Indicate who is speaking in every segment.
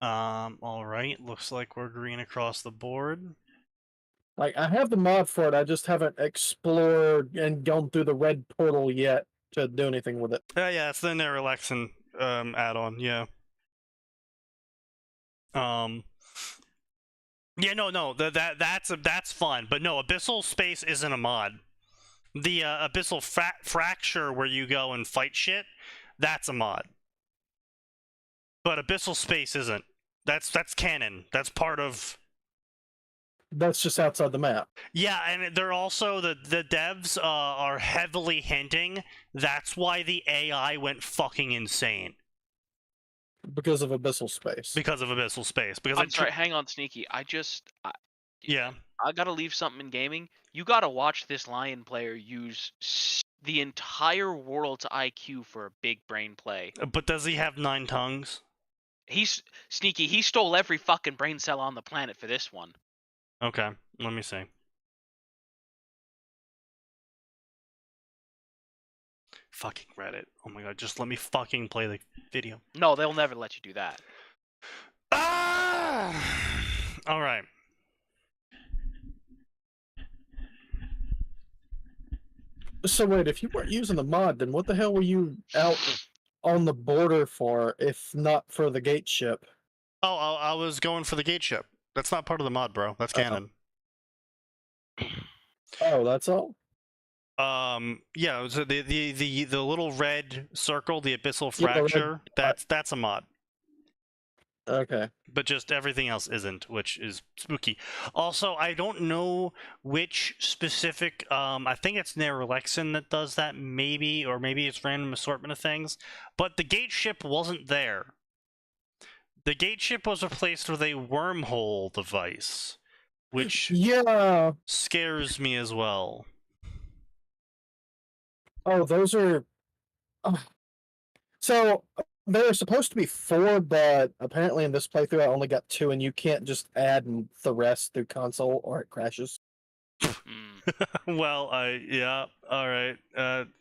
Speaker 1: Alright, looks like we're green across the board.
Speaker 2: Like, I have the mod for it, I just haven't explored and gone through the red portal yet to do anything with it.
Speaker 1: Yeah, it's the Nerelexin add-on, yeah. Yeah, no, that's fun, but no, Abyssal Space isn't a mod. The Abyssal Fracture, where you go and fight shit, that's a mod. But Abyssal Space isn't. That's canon. That's part of.
Speaker 2: That's just outside the map.
Speaker 1: Yeah, and they're also the devs are heavily hinting that's why the AI went fucking insane.
Speaker 2: Because of Abyssal Space.
Speaker 1: Because of Abyssal Space. Because
Speaker 3: I'm sorry, hang on, Sneaky.
Speaker 1: Yeah.
Speaker 3: I gotta leave something in gaming. You gotta watch this Lion player use the entire world's IQ for a big brain play.
Speaker 1: But does he have 9 tongues?
Speaker 3: He's Sneaky. He stole every fucking brain cell on the planet for this one.
Speaker 1: Okay, let me see. Fucking Reddit. Oh my god, just let me fucking play the video.
Speaker 3: No, they'll never let you do that.
Speaker 1: Ah! Alright.
Speaker 2: So wait, if you weren't using the mod, then what the hell were you out on the border for, if not for the gate ship?
Speaker 1: Oh, I was going for the gate ship. That's not part of the mod, bro. That's canon.
Speaker 2: Oh, that's all?
Speaker 1: Yeah, so the little red circle, the Abyssal Fracture, that's a mod.
Speaker 2: Okay.
Speaker 1: But just everything else isn't, which is spooky. Also, I don't know which specific, I think it's Nerelexin that does that, maybe, or maybe it's random assortment of things, but the gate ship wasn't there. The gate ship was replaced with a wormhole device, which scares me as well.
Speaker 2: Oh, those are... So, there are supposed to be 4, but apparently in this playthrough I only got 2, and you can't just add the rest through console or it crashes.
Speaker 1: Well, yeah, alright,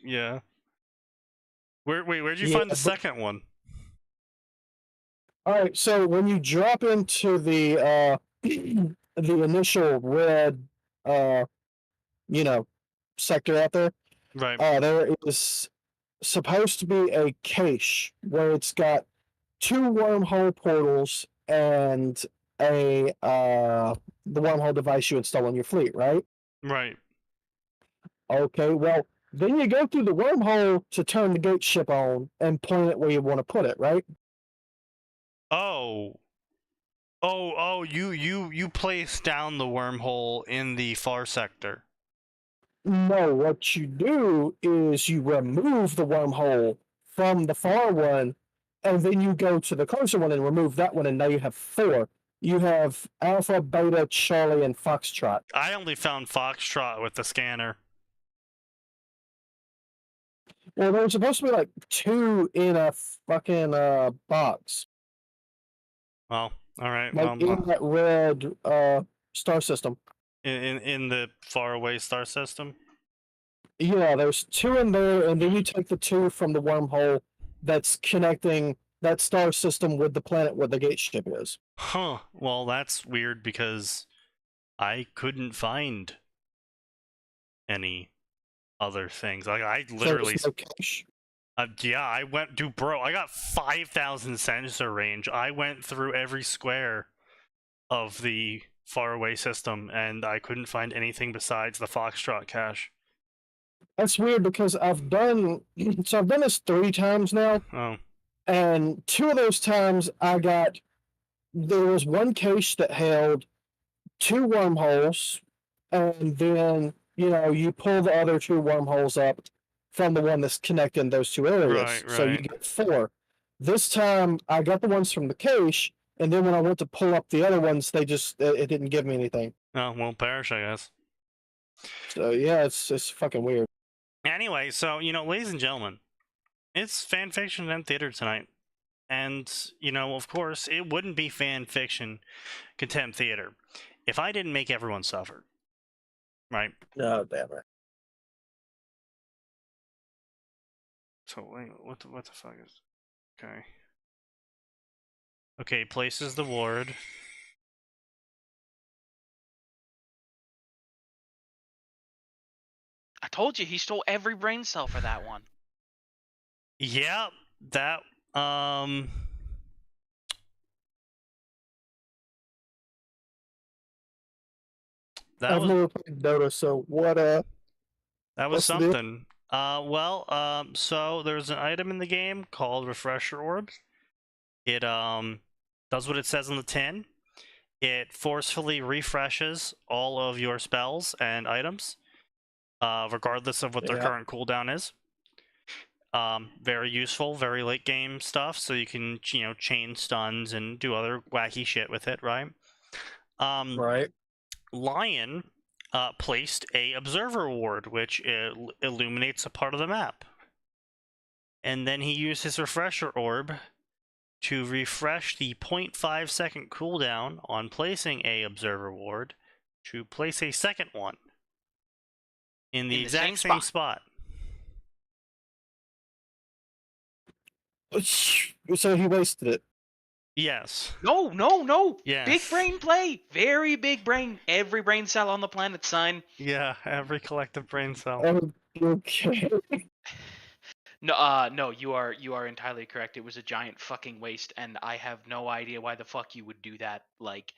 Speaker 1: yeah. Where'd you find the second one?
Speaker 2: Alright, so when you drop into the, the initial red, sector out there,
Speaker 1: right.
Speaker 2: There is supposed to be a cache where it's got 2 wormhole portals and the wormhole device you install on your fleet, right?
Speaker 1: Right.
Speaker 2: Okay, well, then you go through the wormhole to turn the gate ship on and point it where you want to put it, right?
Speaker 1: Oh, you place down the wormhole in the far sector.
Speaker 2: No, what you do is you remove the wormhole from the far one, and then you go to the closer one and remove that one, and now you have 4. You have Alpha, Beta, Charlie, and Foxtrot.
Speaker 1: I only found Foxtrot with the scanner.
Speaker 2: Well, there were supposed to be like 2 in a fucking box.
Speaker 1: Well, alright.
Speaker 2: Like in that red star system.
Speaker 1: In the faraway star system?
Speaker 2: Yeah, there's 2 in there, and then you take the 2 from the wormhole that's connecting that star system with the planet where the gate ship is.
Speaker 1: Huh. Well, that's weird because I couldn't find any other things. Like, I literally...
Speaker 2: So no cache.
Speaker 1: Yeah, I went... Dude, bro, I got 5,000 sensor range. I went through every square of the faraway system, and I couldn't find anything besides the Foxtrot cache.
Speaker 2: That's weird because I've done this 3 times now.
Speaker 1: Oh.
Speaker 2: And 2 of those times there was 1 cache that held 2 wormholes, and then, you pull the other 2 wormholes up from the one that's connecting those 2 areas.
Speaker 1: Right.
Speaker 2: So you get 4. This time I got the ones from the cache, and then when I went to pull up the other ones, it didn't give me anything.
Speaker 1: Oh, well, perish, I guess.
Speaker 2: So yeah, it's fucking weird.
Speaker 1: Anyway, so, ladies and gentlemen, it's Fanfiction and Theater tonight. And, of course, it wouldn't be Fanfiction Contempt Theater if I didn't make everyone suffer. Right?
Speaker 2: Oh, damn it.
Speaker 1: So, wait, what the fuck is... Okay. Okay, places the ward.
Speaker 3: I told you he stole every brain cell for that one.
Speaker 1: Yeah, that that
Speaker 2: I've
Speaker 1: was
Speaker 2: never played Dota, so what?
Speaker 1: that was
Speaker 2: What's the deal?
Speaker 1: something. So there's an item in the game called Refresher Orbs. It does what it says on the tin. It forcefully refreshes all of your spells and items, regardless of what their
Speaker 2: Yeah.
Speaker 1: current cooldown is. Very useful, very late game stuff, so you can, chain stuns and do other wacky shit with it, right?
Speaker 2: Right.
Speaker 1: Lion placed a observer ward, which illuminates a part of the map. And then he used his refresher orb to refresh the 0.5 second cooldown on placing a observer ward to place a second one in the exact same spot.
Speaker 2: So he wasted it.
Speaker 1: Yes.
Speaker 3: No.
Speaker 1: Yes.
Speaker 3: Big brain play. Very big brain. Every brain cell on the planet, sign.
Speaker 1: Yeah, every collective brain cell.
Speaker 2: Okay.
Speaker 3: No, you are entirely correct. It was a giant fucking waste, and I have no idea why the fuck you would do that. Like,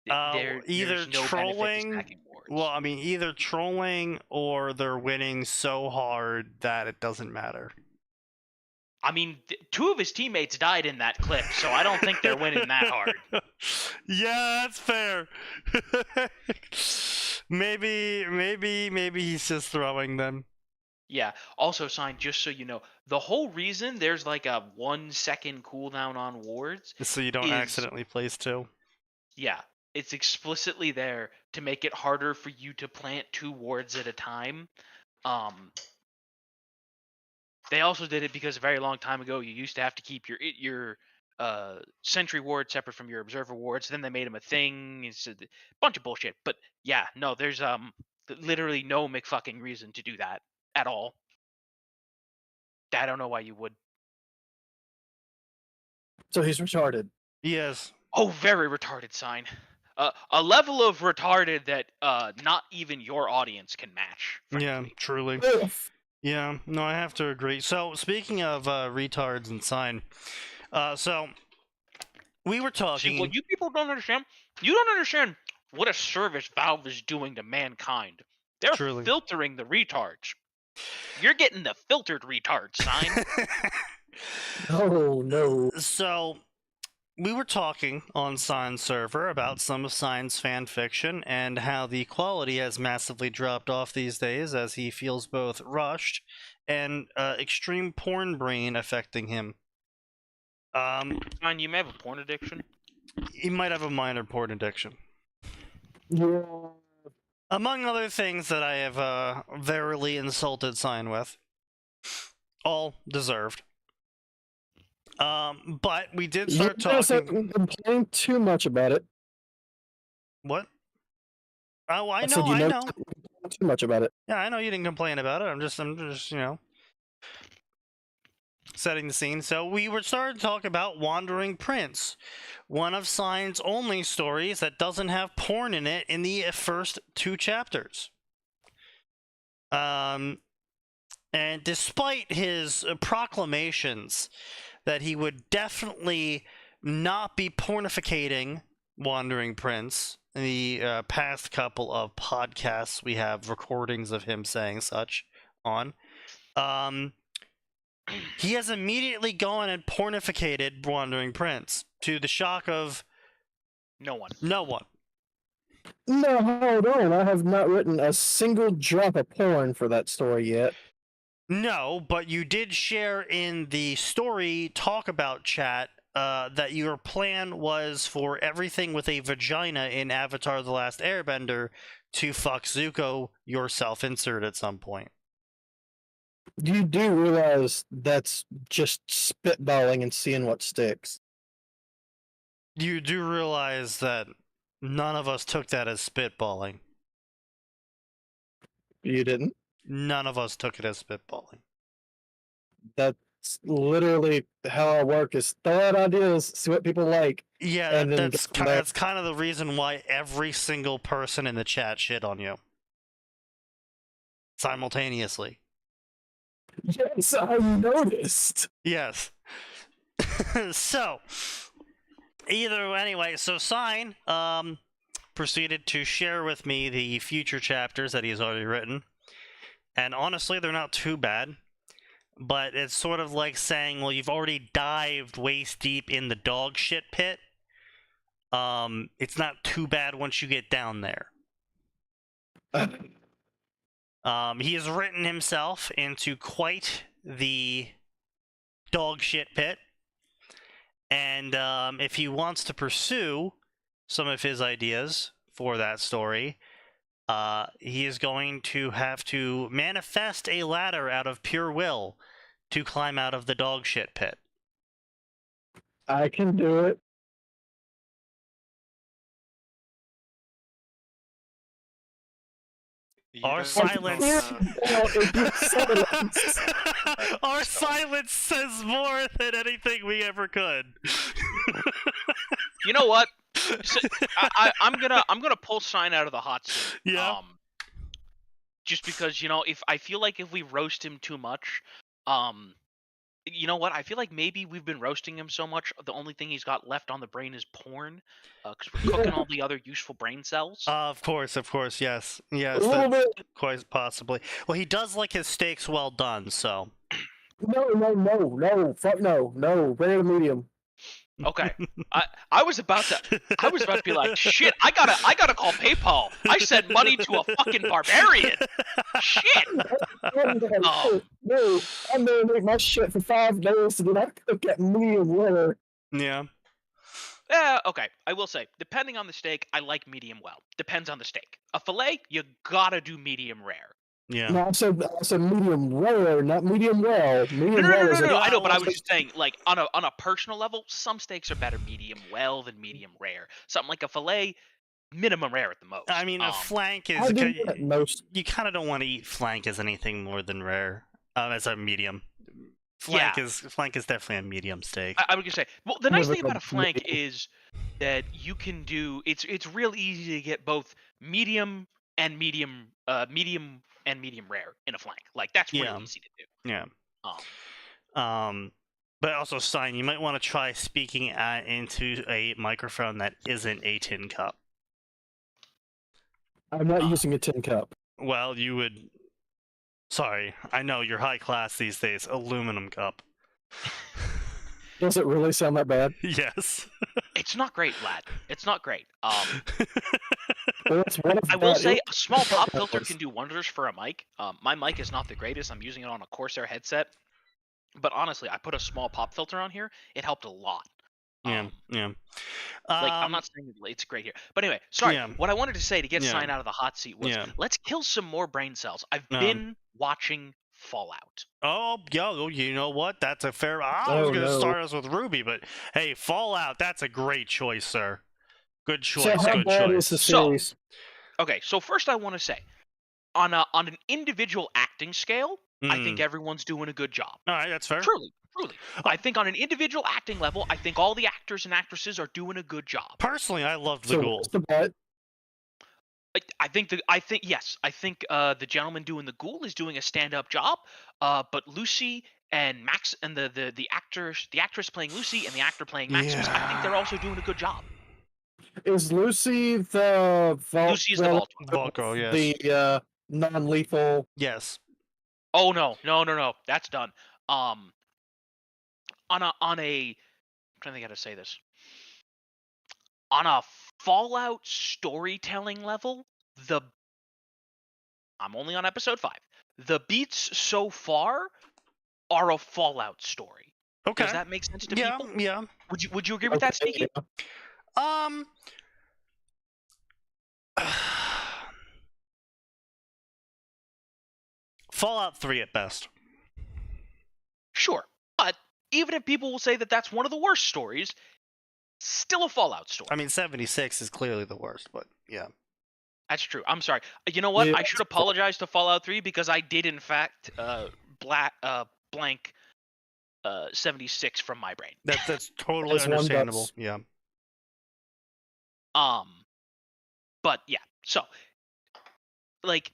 Speaker 1: Either
Speaker 3: there's no benefit to
Speaker 1: trolling.
Speaker 3: stacking wards.
Speaker 1: Well, I mean, either trolling or they're winning so hard that it doesn't matter.
Speaker 3: I mean, two of his teammates died in that clip, so I don't think they're winning that hard.
Speaker 1: Yeah, that's fair. maybe he's just throwing them.
Speaker 3: Yeah. Also, sign, just so you know, the whole reason there's like a 1 second cooldown on wards,
Speaker 1: So you don't accidentally place two.
Speaker 3: yeah, it's explicitly there to make it harder for you to plant 2 wards at a time. They also did it because a very long time ago you used to have to keep your sentry ward separate from your observer wards. Then they made them a thing. It's a bunch of bullshit. But yeah, no, there's literally no McFucking reason to do that at all. I don't know why you would.
Speaker 2: So he's retarded.
Speaker 1: Yes.
Speaker 3: Oh, very retarded, sign. A level of retarded that not even your audience can match. Frankly.
Speaker 1: Yeah, truly. Yeah, no, I have to agree. So, speaking of retards and sign, so we were talking.
Speaker 3: See, what you people don't understand, you don't understand what a service Valve is doing to mankind. They're filtering the retards. You're getting the filtered retard, sign.
Speaker 2: Oh, no.
Speaker 1: So, we were talking on Sign's server about some of Sign's fan fiction and how the quality has massively dropped off these days as he feels both rushed and extreme porn brain affecting him.
Speaker 3: Sign, you may have a porn addiction.
Speaker 1: He might have a minor porn addiction.
Speaker 2: Yeah.
Speaker 1: Among other things that I have verily insulted Sign with. All deserved. But we did start talking.
Speaker 2: Complain too much about it.
Speaker 1: What? Oh, I
Speaker 2: said
Speaker 1: know.
Speaker 2: Too much about it.
Speaker 1: Yeah, I know you didn't complain about it. I'm just, setting the scene. So we were starting to talk about Wandering Prince, one of Sign's only stories that doesn't have porn in it in the first 2 chapters. And despite his proclamations that he would definitely not be pornificating Wandering Prince, in the past couple of podcasts we have recordings of him saying such on, he has immediately gone and pornificated Wandering Prince to the shock of
Speaker 3: no one.
Speaker 2: No, hold on. I have not written a single drop of porn for that story yet.
Speaker 1: No, but you did share in the story talk about chat that your plan was for everything with a vagina in Avatar The Last Airbender to fuck Zuko yourself insert at some point.
Speaker 2: You do realize that's just spitballing and seeing what sticks.
Speaker 1: You do realize that none of us took that as spitballing.
Speaker 2: You didn't?
Speaker 1: None of us took it as spitballing.
Speaker 2: That It's literally how I work is throw out ideas, see what people like,
Speaker 1: Yeah,
Speaker 2: and then
Speaker 1: that's
Speaker 2: go from there.
Speaker 1: that's kind of the reason why every single person in the chat shit on you simultaneously.
Speaker 2: Yes, I noticed.
Speaker 1: Yes. So, so Sign proceeded to share with me the future chapters that he's already written, and honestly, they're not too bad. But it's sort of like saying, well, you've already dived waist deep in the dog shit pit. It's not too bad once you get down there. He has written himself into quite the dog shit pit. And if he wants to pursue some of his ideas for that story, he is going to have to manifest a ladder out of pure will to climb out of the dog shit pit.
Speaker 2: I can do it.
Speaker 1: Our silence. Our silence says more than anything we ever could.
Speaker 3: You know what? So, I'm gonna pull Sign out of the hot seat.
Speaker 1: Yeah.
Speaker 3: Just because if I feel like if we roast him too much, you know what? I feel like maybe we've been roasting him so much. The only thing he's got left on the brain is porn, because we're cooking all the other useful brain cells.
Speaker 1: Of course, yes,
Speaker 2: A little bit.
Speaker 1: quite possibly. Well, he does like his steaks well done, so.
Speaker 2: No. Fuck no. Rare to medium.
Speaker 3: Okay, I was about to be like, shit. I gotta call PayPal. I sent money to a fucking barbarian. Shit.
Speaker 2: No, I'm gonna make my shit for 5 days and then I cook at medium rare.
Speaker 1: Yeah.
Speaker 3: Okay. I will say, depending on the steak, I like medium well. Depends on the steak. A fillet, you gotta do medium rare.
Speaker 1: Yeah.
Speaker 2: No, I said medium rare, not medium well. Medium
Speaker 3: No.
Speaker 2: well
Speaker 3: I know, but I was just saying, like on a personal level, some steaks are better medium well than medium rare. Something like a fillet, minimum rare at the most.
Speaker 1: I mean, a flank is. You kind of don't want to eat flank as anything more than rare, as a medium. Flank is definitely a medium steak.
Speaker 3: I was gonna say, well, the nice thing about a flank is that you can do. It's real easy to get both medium and medium rare in a flank. Like that's real easy to do.
Speaker 1: Yeah. But also, Sign, you might want to try speaking into a microphone that isn't a tin cup.
Speaker 2: I'm not using a tin cup.
Speaker 1: Well, you would. Sorry, I know you're high class these days. Aluminum cup.
Speaker 2: Does it really sound that bad?
Speaker 1: Yes.
Speaker 3: It's not great, lad. It's not great.
Speaker 2: I
Speaker 3: will say a small pop filter can do wonders for a mic. My mic is not the greatest. I'm using it on a Corsair headset. But honestly, I put a small pop filter on here. It helped a lot.
Speaker 1: Yeah.
Speaker 3: Like, I'm not saying it's great here. But anyway, sorry. What I wanted to say to get Sign out of the hot seat was, let's kill some more brain cells. I've been watching Fallout.
Speaker 1: Oh, you know what? That's a fair... I was going to start us with Ruby, but hey, Fallout, that's a great choice, sir. Good choice, good choice.
Speaker 3: Okay, so first I want to say, on an individual acting scale, I think everyone's doing a good job.
Speaker 1: All right, that's fair.
Speaker 3: Truly. I think on an individual acting level, I think all the actors and actresses are doing a good job.
Speaker 1: Personally, I loved the Ghoul.
Speaker 3: I think the gentleman doing the Ghoul is doing a stand-up job. But Lucy and Max and the actress playing Lucy and the actor playing Maximus, I think they're also doing a good job.
Speaker 2: Is Lucy the
Speaker 3: Lucy's the
Speaker 1: Volko, yes.
Speaker 2: The non-lethal?
Speaker 1: Yes.
Speaker 3: Oh no, that's done. On a I'm trying to think how to say this. On a Fallout storytelling level, I'm only on episode 5. The beats so far are a Fallout story.
Speaker 1: Okay.
Speaker 3: Does that make sense to people?
Speaker 1: Yeah.
Speaker 3: Would you agree with that, Sneaky?
Speaker 1: Fallout 3 at best.
Speaker 3: Sure. But even if people will say that that's one of the worst stories, still a Fallout story.
Speaker 1: I mean, 76 is clearly the worst, but yeah.
Speaker 3: That's true. I'm sorry. You know what? I should apologize to Fallout 3 because I did, in fact, blank 76 from my brain.
Speaker 1: That's totally
Speaker 2: As one
Speaker 1: understandable.
Speaker 2: does.
Speaker 1: Yeah.
Speaker 3: But yeah, so like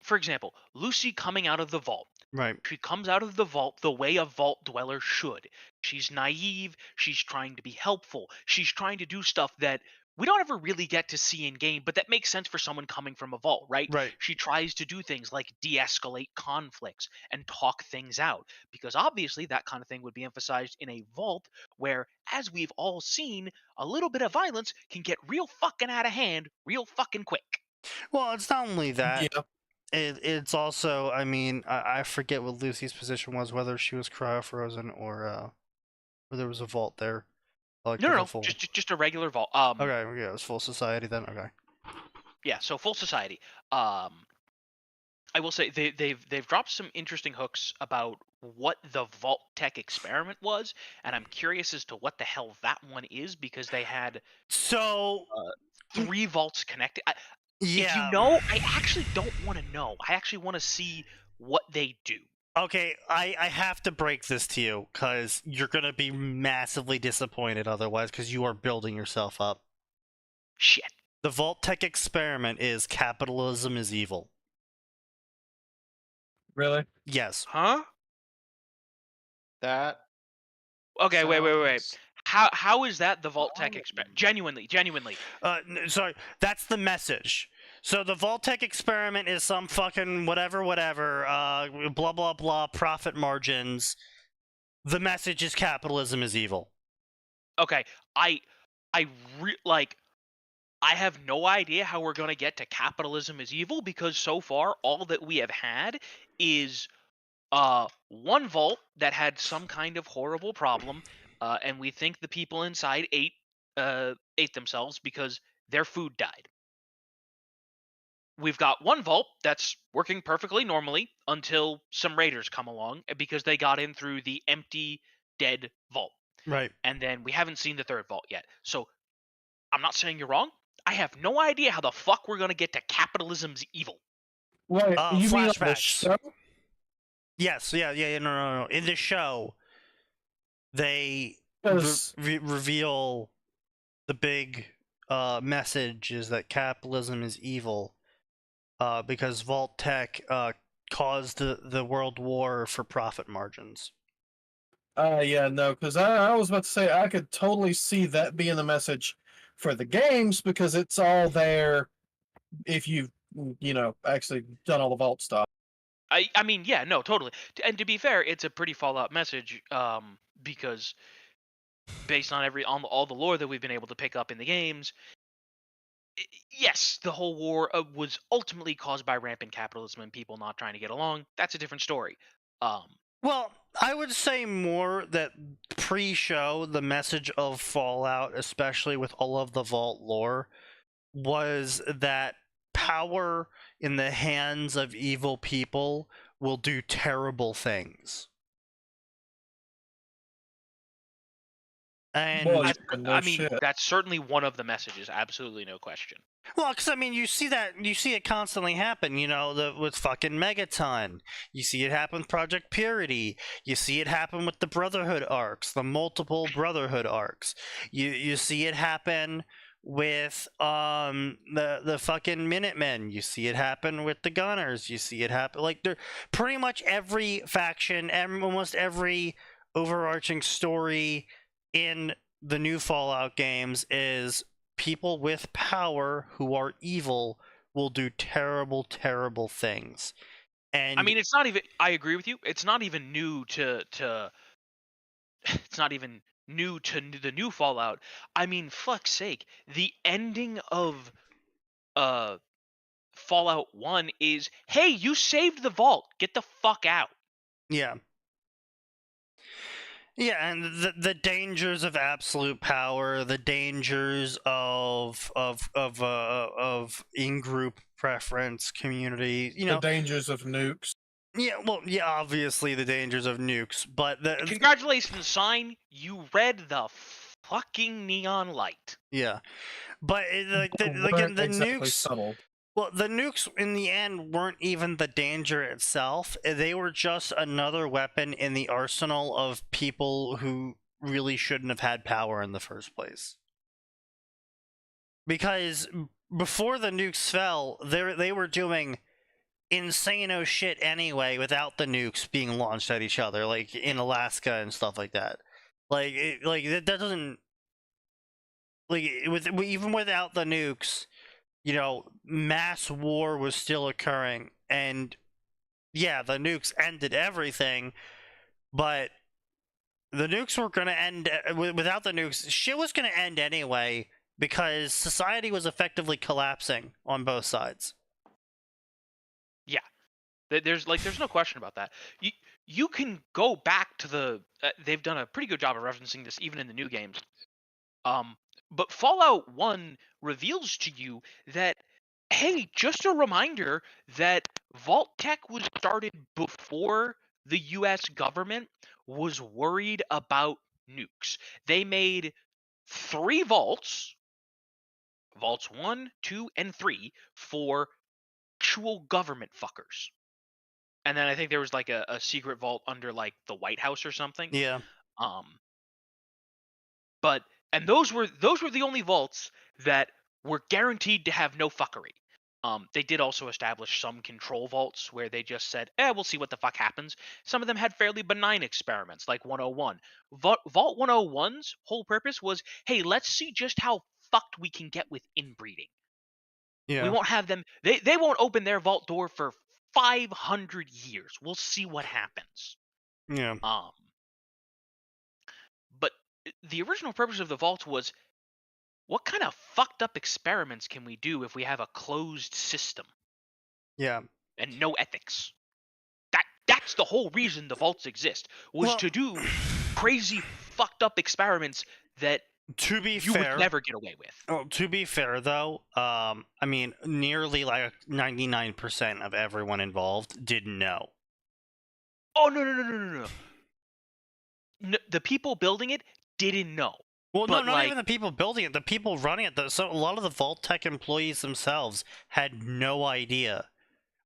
Speaker 3: for example, Lucy coming out of the vault.
Speaker 1: Right.
Speaker 3: She comes out of the vault the way a vault dweller should. She's naive. She's trying to be helpful. She's trying to do stuff that we don't ever really get to see in game, but that makes sense for someone coming from a vault, right?
Speaker 1: Right.
Speaker 3: She tries to do things like de-escalate conflicts and talk things out, because obviously that kind of thing would be emphasized in a vault where, as we've all seen, a little bit of violence can get real fucking out of hand real fucking quick.
Speaker 1: Well, it's not only that.
Speaker 2: Yeah.
Speaker 1: It's also, I mean, I forget what Lucy's position was, whether she was cryo-frozen or there was a vault there. Like
Speaker 3: No,
Speaker 1: full...
Speaker 3: just a regular vault.
Speaker 1: Okay, yeah, it was full society then. Okay.
Speaker 3: Yeah, so full society. I will say they've dropped some interesting hooks about what the Vault Tech experiment was, and I'm curious as to what the hell that one is, because they had
Speaker 1: so
Speaker 3: 3 vaults connected.
Speaker 1: Yeah.
Speaker 3: If you know, I actually don't want to know. I actually want to see what they do.
Speaker 1: Okay, I have to break this to you, because you're going to be massively disappointed otherwise, because you are building yourself up.
Speaker 3: Shit.
Speaker 1: The Vault Tech experiment is capitalism is evil.
Speaker 2: Really?
Speaker 1: Yes.
Speaker 3: Huh?
Speaker 4: That.
Speaker 3: Okay, wait.
Speaker 4: sounds-
Speaker 3: How is that the Vault Tech experiment? Genuinely.
Speaker 1: Sorry, that's the message. So the Vault Tech experiment is some fucking whatever, blah blah blah, profit margins. The message is capitalism is evil.
Speaker 3: Okay, I have no idea how we're going to get to capitalism is evil, because so far all that we have had is one vault that had some kind of horrible problem, and we think the people inside ate themselves because their food died. We've got one vault that's working perfectly normally until some raiders come along, because they got in through the empty, dead vault.
Speaker 1: Right.
Speaker 3: And then we haven't seen the third vault yet. So I'm not saying you're wrong. I have no idea how the fuck we're going to get to capitalism's evil.
Speaker 2: Wait, you mean on the
Speaker 1: Flashbacks.
Speaker 2: show?
Speaker 1: Yes, yeah, no. In the show, they
Speaker 2: 'Cause-
Speaker 1: reveal the big message is that capitalism is evil, because Vault Tech caused the world war for profit margins.
Speaker 2: Yeah, no, because I was about to say I could totally see that being the message for the games, because it's all there if you've actually done all the vault stuff.
Speaker 3: I mean, yeah, no, totally. And to be fair, it's a pretty Fallout message, because based on all the lore that we've been able to pick up in the games, yes, the whole war was ultimately caused by rampant capitalism and people not trying to get along. That's a different story.
Speaker 1: Well, I would say more that pre-show, the message of Fallout, especially with all of the Vault lore, was that power in the hands of evil people will do terrible things. And
Speaker 2: Well,
Speaker 3: I mean, that's certainly one of the messages. Absolutely no question.
Speaker 1: well, because I mean, you see it constantly happen. With fucking Megaton, you see it happen with Project Purity. You see it happen with the Brotherhood arcs, the multiple Brotherhood arcs. You see it happen with the fucking Minutemen. You see it happen with the Gunners. You see it happen pretty much every faction, almost every overarching story in the new Fallout games is people with power who are evil will do terrible, terrible things. And
Speaker 3: I mean, it's not even. I agree with you. It's not even new to. It's not even new to the new Fallout. I mean, fuck's sake, the ending of Fallout 1 is, hey, you saved the vault. Get the fuck out.
Speaker 1: Yeah. Yeah, and the dangers of absolute power, the dangers of in-group preference, community,
Speaker 2: the dangers of nukes.
Speaker 1: Yeah, well, yeah, obviously the dangers of nukes, but
Speaker 3: Congratulations, Sign. You read the fucking neon light.
Speaker 1: Yeah, but
Speaker 2: Weren't
Speaker 1: the
Speaker 2: exactly
Speaker 1: nukes.
Speaker 2: subtle.
Speaker 1: Well, the nukes in the end weren't even the danger itself. They were just another weapon in the arsenal of people who really shouldn't have had power in the first place. Because before the nukes fell, they were doing insane shit anyway without the nukes being launched at each other, like in Alaska and stuff like that. That doesn't, even without the nukes, mass war was still occurring, and yeah, the nukes ended everything, but the nukes were going to end without the nukes. Shit was going to end anyway because society was effectively collapsing on both sides.
Speaker 3: Yeah, there's no question about that. You can go back to the they've done a pretty good job of referencing this even in the new games. But Fallout 1 reveals to you that, hey, just a reminder that Vault Tech was started before the US government was worried about nukes. They made 3 vaults, vaults 1, 2, and 3, for actual government fuckers. And then I think there was like a secret vault under like the White House or something.
Speaker 1: Yeah.
Speaker 3: Um, But and those were the only vaults that were guaranteed to have no fuckery. They did also establish some control vaults where they just said, we'll see what the fuck happens. Some of them had fairly benign experiments, like 101. Vault 101's whole purpose was, hey, let's see just how fucked we can get with inbreeding.
Speaker 1: Yeah.
Speaker 3: We won't have them. They won't open their vault door for 500 years. We'll see what happens.
Speaker 1: Yeah.
Speaker 3: But the original purpose of the vault was, what kind of fucked up experiments can we do if we have a closed system?
Speaker 1: Yeah.
Speaker 3: And no ethics. That's the whole reason the vaults exist, was to do crazy fucked up experiments that
Speaker 1: to be
Speaker 3: you
Speaker 1: fair,
Speaker 3: would never get away with.
Speaker 1: Oh, to be fair though, I mean, nearly like 99% of everyone involved didn't know.
Speaker 3: Oh, no. The people building it didn't know.
Speaker 1: Well, no, not even the people building it. The people running it. So a lot of the Vault Tech employees themselves had no idea.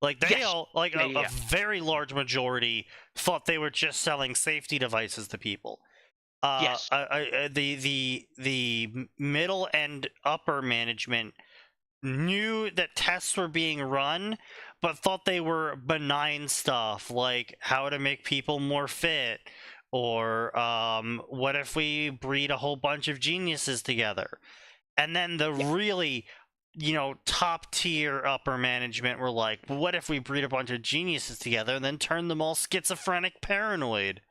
Speaker 1: Like they all, like a very large majority, thought they were just selling safety devices to people.
Speaker 3: Yes.
Speaker 1: The middle and upper management knew that tests were being run, but thought they were benign stuff, like how to make people more fit, or what if we breed a whole bunch of geniuses together. And then the really, top tier upper management were like, what if we breed a bunch of geniuses together and then turn them all schizophrenic paranoid?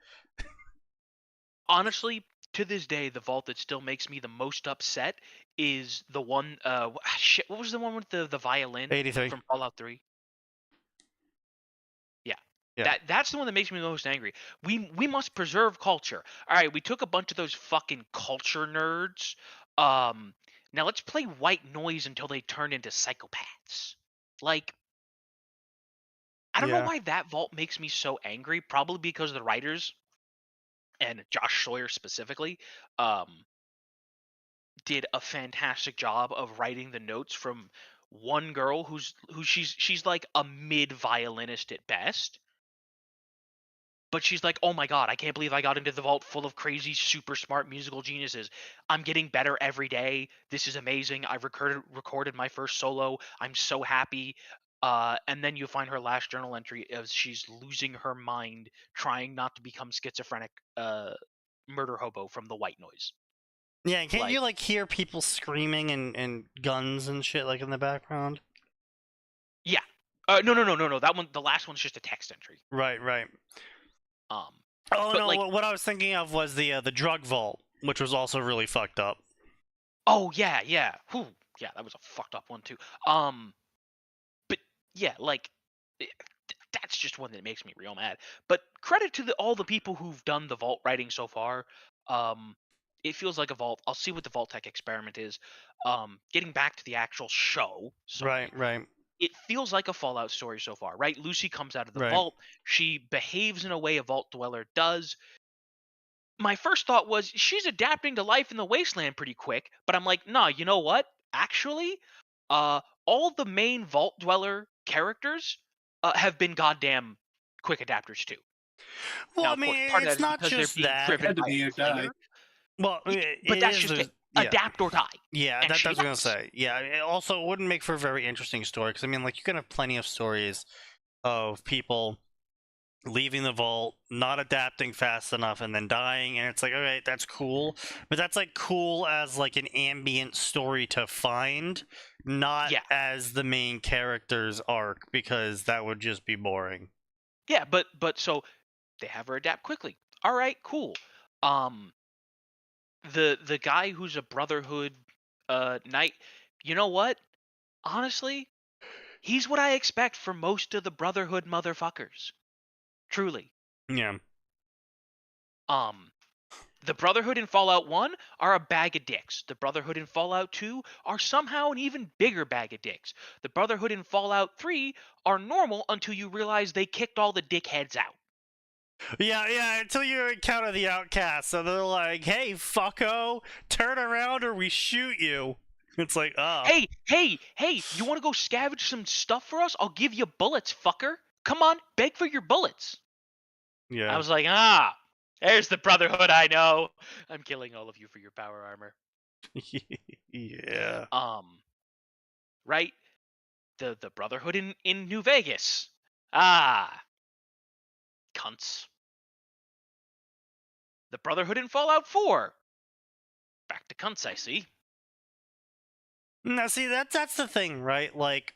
Speaker 3: Honestly, to this day, the vault that still makes me the most upset is the one. Shit, what was the one with the violin
Speaker 1: 83
Speaker 3: from Fallout 3? Yeah. That's the one that makes me the most angry. We must preserve culture. All right, we took a bunch of those fucking culture nerds. Now let's play white noise until they turn into psychopaths. Like, I don't know why that vault makes me so angry. Probably because the writers, and Josh Sawyer specifically, did a fantastic job of writing the notes from one girl she's like a mid violinist at best. But she's like, oh my god, I can't believe I got into the vault full of crazy, super smart musical geniuses. I'm getting better every day. This is amazing. I've recorded my first solo. I'm so happy. And then you find her last journal entry as she's losing her mind, trying not to become schizophrenic murder hobo from the white noise.
Speaker 1: Yeah, can't you hear people screaming and guns and shit in the background?
Speaker 3: Yeah. No. That one, the last one's just a text entry.
Speaker 1: Right. What I was thinking of was the drug vault, which was also really fucked up.
Speaker 3: Oh yeah. Whew. Yeah, that was a fucked up one too. But yeah, that's just one that makes me real mad. But credit to all the people who've done the vault writing so far. It feels like a vault. I'll see what the Vault Tech experiment is. Getting back to the actual show. Sorry.
Speaker 1: Right.
Speaker 3: It feels like a Fallout story so far, right? Lucy comes out of the vault. She behaves in a way a vault dweller does. My first thought was she's adapting to life in the wasteland pretty quick, but I'm like, nah, you know what? Actually, all the main Vault Dweller characters have been goddamn quick adapters too.
Speaker 1: Well,
Speaker 3: Now,
Speaker 1: I
Speaker 3: of course,
Speaker 1: mean,
Speaker 3: part of that
Speaker 1: it's
Speaker 3: is
Speaker 1: not
Speaker 3: because they're
Speaker 1: just
Speaker 3: being
Speaker 1: that.
Speaker 3: driven
Speaker 4: Had to
Speaker 3: by
Speaker 4: be
Speaker 3: the
Speaker 4: or die.
Speaker 3: player.
Speaker 1: Well,
Speaker 3: But that's just it.
Speaker 1: yeah.
Speaker 3: Adapt or die.
Speaker 1: Yeah,
Speaker 3: And
Speaker 1: that's
Speaker 3: she
Speaker 1: what I was
Speaker 3: does.
Speaker 1: gonna say. Yeah, it also wouldn't make for a very interesting story because I mean, like you can have plenty of stories of people leaving the vault, not adapting fast enough, and then dying, and it's like, okay, that's cool, but that's like cool as like an ambient story to find, not
Speaker 3: Yeah.
Speaker 1: as the main character's arc, because that would just be boring.
Speaker 3: Yeah, but so they have her adapt quickly. All right, cool. The guy who's a Brotherhood knight, you know what? Honestly, he's what I expect from most of the Brotherhood motherfuckers. Truly.
Speaker 1: Yeah.
Speaker 3: The Brotherhood in Fallout 1 are a bag of dicks. The Brotherhood in Fallout 2 are somehow an even bigger bag of dicks. The Brotherhood in Fallout 3 are normal until you realize they kicked all the dickheads out.
Speaker 1: Yeah, until you encounter the outcasts, so they're like, hey, fucko, turn around or we shoot you. It's like,
Speaker 3: Hey, you want to go scavenge some stuff for us? I'll give you bullets, fucker. Come on, beg for your bullets.
Speaker 1: Yeah.
Speaker 3: I was like, there's the Brotherhood I know. I'm killing all of you for your power armor.
Speaker 1: Yeah.
Speaker 3: Right? The Brotherhood in New Vegas. Cunts. The Brotherhood in Fallout 4. Back to cunts, I see.
Speaker 1: Now, see, that's the thing, right? Like,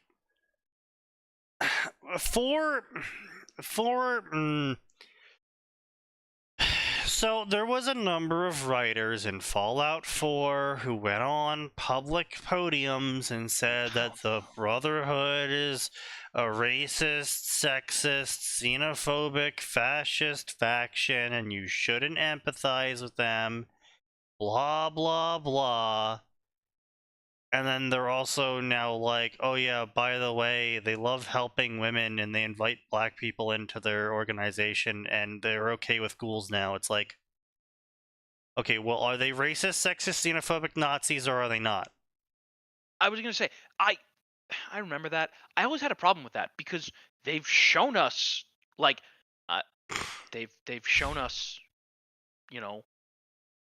Speaker 1: so there was a number of writers in Fallout 4 who went on public podiums and said that the Brotherhood is a racist, sexist, xenophobic, fascist faction and you shouldn't empathize with them, blah, blah, blah. And then they're also now like, oh yeah, by the way, they love helping women and they invite black people into their organization and they're okay with ghouls now. It's like, okay, well, are they racist, sexist, xenophobic Nazis or are they not?
Speaker 3: I was gonna say, I remember that. I always had a problem with that because they've shown us like they've shown us, you know,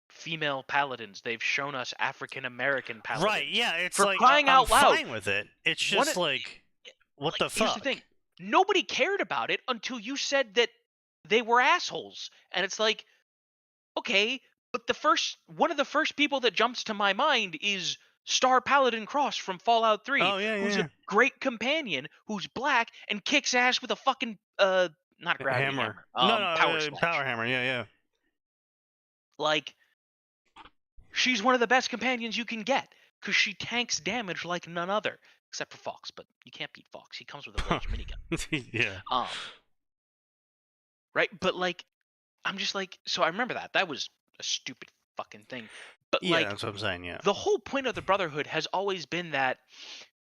Speaker 3: female paladins. They've shown us African American paladins.
Speaker 1: Right, yeah, it's
Speaker 3: For
Speaker 1: like,
Speaker 3: crying
Speaker 1: I'm
Speaker 3: out loud.
Speaker 1: fine with it. It's just like, what the fuck?
Speaker 3: Here's the thing. Nobody cared about it until you said that they were assholes. And it's like, okay, but one of the first people that jumps to my mind is Star Paladin Cross from Fallout 3,
Speaker 1: Oh, yeah,
Speaker 3: who's
Speaker 1: yeah.
Speaker 3: a great companion, who's black and kicks ass with a fucking not gravity hammer. Power slash.
Speaker 1: Power hammer, yeah.
Speaker 3: Like, she's one of the best companions you can get because she tanks damage like none other, except for Fox. But you can't beat Fox. He comes with a rage minigun.
Speaker 1: Yeah.
Speaker 3: Right, but like, I'm just like, so I remember that. That was a stupid fucking thing. But
Speaker 1: Yeah,
Speaker 3: like,
Speaker 1: that's what I'm saying, yeah.
Speaker 3: the whole point of the Brotherhood has always been that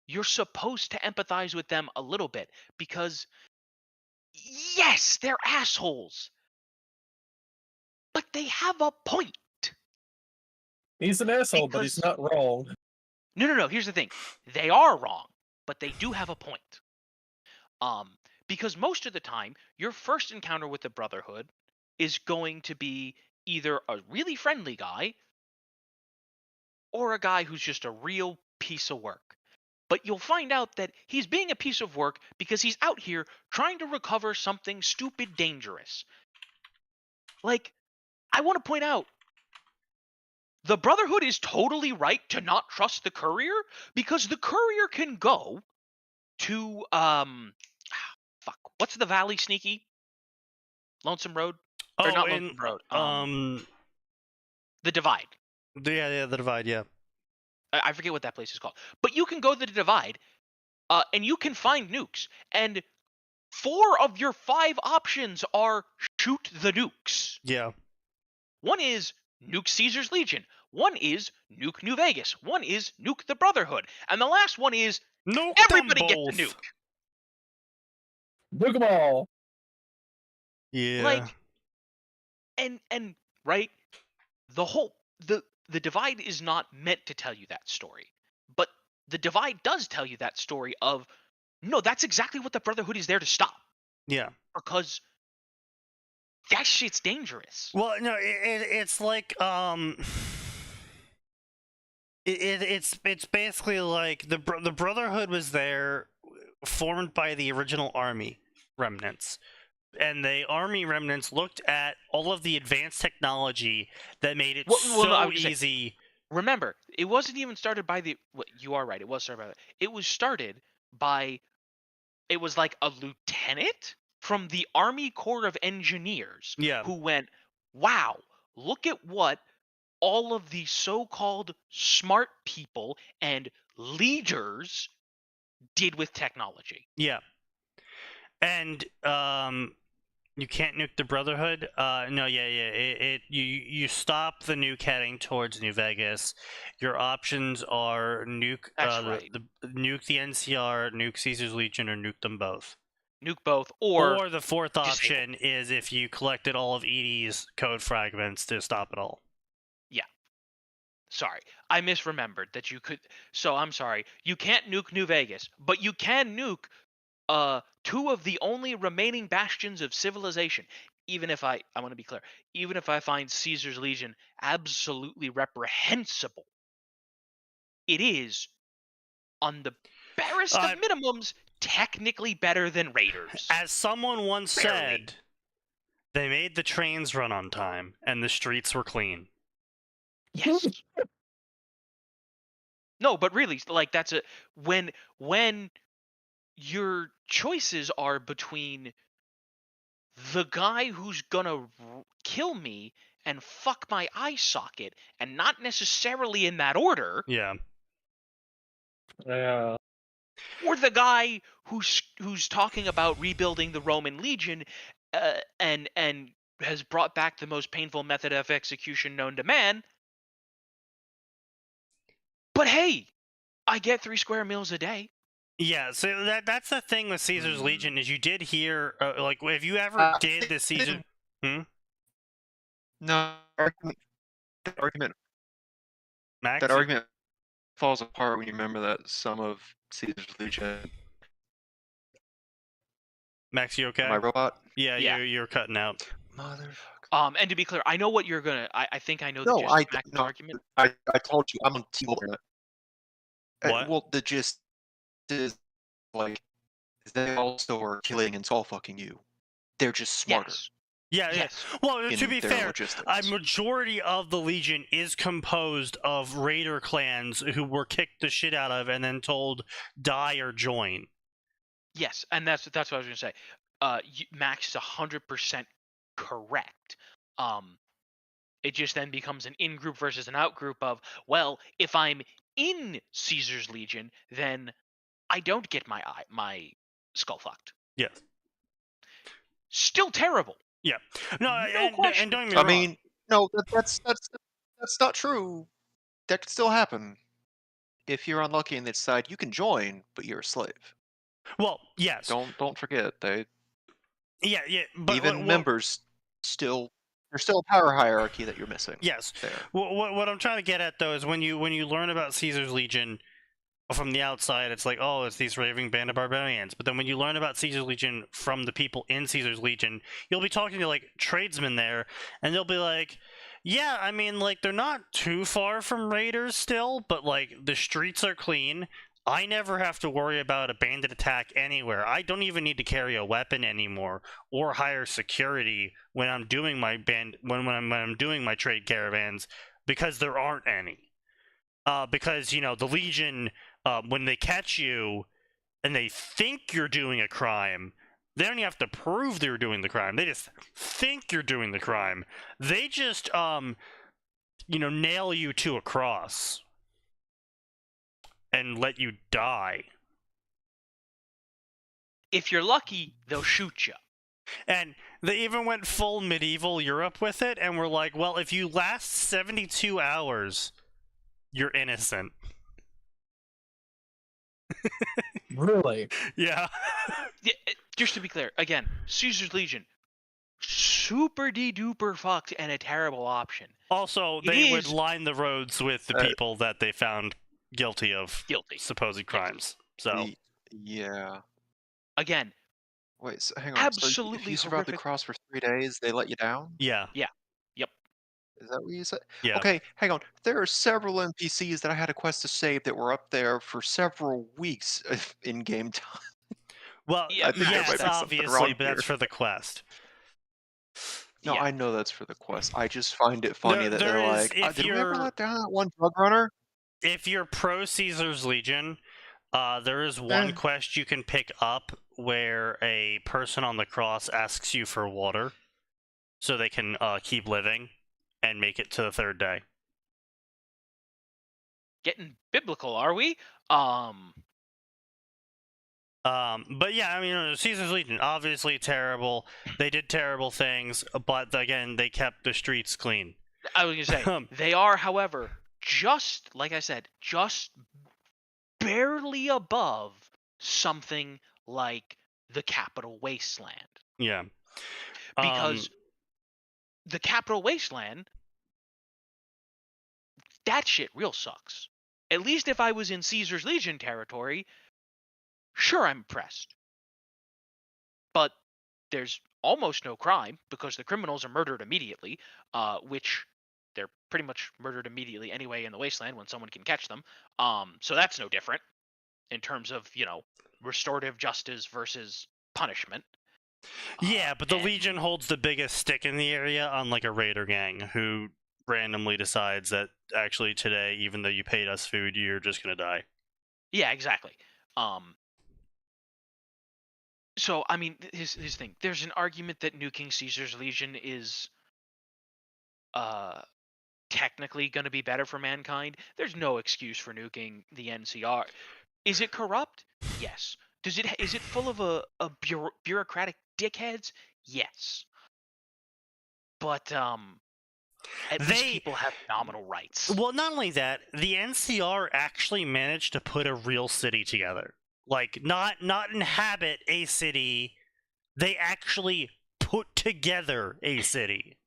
Speaker 3: you're supposed to empathize with them a little bit because, yes, they're assholes, but they have a point.
Speaker 4: He's an asshole, but he's not wrong.
Speaker 3: No. Here's the thing: they are wrong, but they do have a point. Because most of the time, your first encounter with the Brotherhood is going to be either a really friendly guy or a guy who's just a real piece of work. But you'll find out that he's being a piece of work because he's out here trying to recover something stupid dangerous. Like, I want to point out, the Brotherhood is totally right to not trust the courier because the courier can go to, fuck, what's the valley, Sneaky? Lonesome Road? Or not Lonesome Road. The Divide.
Speaker 1: Yeah, the Divide, yeah.
Speaker 3: I forget what that place is called. But you can go to the Divide, and you can find nukes. And 4 of your 5 options are shoot the nukes.
Speaker 1: Yeah.
Speaker 3: One is nuke Caesar's Legion. One is nuke New Vegas. One is nuke the Brotherhood. And the last one is
Speaker 1: nuke
Speaker 3: everybody gets a nuke.
Speaker 2: Nuke them all.
Speaker 1: Yeah.
Speaker 3: Like, and right, the Divide is not meant to tell you that story, but the Divide does tell you that story of, no, that's exactly what the Brotherhood is there to stop.
Speaker 1: Yeah.
Speaker 3: Because that shit's dangerous.
Speaker 1: Well, no, it's like it's basically like the Brotherhood was there, formed by the original army remnants, and the army remnants looked at all of the advanced technology that made it
Speaker 3: I was gonna say,
Speaker 1: easy.
Speaker 3: remember, it wasn't even started by the. You are right. It was started by. It was started by. It was like a lieutenant from the Army Corps of Engineers
Speaker 1: Yeah.
Speaker 3: who went, "Wow, look at what all of these so-called smart people and leaders did with technology."
Speaker 1: Yeah. And you can't nuke the Brotherhood. No, yeah. You stop the nuke heading towards New Vegas. Your options are nuke
Speaker 3: That's right.
Speaker 1: nuke the NCR, nuke Caesar's Legion, or nuke them both.
Speaker 3: Nuke both, or
Speaker 1: the fourth
Speaker 3: disable.
Speaker 1: option is if you collected all of Edie's code fragments to stop it all.
Speaker 3: Sorry, I misremembered that you could. So I'm sorry. You can't nuke New Vegas, but you can nuke two of the only remaining bastions of civilization. Even if I want to be clear, even if I find Caesar's Legion absolutely reprehensible, it is, on the barest of minimums, technically better than Raiders.
Speaker 1: As someone once
Speaker 3: Barely.
Speaker 1: said, they made the trains run on time and the streets were clean.
Speaker 3: Yes. No, but really, like, that's a when your choices are between the guy who's gonna kill me and fuck my eye socket, and not necessarily in that order,
Speaker 1: Yeah.
Speaker 4: Yeah.
Speaker 3: or the guy who's talking about rebuilding the Roman legion, and has brought back the most painful method of execution known to man. But hey, I get 3 square meals a day.
Speaker 1: Yeah, so that's the thing with Caesar's Legion is you did hear like if you ever did the Caesar.
Speaker 5: No argument.
Speaker 1: Max,
Speaker 5: That argument falls apart when you remember that some of Caesar's Legion.
Speaker 1: Max, you okay?
Speaker 5: My robot.
Speaker 1: Yeah,
Speaker 3: Yeah.
Speaker 1: You're cutting out.
Speaker 5: Motherfucker.
Speaker 3: And to be clear, I know what you're gonna. I think I know the
Speaker 5: No,
Speaker 3: gist of Max's argument.
Speaker 5: I told you I'm on T-Mobile.
Speaker 1: What?
Speaker 5: Well, the gist is like they also are killing and soul fucking you. They're just smarter.
Speaker 3: Yes.
Speaker 1: Yeah,
Speaker 3: Yes.
Speaker 1: yeah. Well,
Speaker 5: in
Speaker 1: to be
Speaker 5: their
Speaker 1: fair,
Speaker 5: logistics.
Speaker 1: a majority of the Legion is composed of raider clans who were kicked the shit out of and then told die or join.
Speaker 3: Yes, and that's what I was gonna say. Max is 100% correct. It just then becomes an in-group versus an out-group of, well, if I'm in Caesar's Legion, then I don't get my skull fucked.
Speaker 1: Yes.
Speaker 3: Still terrible.
Speaker 1: Yeah. No, and don't get me
Speaker 5: I
Speaker 1: wrong.
Speaker 5: mean, no, that's not true. That could still happen. If you're unlucky in this side, you can join, but you're a slave.
Speaker 1: Well, yes.
Speaker 5: Don't forget they.
Speaker 1: Yeah, but
Speaker 5: Even members still. There's still a power hierarchy that you're missing.
Speaker 1: Yes.
Speaker 5: There.
Speaker 1: What I'm trying to get at though is when you learn about Caesar's Legion from the outside, it's like, oh, it's these raving band of barbarians. But then when you learn about Caesar's Legion from the people in Caesar's Legion, you'll be talking to like tradesmen there, and they'll be like, yeah, I mean, like they're not too far from raiders still, but like the streets are clean. I never have to worry about a bandit attack anywhere. I don't even need to carry a weapon anymore or hire security when I'm doing my when I'm doing my trade caravans because there aren't any. Because the Legion, when they catch you and they think you're doing a crime, they don't even have to prove they're doing the crime. They just think you're doing the crime. They just nail you to a cross and let you die.
Speaker 3: If you're lucky, they'll shoot you.
Speaker 1: And they even went full medieval Europe with it, and were like, well, if you last 72 hours, you're innocent.
Speaker 2: Really?
Speaker 1: Yeah.
Speaker 3: Just to be clear, again, Caesar's Legion, super de-duper fucked and a terrible option.
Speaker 1: Also, they would line the roads with the people that they found guilty of
Speaker 3: Guilty.
Speaker 1: supposed crimes. So
Speaker 5: Yeah.
Speaker 3: Again,
Speaker 5: Wait, so hang on. So if
Speaker 3: absolutely
Speaker 5: you survive the
Speaker 3: horrific.
Speaker 5: cross for 3 days, they let you down?
Speaker 1: yeah,
Speaker 3: Yep.
Speaker 5: Is that what you said?
Speaker 1: yeah.
Speaker 5: Okay, hang on. There are several NPCs that I had a quest to save that were up there for several weeks in game time.
Speaker 1: Well,
Speaker 3: Yeah,
Speaker 5: I think there might
Speaker 1: yes,
Speaker 5: be something
Speaker 1: obviously,
Speaker 5: wrong
Speaker 1: but that's
Speaker 5: here.
Speaker 1: for the quest.
Speaker 5: No,
Speaker 3: Yeah.
Speaker 5: I know that's for the quest. I just find it funny that
Speaker 1: There
Speaker 5: they're
Speaker 1: is,
Speaker 5: like,
Speaker 1: if
Speaker 5: did we ever
Speaker 1: you're
Speaker 5: let down that one drug runner?
Speaker 1: pro Caesar's Legion, there is one
Speaker 5: Eh.
Speaker 1: quest you can pick up where a person on the cross asks you for water, so they can keep living and make it to the third day.
Speaker 3: Getting biblical, are we?
Speaker 1: But yeah, I mean, Caesar's Legion, obviously terrible. They did terrible things, but again, they kept the streets clean.
Speaker 3: I was gonna say they are, however, just like I said, just barely above something like the Capital Wasteland,
Speaker 1: Yeah.
Speaker 3: because the Capital Wasteland, that shit real sucks. At least if I was in Caesar's Legion territory, sure, I'm impressed. But there's almost no crime because the criminals are murdered immediately, which they're pretty much murdered immediately anyway in the Wasteland when someone can catch them. So that's no different in terms of, restorative justice versus punishment.
Speaker 1: Yeah, but the
Speaker 3: and-
Speaker 1: Legion holds the biggest stick in the area, unlike a raider gang who randomly decides that actually today, even though you paid us food, you're just gonna die.
Speaker 3: Yeah, exactly. So I mean, his thing. There's an argument that nuking Caesar's Legion is technically going to be better for mankind. There's no excuse for nuking the NCR. Is it corrupt? Yes. Is it full of a bureaucratic dickheads? Yes. But at least people have nominal rights.
Speaker 1: Well, not only that, the NCR actually managed to put a real city together. Like, not inhabit a city, they actually put together a city.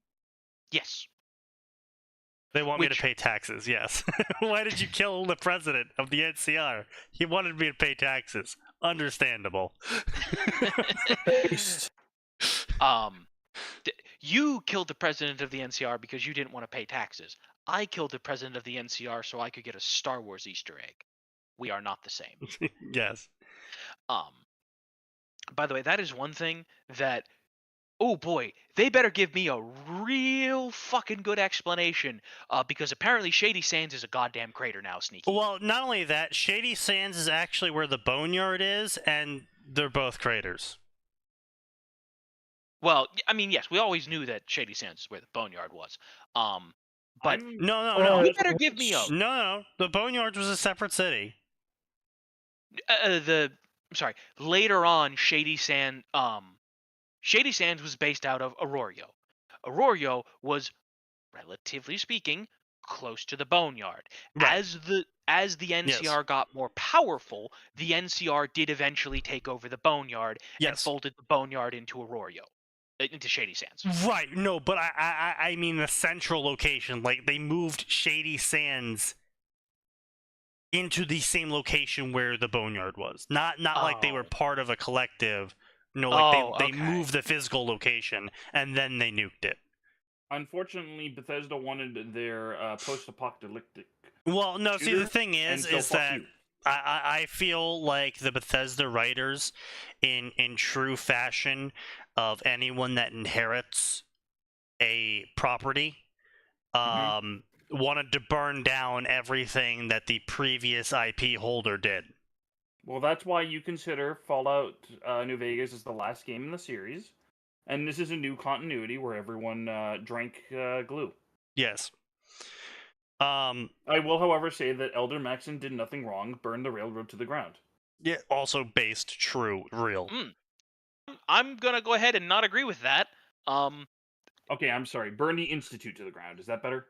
Speaker 3: Yes.
Speaker 1: They want me to pay taxes, yes. Why did you kill the president of the NCR? He wanted me to pay taxes. Understandable.
Speaker 3: You killed the president of the NCR because you didn't want to pay taxes. I killed the president of the NCR so I could get a Star Wars Easter egg. We are not the same.
Speaker 1: Yes.
Speaker 3: By the way, that is one thing that, oh boy, they better give me a real fucking good explanation, because apparently Shady Sands is a goddamn crater now, Sneaky.
Speaker 1: Well, not only that, Shady Sands is actually where the Boneyard is, and they're both craters.
Speaker 3: Well, I mean, yes, we always knew that Shady Sands is where the Boneyard was. But
Speaker 1: No.
Speaker 3: You better give me a...
Speaker 1: No. The Boneyard was a separate city.
Speaker 3: Later on, Shady Sands was based out of Arroyo. Arroyo was, relatively speaking, close to the Boneyard.
Speaker 1: Right.
Speaker 3: As the NCR got more powerful, the NCR did eventually take over the Boneyard and folded the Boneyard into Arroyo, into Shady Sands.
Speaker 1: Right. No, but I mean the central location. Like, they moved Shady Sands into the same location where the Boneyard was. Not like they were part of a collective. No, like they moved the physical location and then they nuked it.
Speaker 4: Unfortunately, Bethesda wanted their post-apocalyptic.
Speaker 1: Well, no. See, the thing is that
Speaker 4: you.
Speaker 1: I feel like the Bethesda writers, in true fashion of anyone that inherits a property, wanted to burn down everything that the previous IP holder did.
Speaker 4: Well, that's why you consider Fallout New Vegas as the last game in the series. And this is a new continuity where everyone drank glue.
Speaker 1: Yes.
Speaker 4: I will, however, say that Elder Maxon did nothing wrong, burned the railroad to the ground.
Speaker 1: Yeah, also based, true, real.
Speaker 3: I'm going to go ahead and not agree with that.
Speaker 4: Okay, I'm sorry. Burn the Institute to the ground. Is that better?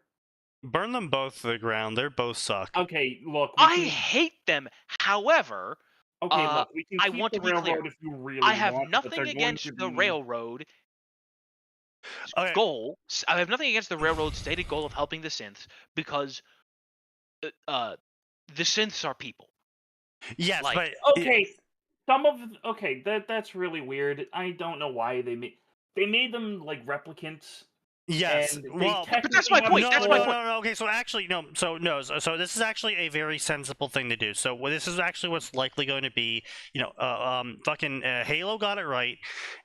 Speaker 1: Burn them both to the ground. They both suck.
Speaker 4: Okay, look.
Speaker 3: I hate them. However,
Speaker 4: okay, look, we can
Speaker 3: I
Speaker 4: keep
Speaker 3: want
Speaker 4: the
Speaker 3: to be clear.
Speaker 4: if you really
Speaker 3: I have
Speaker 4: want,
Speaker 3: nothing against the railroad goal. I have nothing against the railroad's stated goal of helping the synths, because the synths are people.
Speaker 1: Yes,
Speaker 3: Like,
Speaker 1: but
Speaker 4: Okay, that's really weird. I don't know why they made them like replicants.
Speaker 1: yes.
Speaker 4: And they
Speaker 1: Well,
Speaker 3: But that's
Speaker 4: technically
Speaker 3: my
Speaker 4: have
Speaker 3: point,
Speaker 1: No,
Speaker 3: that's
Speaker 1: no,
Speaker 3: my
Speaker 1: no,
Speaker 3: point.
Speaker 1: no, no. Okay, so actually, no. So this is actually a very sensible thing to do. So this is actually what's likely going to be. Fucking Halo got it right,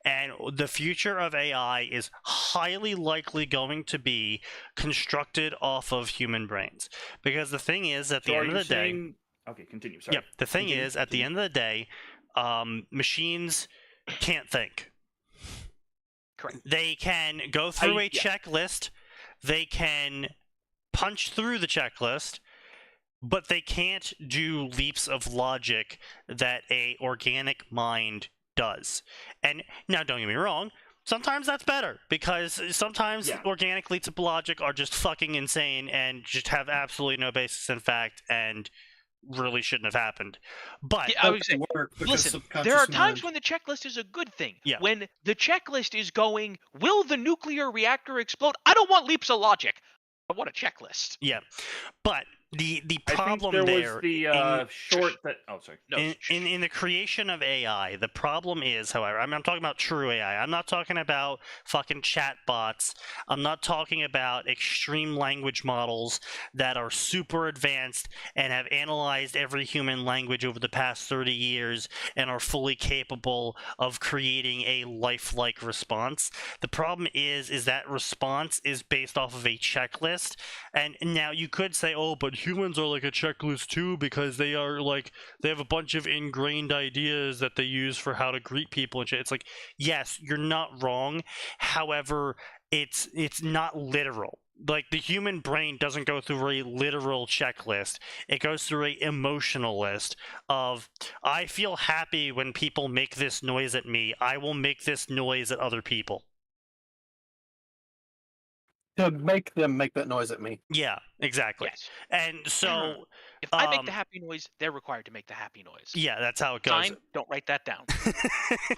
Speaker 1: and the future of AI is highly likely going to be constructed off of human brains. Because the thing is, at
Speaker 4: So
Speaker 1: the
Speaker 4: are
Speaker 1: end of
Speaker 4: you
Speaker 1: the day,
Speaker 4: saying? Okay, continue. Sorry.
Speaker 1: yep. The thing
Speaker 4: Continue,
Speaker 1: is, at the
Speaker 4: continue.
Speaker 1: end of the day, machines can't think.
Speaker 3: Correct.
Speaker 1: They can go through a
Speaker 4: yeah.
Speaker 1: checklist. They can punch through the checklist, but they can't do leaps of logic that a organic mind does. And now, don't get me wrong. Sometimes that's better because sometimes
Speaker 4: Yeah.
Speaker 1: organic leaps of logic are just fucking insane and just have absolutely no basis in fact and really shouldn't have happened. But
Speaker 3: Yeah, I would say,
Speaker 6: work because
Speaker 3: listen,
Speaker 6: subconscious
Speaker 3: there are
Speaker 6: mind.
Speaker 3: times when the checklist is a good thing.
Speaker 1: Yeah.
Speaker 3: When the checklist is going, will the nuclear reactor explode? I don't want leaps of logic. I want a checklist.
Speaker 1: yeah, but the
Speaker 4: I think
Speaker 1: problem
Speaker 4: there
Speaker 1: there
Speaker 4: was the short that. Oh, sorry.
Speaker 3: No,
Speaker 1: in the creation of AI, the problem is, however, I'm talking about true AI. I'm not talking about fucking chatbots. I'm not talking about extreme language models that are super advanced and have analyzed every human language over the past 30 years and are fully capable of creating a lifelike response. The problem is that response is based off of a checklist. And now you could say, oh, but humans are like a checklist too because they are like, they have a bunch of ingrained ideas that they use for how to greet people and shit. It's like, yes, you're not wrong. However, it's not literal. Like, the human brain doesn't go through a literal checklist. It goes through a emotional list of, I feel happy when people make this noise at me. I will make this noise at other people.
Speaker 2: To make them make that noise at me.
Speaker 1: Yeah, exactly.
Speaker 3: yes.
Speaker 1: And so,
Speaker 3: If I make the happy noise, they're required to make the happy noise.
Speaker 1: yeah, that's how it goes.
Speaker 3: Time, don't write that down.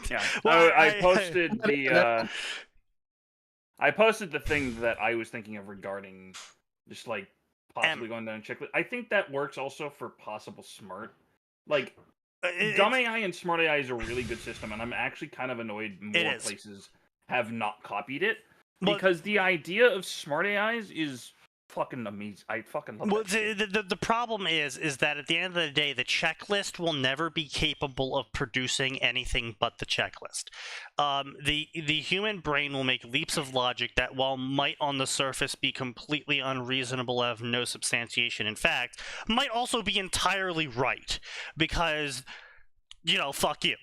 Speaker 4: Yeah.
Speaker 1: Well,
Speaker 4: I posted the. I posted the thing that I was thinking of regarding just like possibly going down a checklist. I think that works also for possible smart. Like, dumb AI and smart AI is a really good system, and I'm actually kind of annoyed more places have not copied it. Because the idea of smart AIs is fucking amazing. I fucking love it.
Speaker 1: The problem is that at the end of the day, the checklist will never be capable of producing anything but the checklist. The human brain will make leaps of logic that, while might on the surface be completely unreasonable, have no substantiation in fact, might also be entirely right. Because, fuck you.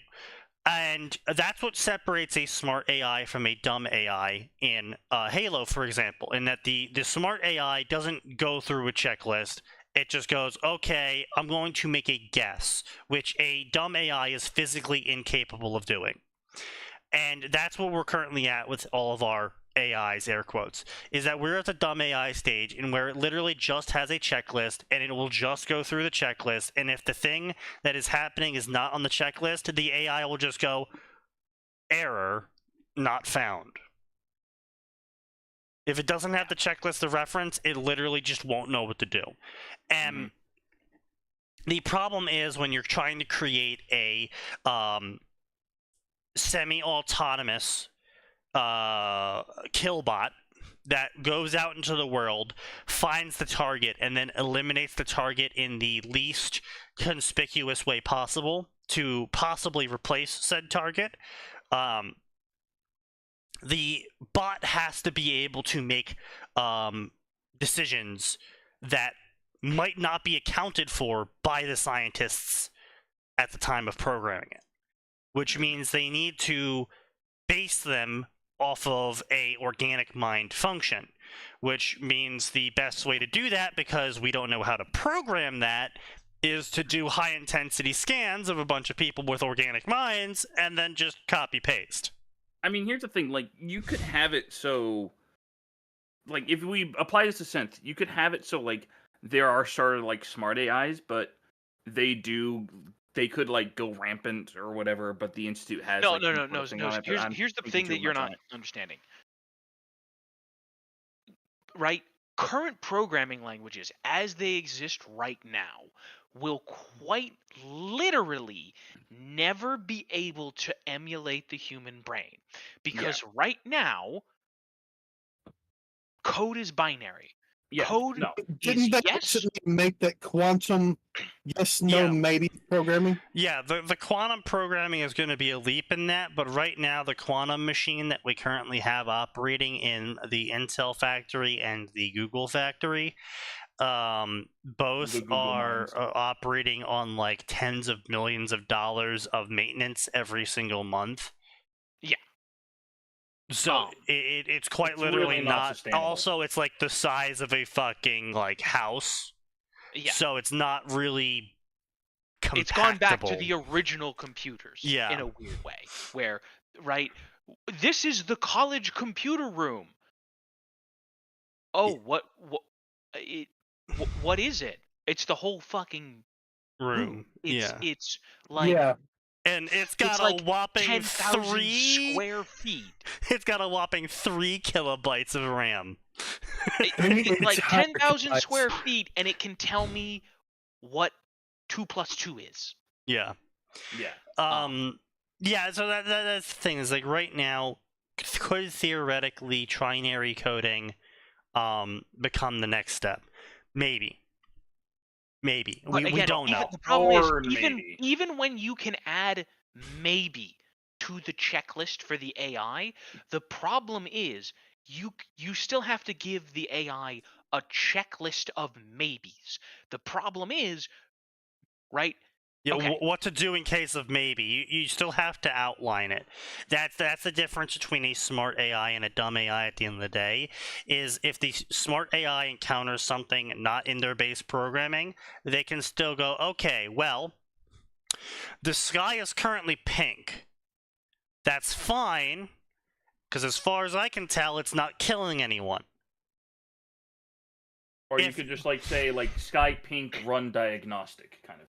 Speaker 1: And that's what separates a smart AI from a dumb AI in Halo, for example, in that the smart AI doesn't go through a checklist. It just goes, okay, I'm going to make a guess, which a dumb AI is physically incapable of doing. And that's what we're currently at with all of our AIs, air quotes, is that we're at the dumb AI stage in where it literally just has a checklist and it will just go through the checklist. And if the thing that is happening is not on the checklist, the AI will just go, error, not found. If it doesn't have the checklist of reference, it literally just won't know what to do. And the problem is when you're trying to create a semi-autonomous killbot that goes out into the world, finds the target, and then eliminates the target in the least conspicuous way possible to possibly replace said target. The bot has to be able to make decisions that might not be accounted for by the scientists at the time of programming it, which means they need to base them off of a organic mind function, which means the best way to do that, because we don't know how to program that, is to do high intensity scans of a bunch of people with organic minds and then just copy paste.
Speaker 4: I mean, here's the thing, like, you could have it so, like, if we apply this to synth, you could have it so, like, there are sort of, like, smart AIs, but they could, like, go rampant or whatever, but the Institute has,
Speaker 3: No. Here's the thing that you're not understanding. Right? current programming languages as they exist right now will quite literally never be able to emulate the human brain, because right now code is binary.
Speaker 4: Yeah.
Speaker 3: Code
Speaker 4: No.
Speaker 3: is
Speaker 2: Didn't they
Speaker 3: yes.
Speaker 2: recently make that quantum yes, no,
Speaker 1: Yeah.
Speaker 2: maybe programming?
Speaker 1: Yeah, the quantum programming is going to be a leap in that, but right now the quantum machine that we currently have operating in the Intel factory and the Google factory, both
Speaker 4: The Google
Speaker 1: are
Speaker 4: mines.
Speaker 1: operating on like tens of millions of dollars of maintenance every single month.
Speaker 3: Yeah.
Speaker 1: So it's quite
Speaker 4: It's
Speaker 1: literally
Speaker 4: really not
Speaker 1: not.
Speaker 4: sustainable.
Speaker 1: Also, it's like the size of a fucking like house.
Speaker 3: Yeah.
Speaker 1: So it's not really compactable.
Speaker 3: It's gone back to the original computers
Speaker 1: Yeah.
Speaker 3: in a weird way, where, right, this is the college computer room. Oh, what is it? It's the whole fucking
Speaker 1: room.
Speaker 3: It's
Speaker 1: Yeah.
Speaker 3: it's like
Speaker 2: Yeah.
Speaker 1: And it's got
Speaker 3: it's
Speaker 1: a
Speaker 3: like
Speaker 1: whopping
Speaker 3: 10,000 square feet.
Speaker 1: It's got a whopping 3 kilobytes of RAM.
Speaker 3: Like
Speaker 2: It's
Speaker 3: 10,000
Speaker 2: hyper
Speaker 3: square feet, and it can tell me what 2 + 2 is.
Speaker 1: Yeah.
Speaker 4: Yeah.
Speaker 1: Yeah, so that's the thing, is like right now could theoretically trinary coding become the next step? Maybe. Maybe.
Speaker 3: But
Speaker 1: We
Speaker 3: again,
Speaker 1: don't know.
Speaker 3: The problem
Speaker 4: Or
Speaker 3: is,
Speaker 4: maybe.
Speaker 3: even when you can add maybe to the checklist for the AI, the problem is you still have to give the AI a checklist of maybes. The problem is, right?
Speaker 1: Yeah,
Speaker 3: Okay.
Speaker 1: what to do in case of maybe. You still have to outline it. That's the difference between a smart AI and a dumb AI at the end of the day, is if the smart AI encounters something not in their base programming, they can still go, okay, well, the sky is currently pink. That's fine, because as far as I can tell, it's not killing anyone.
Speaker 4: Or you could just like say like sky pink run diagnostic kind of.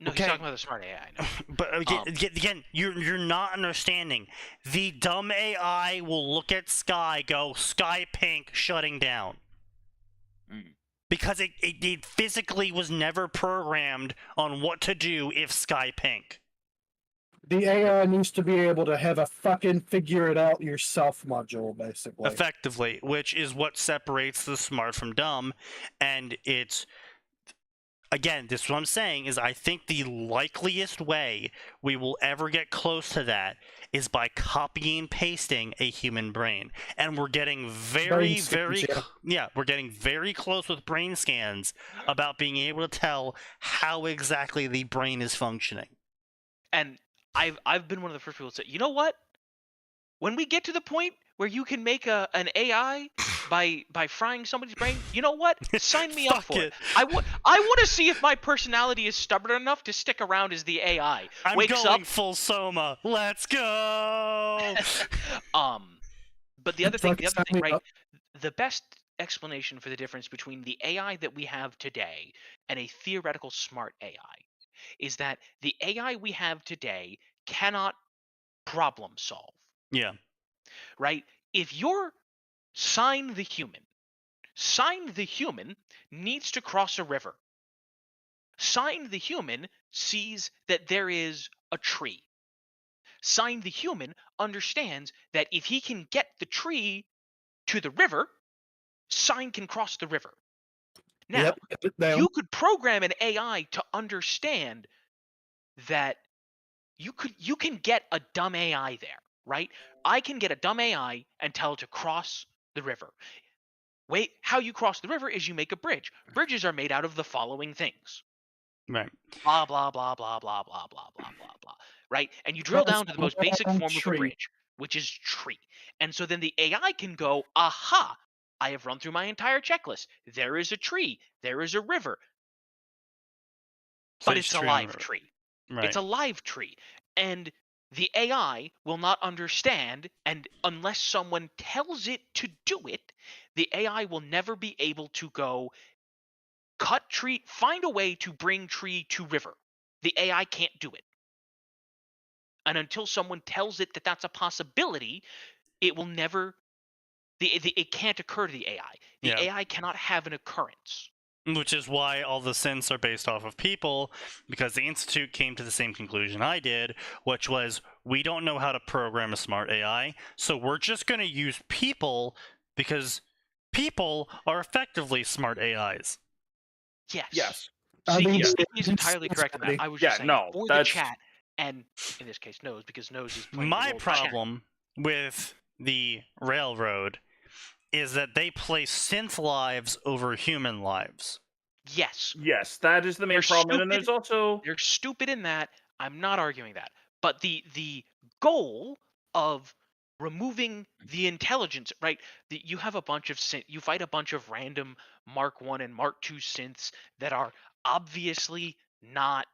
Speaker 3: No,
Speaker 1: Okay.
Speaker 3: he's talking about the smart AI. No.
Speaker 1: But again, you're not understanding. The dumb AI will look at sky, go sky pink, shutting down. Because it physically was never programmed on what to do if sky pink.
Speaker 2: The AI needs to be able to have a fucking figure it out yourself module, basically.
Speaker 1: Effectively, which is what separates the smart from dumb, and it's. Again, this is what I'm saying, is I think the likeliest way we will ever get close to that is by copying and pasting a human brain. And we're getting very, we're getting very close with brain scans about being able to tell how exactly the brain is functioning.
Speaker 3: And I've been one of the first people to say, you know what? When we get to the point where you can make an AI by frying somebody's brain, you know what? Sign me up for it. I want to see if my personality is stubborn enough to stick around as the AI.
Speaker 1: I'm
Speaker 3: Wakes
Speaker 1: going
Speaker 3: up.
Speaker 1: full Soma. Let's go.
Speaker 3: But the other thing, right?
Speaker 2: Up.
Speaker 3: The best explanation for the difference between the AI that we have today and a theoretical smart AI is that the AI we have today cannot problem solve.
Speaker 1: Yeah.
Speaker 3: Right? If you're Sign the human needs to cross a river. Sign the human sees that there is a tree. Sign the human understands that if he can get the tree to the river, Sign can cross the river. Now, you could program an AI to understand that you can get a dumb AI there, right? I can get a dumb AI and tell it to cross the river. Wait, how you cross the river is you make a bridge. Bridges are made out of the following things.
Speaker 1: Right.
Speaker 3: Blah, blah, blah, blah, blah, blah, blah, blah, blah, blah. Right? And you drill down to the most basic form of a bridge, which is tree. And so then the AI can go, aha, I have run through my entire checklist. There is a tree. There is a river. But it's a live tree.
Speaker 1: Right.
Speaker 3: It's a live tree. And the AI will not understand, and unless someone tells it to do it, the AI will never be able to go cut tree, find a way to bring tree to river. The AI can't do it. And until someone tells it that that's a possibility, it will never It can't occur to the AI. The
Speaker 1: Yeah.
Speaker 3: AI cannot have an occurrence.
Speaker 1: Which is why all the synths are based off of people, because the Institute came to the same conclusion I did, which was, we don't know how to program a smart AI, so we're just going to use people because people are effectively smart AIs.
Speaker 3: Yes.
Speaker 4: Yes.
Speaker 2: I mean,
Speaker 3: Sneaky is
Speaker 2: it's
Speaker 3: entirely correct in that.
Speaker 2: funny.
Speaker 3: I was
Speaker 4: Yeah,
Speaker 3: just saying
Speaker 4: no,
Speaker 3: for
Speaker 4: that's-
Speaker 3: the chat, and in this case, Nose, because Nose is playing
Speaker 1: My
Speaker 3: the role of the chat.
Speaker 1: problem with the Railroad is that they place synth lives over human lives.
Speaker 3: Yes,
Speaker 4: Yes, that is the main
Speaker 3: They're
Speaker 4: problem. And then
Speaker 3: stupid.
Speaker 4: there's also
Speaker 3: they're stupid in that. I'm not arguing that, but the goal of removing the intelligence, right? You have a bunch of you fight a bunch of random Mark 1 and Mark 2 synths that are obviously not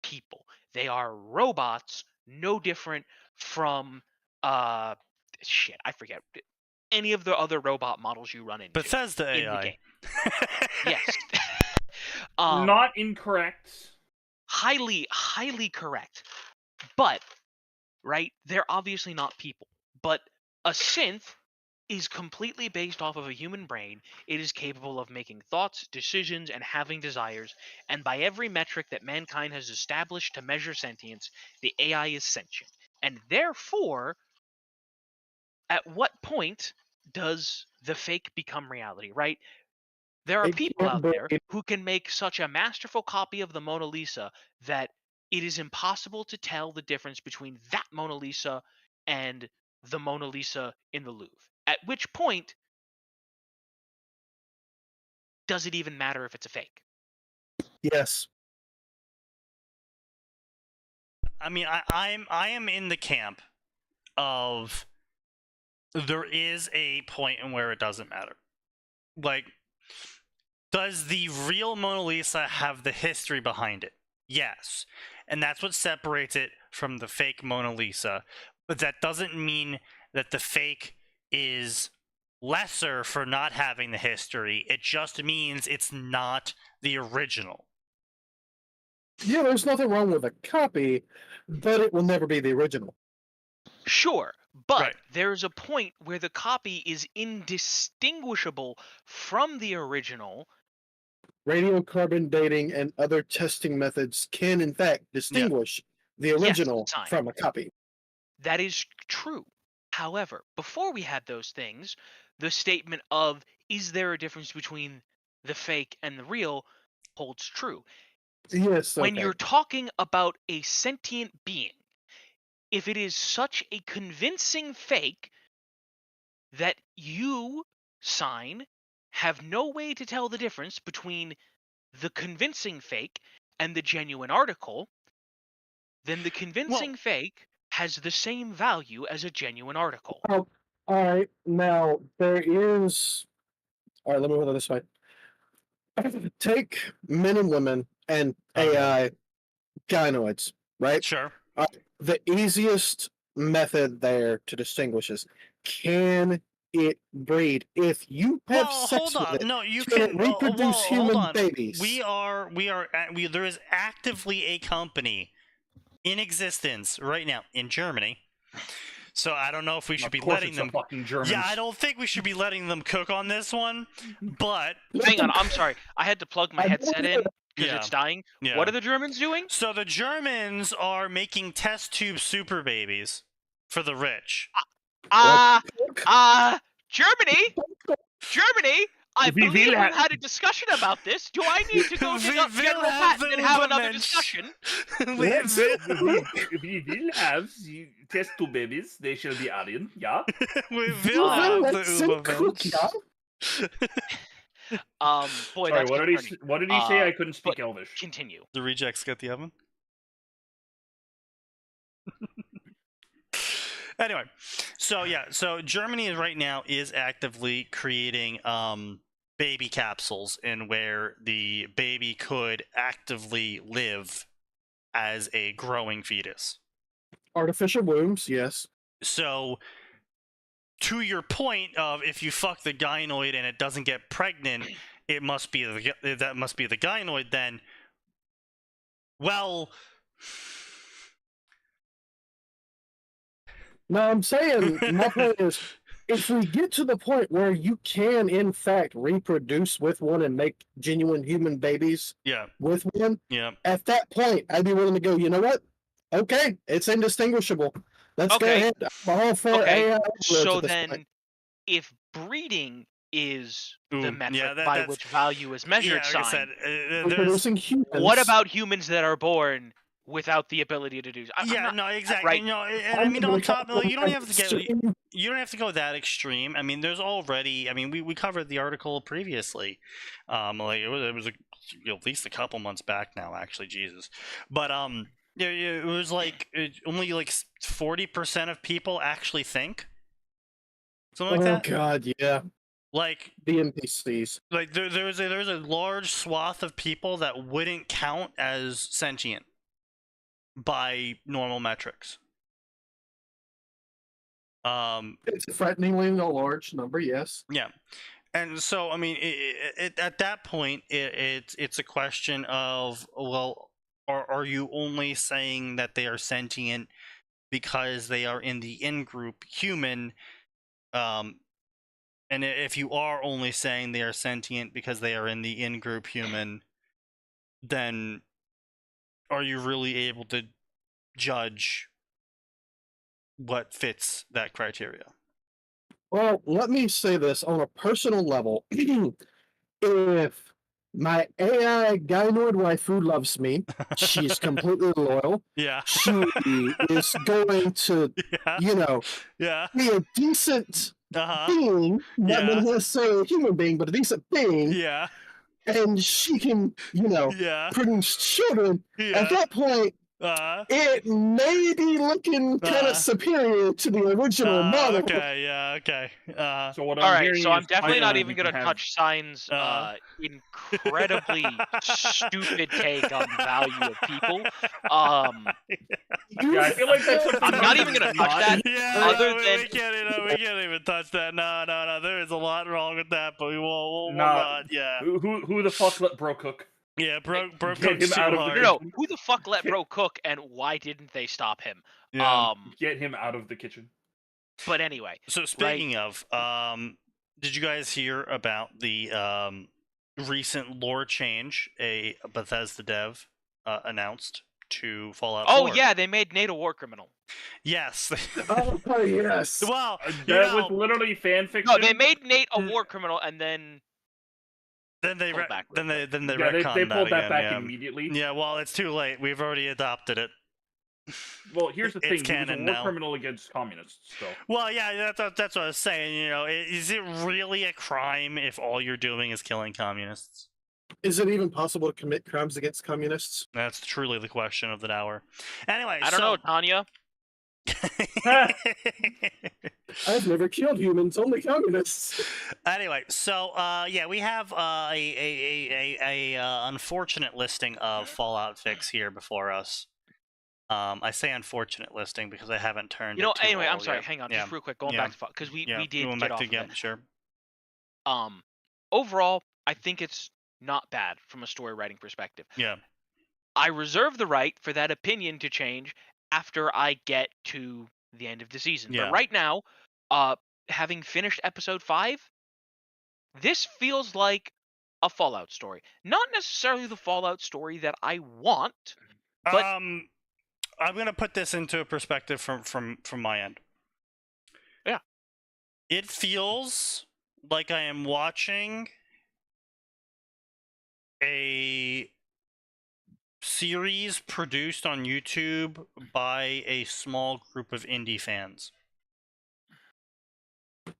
Speaker 3: people. They are robots, no different from shit, I forget any of the other robot models you run into
Speaker 1: Bethesda
Speaker 3: in the
Speaker 1: AI.
Speaker 3: game. Yes.
Speaker 4: not incorrect.
Speaker 3: highly correct. But right, they're obviously not people. But a synth is completely based off of a human brain. It is capable of making thoughts, decisions, and having desires. And by every metric that mankind has established to measure sentience, the AI is sentient. And therefore, at what point does the fake become reality, right? There are
Speaker 2: It
Speaker 3: people
Speaker 2: can't
Speaker 3: out there
Speaker 2: be-
Speaker 3: who can make such a masterful copy of the Mona Lisa that it is impossible to tell the difference between that Mona Lisa and the Mona Lisa in the Louvre. At which point, does it even matter if it's a fake?
Speaker 2: Yes.
Speaker 1: I mean, I am in the camp of there is a point in where it doesn't matter. Like, does the real Mona Lisa have the history behind it? Yes. And that's what separates it from the fake Mona Lisa. But that doesn't mean that the fake is lesser for not having the history. It just means it's not the original.
Speaker 2: Yeah, there's nothing wrong with a copy, but it will never be the original.
Speaker 3: Sure, but
Speaker 1: Right.
Speaker 3: there's a point where the copy is indistinguishable from the original.
Speaker 2: Radiocarbon dating and other testing methods can, in fact, distinguish the original
Speaker 3: Sign.
Speaker 2: from a copy.
Speaker 3: That is true. However, before we had those things, the statement of is there a difference between the fake and the real holds true.
Speaker 2: Yes,
Speaker 3: When
Speaker 2: okay.
Speaker 3: you're talking about a sentient being, if it is such a convincing fake that you, Sign, have no way to tell the difference between the convincing fake and the genuine article, then the convincing fake has the same value as a genuine article.
Speaker 2: All right, now there is. All right, let me put it this way. Take men and women and AI gynoids, right?
Speaker 1: Sure.
Speaker 2: The easiest method there to distinguish is, can it breed? If you have
Speaker 1: Well,
Speaker 2: sex
Speaker 1: hold
Speaker 2: with
Speaker 1: on.
Speaker 2: it,
Speaker 1: No, you
Speaker 2: can it
Speaker 1: can
Speaker 2: reproduce
Speaker 1: hold
Speaker 2: human
Speaker 1: on.
Speaker 2: babies?
Speaker 1: There is actively a company in existence right now in Germany. So I don't know if we should be
Speaker 4: Of course
Speaker 1: letting
Speaker 4: it's
Speaker 1: them.
Speaker 4: the fucking Germans.
Speaker 1: Yeah, I don't think we should be letting them cook on this one. But
Speaker 3: Hang on, I'm sorry. I had to plug my
Speaker 2: I
Speaker 3: headset in because
Speaker 1: Yeah.
Speaker 3: it's dying.
Speaker 1: yeah.
Speaker 3: What are the Germans doing?
Speaker 1: So the Germans are making test tube super babies for the rich.
Speaker 3: Germany? Germany? I
Speaker 4: We
Speaker 3: believe
Speaker 4: will
Speaker 3: we've had a discussion about this. Do I need to go dig up
Speaker 1: We will
Speaker 3: General
Speaker 1: have
Speaker 3: Patton and
Speaker 1: the
Speaker 3: have another
Speaker 1: Ubermensch.
Speaker 3: discussion?
Speaker 1: We
Speaker 2: Let's-
Speaker 1: will-
Speaker 4: we will have the test two babies. They shall be Aryan. Yeah.
Speaker 1: we
Speaker 2: You
Speaker 1: will have the
Speaker 2: let's cook,
Speaker 1: Ubermensch.
Speaker 2: yeah?
Speaker 3: Boy,
Speaker 4: Sorry,
Speaker 3: that's
Speaker 4: what did he?
Speaker 3: concerning.
Speaker 4: What did he say? I couldn't speak
Speaker 3: but-
Speaker 4: Elvish.
Speaker 3: Continue.
Speaker 1: The rejects get the oven. Anyway, so Germany right now is actively creating baby capsules in where the baby could actively live as a growing fetus.
Speaker 2: Artificial wombs, yes.
Speaker 1: So to your point of if you fuck the gynoid and it doesn't get pregnant, that must be the gynoid then. Well,
Speaker 2: No, I'm saying my point is, if we get to the point where you can, in fact, reproduce with one and make genuine human babies
Speaker 1: Yeah.
Speaker 2: with one,
Speaker 1: Yeah.
Speaker 2: at that point, I'd be willing to go, you know what? Okay, it's indistinguishable. Let's go
Speaker 3: Okay.
Speaker 2: ahead. I'm all for
Speaker 3: Okay,
Speaker 2: AI.
Speaker 3: so
Speaker 2: at this
Speaker 3: then,
Speaker 2: point.
Speaker 3: if breeding is
Speaker 1: Ooh,
Speaker 3: the
Speaker 1: yeah,
Speaker 3: metric
Speaker 1: that-
Speaker 3: by
Speaker 1: that's-
Speaker 3: which value is measured,
Speaker 1: Yeah, like I
Speaker 3: sign,
Speaker 1: said, there's
Speaker 2: Reproducing humans.
Speaker 3: what about humans that are born without the ability to do? I'm
Speaker 1: yeah,
Speaker 3: not,
Speaker 1: no, exactly.
Speaker 3: right.
Speaker 1: You know, and
Speaker 2: I'm
Speaker 1: I mean,
Speaker 2: gonna
Speaker 1: on top,
Speaker 2: talk
Speaker 1: like, you don't
Speaker 2: about
Speaker 1: have to get,
Speaker 2: extreme-
Speaker 1: you don't have to go that extreme. I mean, there's already, I mean, we covered the article previously, like it was at least a couple months back now, actually, Jesus, but yeah, it was like only like 40% of people actually think something like
Speaker 2: Oh
Speaker 1: that.
Speaker 2: God, yeah.
Speaker 1: Like
Speaker 2: The NPCs.
Speaker 1: Like there's a large swath of people that wouldn't count as sentient by normal metrics.
Speaker 2: It's a frighteningly large number, yes.
Speaker 1: Yeah, and so I mean, at that point, it's a question of, well, are you only saying that they are sentient because they are in the in-group human? And if you are only saying they are sentient because they are in the in-group human, then are you really able to judge what fits that criteria?
Speaker 2: Well, let me say this on a personal level. If my AI gynoid waifu loves me, she's completely loyal.
Speaker 1: Yeah.
Speaker 2: She is going to,
Speaker 1: Yeah.
Speaker 2: you know,
Speaker 1: Yeah.
Speaker 2: be a decent
Speaker 1: Uh-huh.
Speaker 2: being, not
Speaker 1: Yeah.
Speaker 2: necessarily a human being, but a decent being,
Speaker 1: Yeah.
Speaker 2: and she can, you know,
Speaker 1: Yeah.
Speaker 2: produce children.
Speaker 1: Yeah.
Speaker 2: At that point, it may be looking kind of superior to the original model.
Speaker 1: Okay. Yeah. Okay.
Speaker 4: So what
Speaker 3: All
Speaker 4: I'm
Speaker 3: right,
Speaker 4: hearing
Speaker 3: so I'm
Speaker 4: is
Speaker 3: definitely not
Speaker 4: finally
Speaker 3: even
Speaker 4: we
Speaker 3: gonna
Speaker 4: can have-
Speaker 3: touch Sign's incredibly stupid take on the value of people.
Speaker 4: Yeah, I feel like that's something
Speaker 3: I'm not even gonna touch that.
Speaker 1: Yeah.
Speaker 3: Other
Speaker 1: we
Speaker 3: than-
Speaker 1: can't even touch that. No. There is a lot wrong with that, but we'll
Speaker 4: Nah.
Speaker 1: not. Yeah.
Speaker 4: Who the fuck let bro cook?
Speaker 1: Yeah. Bro
Speaker 4: Get
Speaker 1: cooked
Speaker 4: him
Speaker 1: too
Speaker 4: out of the
Speaker 1: hard.
Speaker 3: No, who the fuck let bro cook, and why didn't they stop him?
Speaker 1: Yeah.
Speaker 4: Get him out of the kitchen.
Speaker 3: But anyway,
Speaker 1: So speaking of, did you guys hear about the recent lore change a Bethesda dev announced to Fallout 4?
Speaker 3: oh yeah, they made Nate a war criminal.
Speaker 1: Yes.
Speaker 2: Oh, yes.
Speaker 1: Well,
Speaker 4: That was literally fan fiction.
Speaker 3: No, they made Nate a war criminal, and then
Speaker 1: then they
Speaker 3: pulled back
Speaker 1: then
Speaker 3: real
Speaker 1: they
Speaker 4: yeah, they
Speaker 1: retconned
Speaker 4: pulled that
Speaker 1: again,
Speaker 4: back
Speaker 1: yeah.
Speaker 4: immediately.
Speaker 1: Yeah, well, it's too late. We've already adopted it.
Speaker 4: Well, here's the
Speaker 1: It's
Speaker 4: thing: he was a
Speaker 1: canon
Speaker 4: war
Speaker 1: now.
Speaker 4: criminal against communists. So
Speaker 1: Well, yeah, that's what I was saying. You know, is it really a crime if all you're doing is killing communists?
Speaker 2: Is it even possible to commit crimes against communists?
Speaker 1: That's truly the question of the hour. Anyway,
Speaker 3: I don't know, Tanya.
Speaker 2: I've never killed humans, only communists.
Speaker 1: Anyway, so yeah, we have a unfortunate listing of Fallout Fix here before us. I say unfortunate listing because I haven't turned.
Speaker 3: You know,
Speaker 1: it to
Speaker 3: anyway,
Speaker 1: all
Speaker 3: I'm sorry.
Speaker 1: yet.
Speaker 3: Hang on,
Speaker 1: Yeah.
Speaker 3: just real quick, going
Speaker 1: Yeah.
Speaker 3: back to because we
Speaker 1: Yeah,
Speaker 3: did
Speaker 1: going
Speaker 3: get
Speaker 1: back
Speaker 3: off
Speaker 1: to
Speaker 3: of
Speaker 1: again,
Speaker 3: it.
Speaker 1: sure.
Speaker 3: Overall, I think it's not bad from a story writing perspective.
Speaker 1: Yeah.
Speaker 3: I reserve the right for that opinion to change after I get to the end of the season.
Speaker 1: Yeah.
Speaker 3: But right now, having finished episode 5, this feels like a Fallout story. Not necessarily the Fallout story that I want, but
Speaker 1: I'm gonna put this into a perspective from my end.
Speaker 3: Yeah.
Speaker 1: It feels like I am watching a series produced on YouTube by a small group of indie fans.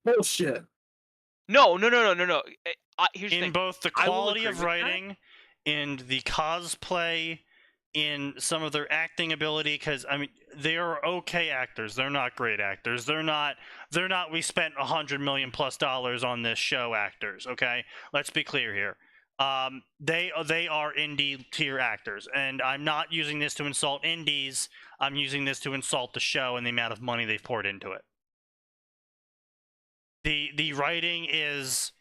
Speaker 2: Bullshit.
Speaker 3: no. Here's the
Speaker 1: In
Speaker 3: thing.
Speaker 1: both the
Speaker 3: I will
Speaker 1: quality
Speaker 3: agree
Speaker 1: of
Speaker 3: with that.
Speaker 1: writing, in the cosplay, in some of their acting ability, because I mean they are okay actors. They're not great actors. They're not. We spent $100 million plus on this show actors. Okay, let's be clear here. They are indie tier actors, and I'm not using this to insult indies. I'm using this to insult the show and the amount of money they've poured into it. The writing is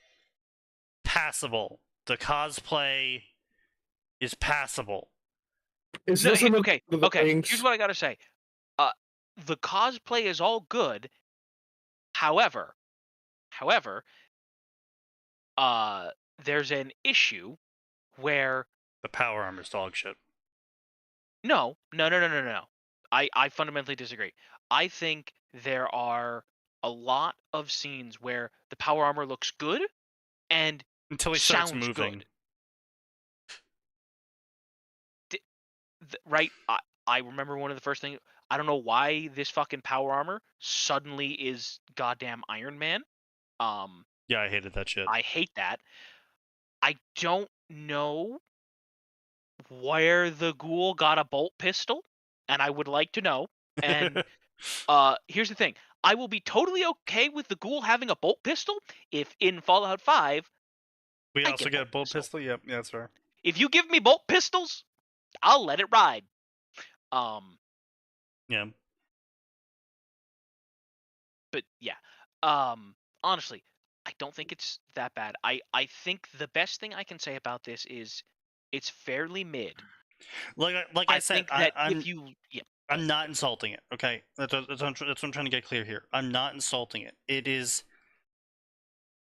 Speaker 1: passable. The cosplay is passable.
Speaker 2: Is
Speaker 3: No,
Speaker 2: this
Speaker 3: okay.
Speaker 2: the things-
Speaker 3: Here's what I gotta say. The cosplay is all good. However, However, there's an issue where
Speaker 1: The power armor's dog shit.
Speaker 3: no. I fundamentally disagree. I think there are a lot of scenes where the power armor looks good and
Speaker 1: Until he starts
Speaker 3: sounds
Speaker 1: moving.
Speaker 3: good. Right? I remember one of the first things. I don't know why this fucking power armor suddenly is goddamn Iron Man.
Speaker 1: Yeah, I hated that shit.
Speaker 3: I hate that. I don't know where the ghoul got a bolt pistol, and I would like to know. And here's the thing. I will be totally okay with the ghoul having a bolt pistol if in Fallout 5
Speaker 1: we
Speaker 3: I
Speaker 1: also
Speaker 3: get
Speaker 1: get a
Speaker 3: bolt
Speaker 1: bolt
Speaker 3: pistol.
Speaker 1: pistol? Yep, yeah, that's fair.
Speaker 3: If you give me bolt pistols, I'll let it ride.
Speaker 1: Yeah.
Speaker 3: But yeah. Honestly, I don't think it's that bad. I think the best thing I can say about this is it's fairly mid.
Speaker 1: Like
Speaker 3: I
Speaker 1: I said,
Speaker 3: think that if you
Speaker 1: I'm not insulting it. Okay, that's what I'm trying to get clear here. I'm not insulting it. It is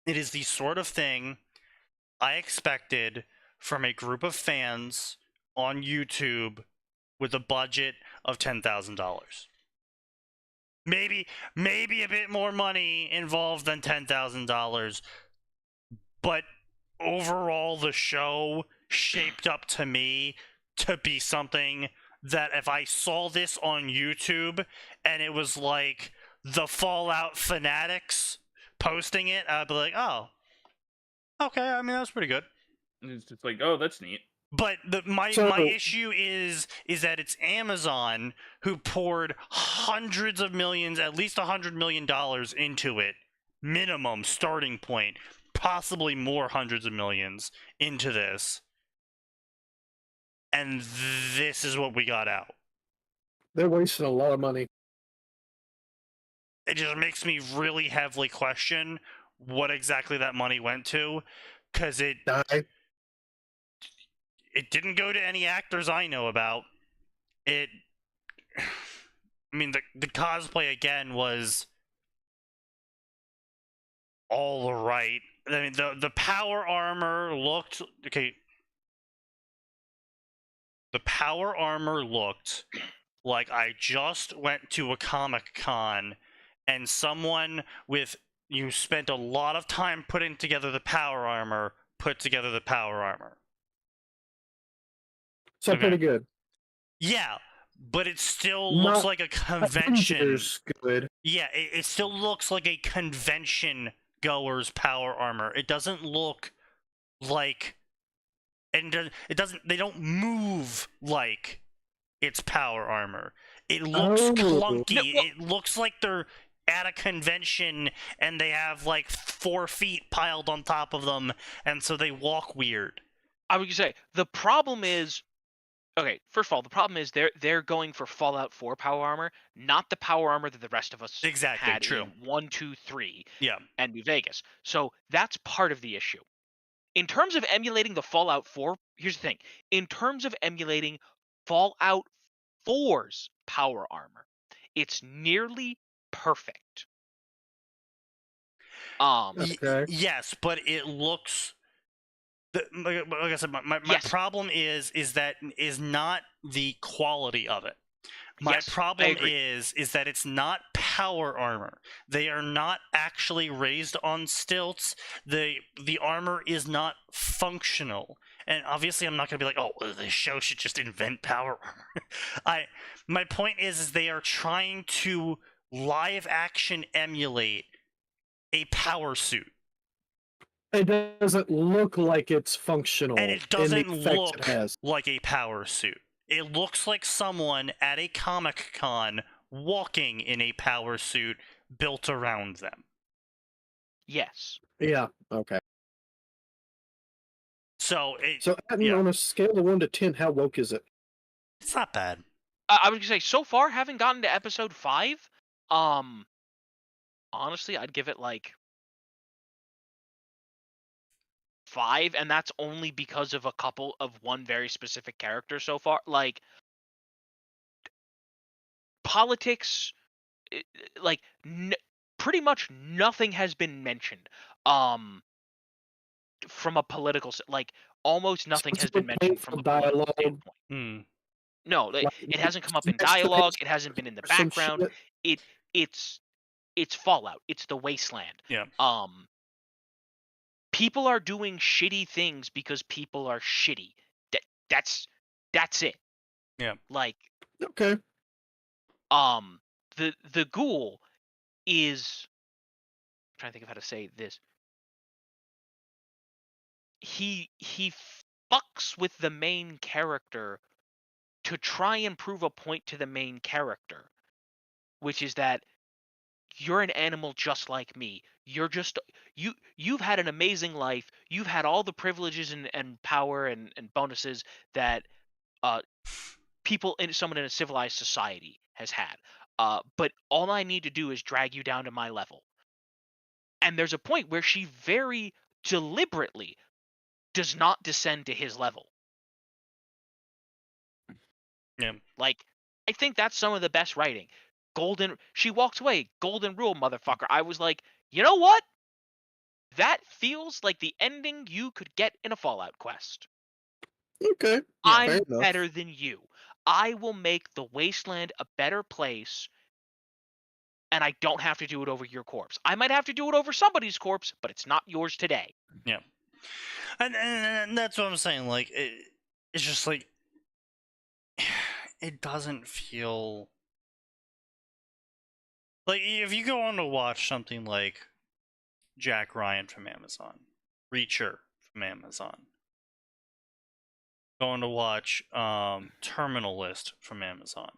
Speaker 1: the sort of thing I expected from a group of fans on YouTube with a budget of $10,000. Maybe a bit more money involved than $10,000, but overall the show shaped up to me to be something that if I saw this on YouTube and it was like the Fallout fanatics posting it, I'd be like, oh, okay, I mean, that was pretty good.
Speaker 4: And it's just like, oh, that's neat.
Speaker 1: But my
Speaker 2: So-
Speaker 1: issue is that it's Amazon who poured hundreds of millions, at least $100 million into it, minimum starting point, possibly more hundreds of millions into this, and this is what we got out.
Speaker 2: They're wasting a lot of money.
Speaker 1: It just makes me really heavily question what exactly that money went to, because it didn't go to any actors I know about. I mean, the cosplay again was all right. I mean, the power armor looked okay. The power armor looked like I just went to a Comic-Con and someone you spent a lot of time putting together the power armor put together the power armor.
Speaker 2: So
Speaker 1: Okay.
Speaker 2: pretty good.
Speaker 1: Yeah, but it still looks
Speaker 2: Not
Speaker 1: like a convention.
Speaker 2: Avengers good.
Speaker 1: Yeah, it still looks like a convention goer's power armor. It doesn't look like, and it doesn't. They don't move like it's power armor. It looks clunky.
Speaker 3: No, well-
Speaker 1: It looks like they're at a convention and they have like 4 feet piled on top of them, and so they walk weird.
Speaker 3: I would say the problem is, okay, first of all, the problem is they're going for Fallout 4 power armor, not the power armor that the rest of us
Speaker 1: Exactly,
Speaker 3: had
Speaker 1: true.
Speaker 3: in 1, 2, 3
Speaker 1: Yeah.
Speaker 3: and New Vegas. So that's part of the issue. In terms of emulating the Fallout 4, here's the thing. In terms of emulating Fallout 4's power armor, it's nearly perfect.
Speaker 2: Okay.
Speaker 1: Yes, but it looks. Like I said, my
Speaker 3: Yes.
Speaker 1: problem is that is not the quality of it. My
Speaker 3: Yes, I
Speaker 1: problem
Speaker 3: agree.
Speaker 1: is that it's not power armor. They are not actually raised on stilts. The armor is not functional. And obviously I'm not going to be like, oh, the show should just invent power armor. My point is they are trying to live action emulate a power suit.
Speaker 2: It doesn't look like it's functional.
Speaker 1: And it
Speaker 2: in
Speaker 1: doesn't
Speaker 2: the effects
Speaker 1: look
Speaker 2: it has.
Speaker 1: like a power suit. It looks like someone at a Comic-Con walking in a power suit built around them.
Speaker 3: Yes.
Speaker 2: Yeah. Okay.
Speaker 1: So
Speaker 2: Atin, on a scale of 1 to 10, how woke is it?
Speaker 1: it's not bad.
Speaker 3: I would say so far, having gotten to episode 5, honestly, I'd give it like 5, and that's only because of one very specific character so far. Like, politics, like pretty much nothing has been mentioned. From a political like almost nothing has been mentioned from a political standpoint.
Speaker 1: Hmm.
Speaker 3: No,
Speaker 2: Like,
Speaker 3: it hasn't come up in
Speaker 2: next to
Speaker 3: dialogue.
Speaker 2: page
Speaker 3: It hasn't been in the
Speaker 2: or some
Speaker 3: background.
Speaker 2: shit.
Speaker 3: It's Fallout. It's the wasteland.
Speaker 1: Yeah.
Speaker 3: People are doing shitty things because people are shitty. That's it.
Speaker 1: Yeah.
Speaker 3: Like,
Speaker 2: Okay.
Speaker 3: the ghoul is, I'm trying to think of how to say this. He fucks with the main character to try and prove a point to the main character, which is that you're an animal just like me. You've had an amazing life. You've had all the privileges and power and bonuses that someone in a civilized society has had. But all I need to do is drag you down to my level. And there's a point where she very deliberately does not descend to his level.
Speaker 1: Yeah.
Speaker 3: Like, I think that's some of the best writing. She walks away, golden rule, motherfucker. I was like, you know what? That feels like the ending you could get in a Fallout quest.
Speaker 2: Okay.
Speaker 1: Yeah,
Speaker 3: I'm
Speaker 2: fair enough.
Speaker 3: better than you. I will make the wasteland a better place, and I don't have to do it over your corpse. I might have to do it over somebody's corpse, but it's not yours today.
Speaker 1: Yeah. And that's what I'm saying. Like, it's just like, it doesn't feel like if you go on to watch something like Jack Ryan from Amazon, Reacher from Amazon, going to watch Terminal List from Amazon.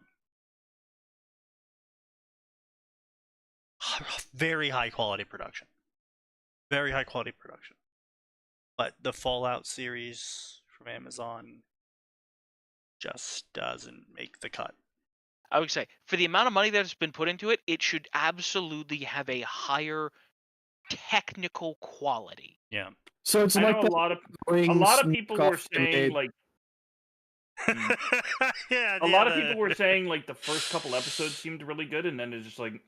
Speaker 1: Very high quality production. Very high quality production. But the Fallout series from Amazon just doesn't make the cut.
Speaker 3: I would say, for the amount of money that's been put into it, it should absolutely have a higher technical quality.
Speaker 1: Yeah.
Speaker 2: So it's
Speaker 4: I
Speaker 2: like
Speaker 4: know
Speaker 2: that
Speaker 4: a lot of
Speaker 2: Rings
Speaker 4: people were
Speaker 2: knockoff they
Speaker 4: saying
Speaker 2: made.
Speaker 4: like
Speaker 1: Yeah.
Speaker 4: a lot of people were saying like the first couple episodes seemed really good, and then it's just like,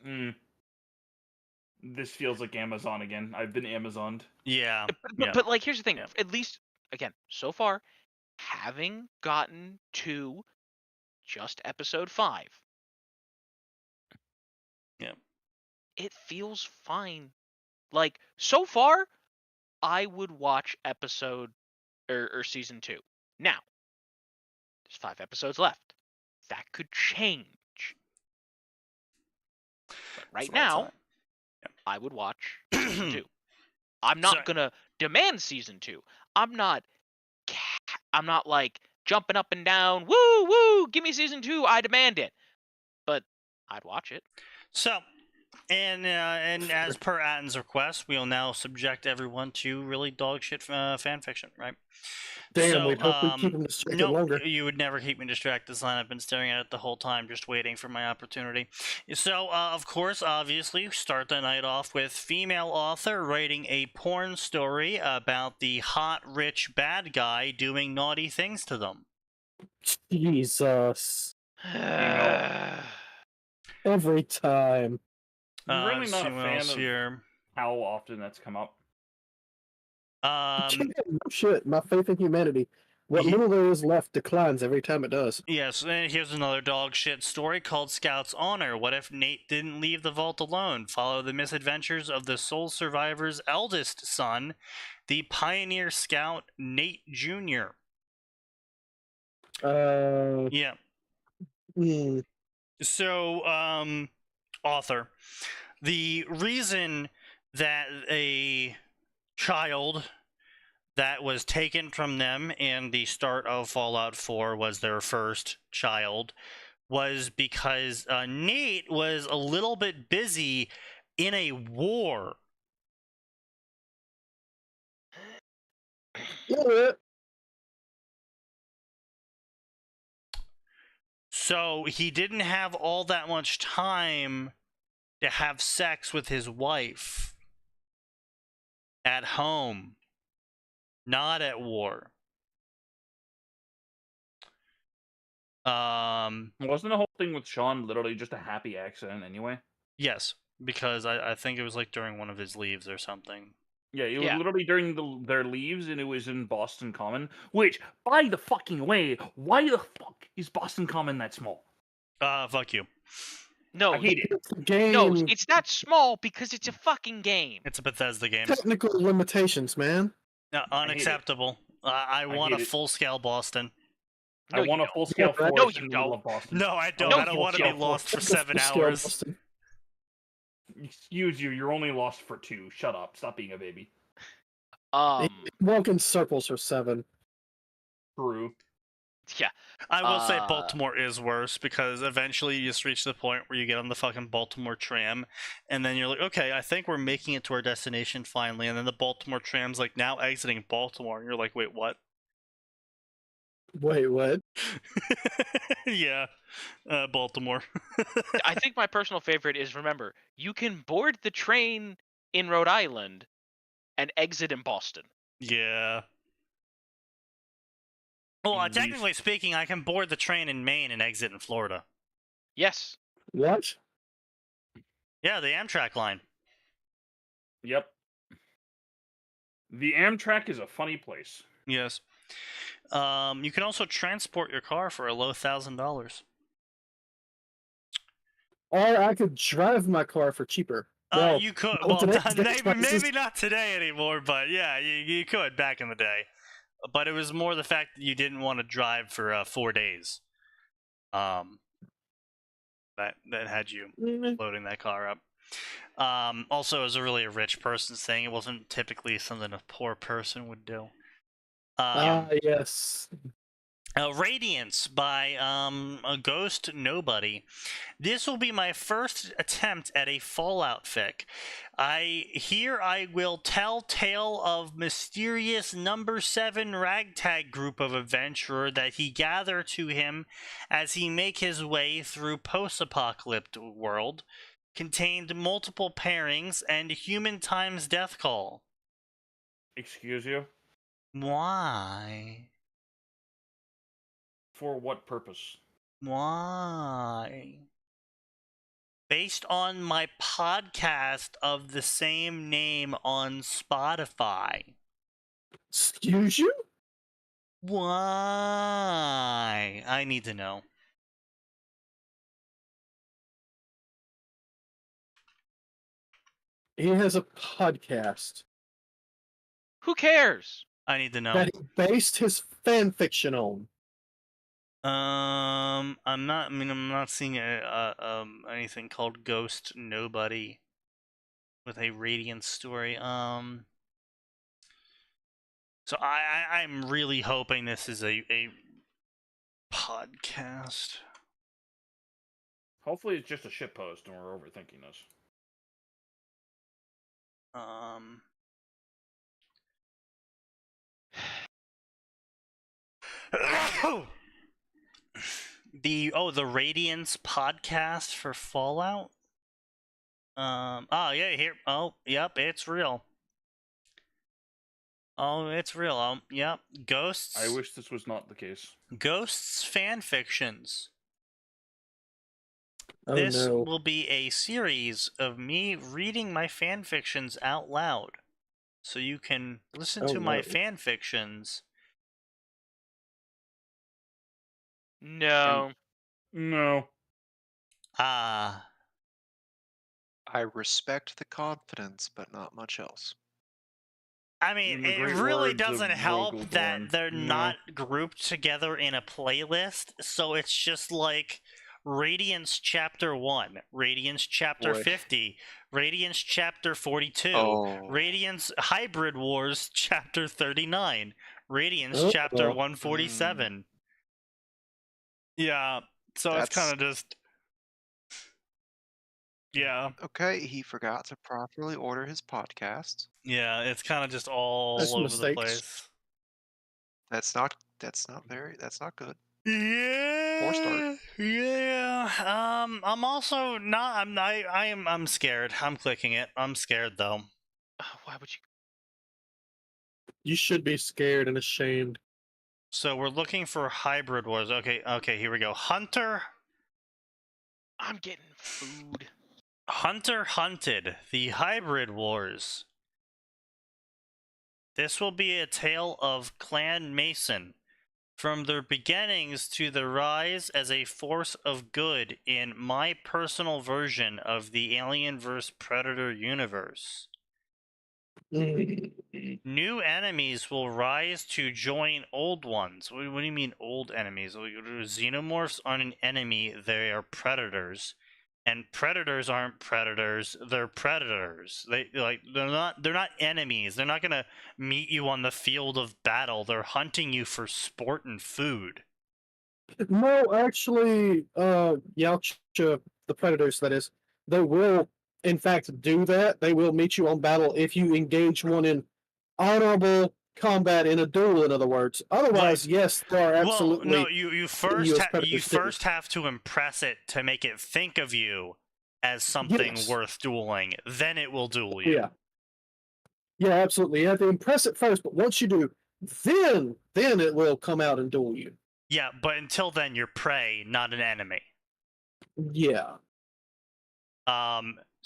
Speaker 4: this feels like Amazon again. I've been Amazoned.
Speaker 1: Yeah.
Speaker 3: But like, here's the thing.
Speaker 1: Yeah.
Speaker 3: At least, again, so far, having gotten to just episode 5,
Speaker 1: Yeah.
Speaker 3: it feels fine. Like, so far, I would watch episode or season 2. Now, there's 5 episodes left. That could change. But right now, I would watch season 2. I'm not gonna demand season 2. I'm not like jumping up and down. Woo woo! Give me season 2. I demand it. But I'd watch it.
Speaker 1: So, and as per Atin's request, we will now subject everyone to really dog shit fan fiction, right?
Speaker 2: Damn,
Speaker 1: So,
Speaker 2: we'd hope we keep him distracted
Speaker 1: no,
Speaker 2: longer.
Speaker 1: you would never keep me distracted, son. I've been staring at it the whole time, just waiting for my opportunity. So, of course, obviously, start the night off with female author writing a porn story about the hot, rich, bad guy doing naughty things to them.
Speaker 2: Jesus. Every time.
Speaker 4: I'm really not a
Speaker 1: who
Speaker 4: fan
Speaker 1: else
Speaker 4: of
Speaker 1: here?
Speaker 4: how often that's come up.
Speaker 2: No shit, my faith in humanity. What little there is left declines every time it does.
Speaker 1: Yes, and here's another dog shit story called Scout's Honor. What if Nate didn't leave the vault alone? Follow the misadventures of the sole survivor's eldest son, the pioneer scout Nate Jr. Yeah. So, author. The reason that a child that was taken from them in the start of Fallout 4 was their first child was because Nate was a little bit busy in a war. So he didn't have all that much time to have sex with his wife at home, not at war.
Speaker 4: Wasn't the whole thing with Sean literally just a happy accident anyway?
Speaker 1: Yes. because I think it was like during one of his leaves or something.
Speaker 4: Yeah, it was
Speaker 3: Yeah.
Speaker 4: literally during their leaves, and it was in Boston Common. Which, by the fucking way, why the fuck is Boston Common that small?
Speaker 1: Fuck you.
Speaker 3: No,
Speaker 4: I hate it.
Speaker 2: It's a game.
Speaker 3: no, it's not small because it's a fucking game.
Speaker 1: It's a Bethesda game.
Speaker 2: Technical limitations, man.
Speaker 1: No, unacceptable. I want a
Speaker 4: hate it.
Speaker 1: full-scale Boston.
Speaker 3: No,
Speaker 4: I want
Speaker 3: you
Speaker 4: a full-scale
Speaker 2: Yeah, right.
Speaker 4: forest
Speaker 3: No,
Speaker 4: in
Speaker 3: you
Speaker 4: the middle
Speaker 3: don't.
Speaker 4: of Boston.
Speaker 1: No, I don't.
Speaker 3: No,
Speaker 1: I don't want to be
Speaker 4: full-scale
Speaker 1: lost for
Speaker 2: Technical
Speaker 1: 7
Speaker 2: scale
Speaker 1: hours.
Speaker 2: Boston.
Speaker 4: Excuse you, you're only lost for 2. Shut up. Stop being a baby.
Speaker 2: Walk in circles for 7.
Speaker 4: True.
Speaker 3: Yeah.
Speaker 1: I will say
Speaker 3: Uh,
Speaker 1: Baltimore is worse because eventually you just reach the point where you get on the fucking Baltimore tram, and then you're like, okay, I think we're making it to our destination finally, and then the Baltimore tram's like now exiting Baltimore, and you're like, wait, what?
Speaker 2: Wait, what?
Speaker 1: Yeah, Baltimore.
Speaker 3: I think my personal favorite is, remember, you can board the train in Rhode Island and exit in Boston.
Speaker 1: Yeah. Well,
Speaker 4: At least-
Speaker 1: technically speaking, I can board the train in Maine and exit in Florida.
Speaker 3: Yes.
Speaker 2: What?
Speaker 1: Yeah, the Amtrak line.
Speaker 4: Yep. The Amtrak is a funny place.
Speaker 1: Yes. You can also transport your car for a low $1,000.
Speaker 2: Or I could drive my car for cheaper. Well,
Speaker 1: You could.
Speaker 2: well,
Speaker 1: Well,
Speaker 2: today's gas
Speaker 1: maybe
Speaker 2: prices-
Speaker 1: not today anymore, but yeah, you could back in the day. But it was more the fact that you didn't want to drive for 4 days. That had you loading that car up. Also, it was really a rich person's thing. It wasn't typically something a poor person would do.
Speaker 2: yes.
Speaker 1: Radiance by a Ghost Nobody. This will be my first attempt at a Fallout fic. I will tell tale of mysterious number 7 ragtag group of adventurer that he gather to him as he make his way through post-apocalyptic world, contained multiple pairings and human times death call.
Speaker 4: Excuse you?
Speaker 1: Why?
Speaker 4: For what purpose?
Speaker 1: Why? Based on my podcast of the same name on Spotify.
Speaker 2: Excuse you?
Speaker 1: Why? I need to know.
Speaker 2: He has a podcast
Speaker 3: Who cares?
Speaker 1: I need to know.
Speaker 2: that he based his fan fiction on.
Speaker 1: I'm not seeing anything called Ghost Nobody with a Radiance story. So I'm really hoping this is a podcast.
Speaker 4: Hopefully it's just a shitpost and we're overthinking this.
Speaker 1: The Radiance podcast for Fallout. Yep, it's real. Oh, it's real. Yep, Ghosts.
Speaker 4: I wish this was not the case.
Speaker 1: Ghosts fan fictions.
Speaker 2: Oh
Speaker 1: This
Speaker 2: no.
Speaker 1: will be a series of me reading my fan fictions out loud, so you can listen
Speaker 2: Oh,
Speaker 1: to my
Speaker 2: no.
Speaker 1: fan fictions.
Speaker 3: No.
Speaker 4: No.
Speaker 5: I respect the confidence, but not much else.
Speaker 1: I mean,
Speaker 4: In the
Speaker 1: it
Speaker 4: great
Speaker 1: really
Speaker 4: words of
Speaker 1: doesn't help
Speaker 4: Vogelborn,
Speaker 1: that they're
Speaker 4: no.
Speaker 1: not grouped together in a playlist, so it's just like Radiance Chapter 1, Radiance Chapter
Speaker 5: Boy.
Speaker 1: 50, Radiance Chapter 42,
Speaker 5: Oh.
Speaker 1: Radiance Hybrid Wars Chapter 39, Radiance
Speaker 2: Oh.
Speaker 1: Chapter 147. Yeah, so it's
Speaker 5: That's-
Speaker 1: kind of just... Yeah,
Speaker 5: Okay, he forgot to properly order his podcast.
Speaker 1: yeah, it's kind of just all
Speaker 2: That's
Speaker 1: over
Speaker 2: mistakes.
Speaker 1: the place.
Speaker 5: That's not good.
Speaker 1: Yeah.
Speaker 5: start.
Speaker 1: Yeah. I'm also not. I'm scared. I'm clicking it. I'm scared though.
Speaker 3: Why would you?
Speaker 2: You should be scared and ashamed.
Speaker 1: So we're looking for hybrid wars. Okay. Here we go. Hunter.
Speaker 3: I'm getting food.
Speaker 1: Hunter Hunted, the Hybrid Wars. This will be a tale of Clan Mason, from their beginnings to the rise as a force of good in my personal version of the Alien vs. Predator universe. New enemies will rise to join old ones. What do you mean old enemies? Xenomorphs aren't an enemy, they are predators. And predators aren't predators, they're predators. They're not enemies. They're not gonna meet you on the field of battle. They're hunting you for sport and food.
Speaker 2: No, actually, Yautja, the predators, that is, they will, in fact, do that. They will meet you on battle if you engage one in honorable combat in a duel, in other words. Otherwise, yes, they are absolutely.
Speaker 1: Well, no, you first have to impress it to make it think of you as something worth dueling. Then it will duel you.
Speaker 2: Yeah. Yeah, absolutely. You have to impress it first, but once you do, then it will come out and duel you.
Speaker 1: Yeah, but until then, you're prey, not an enemy.
Speaker 2: Yeah.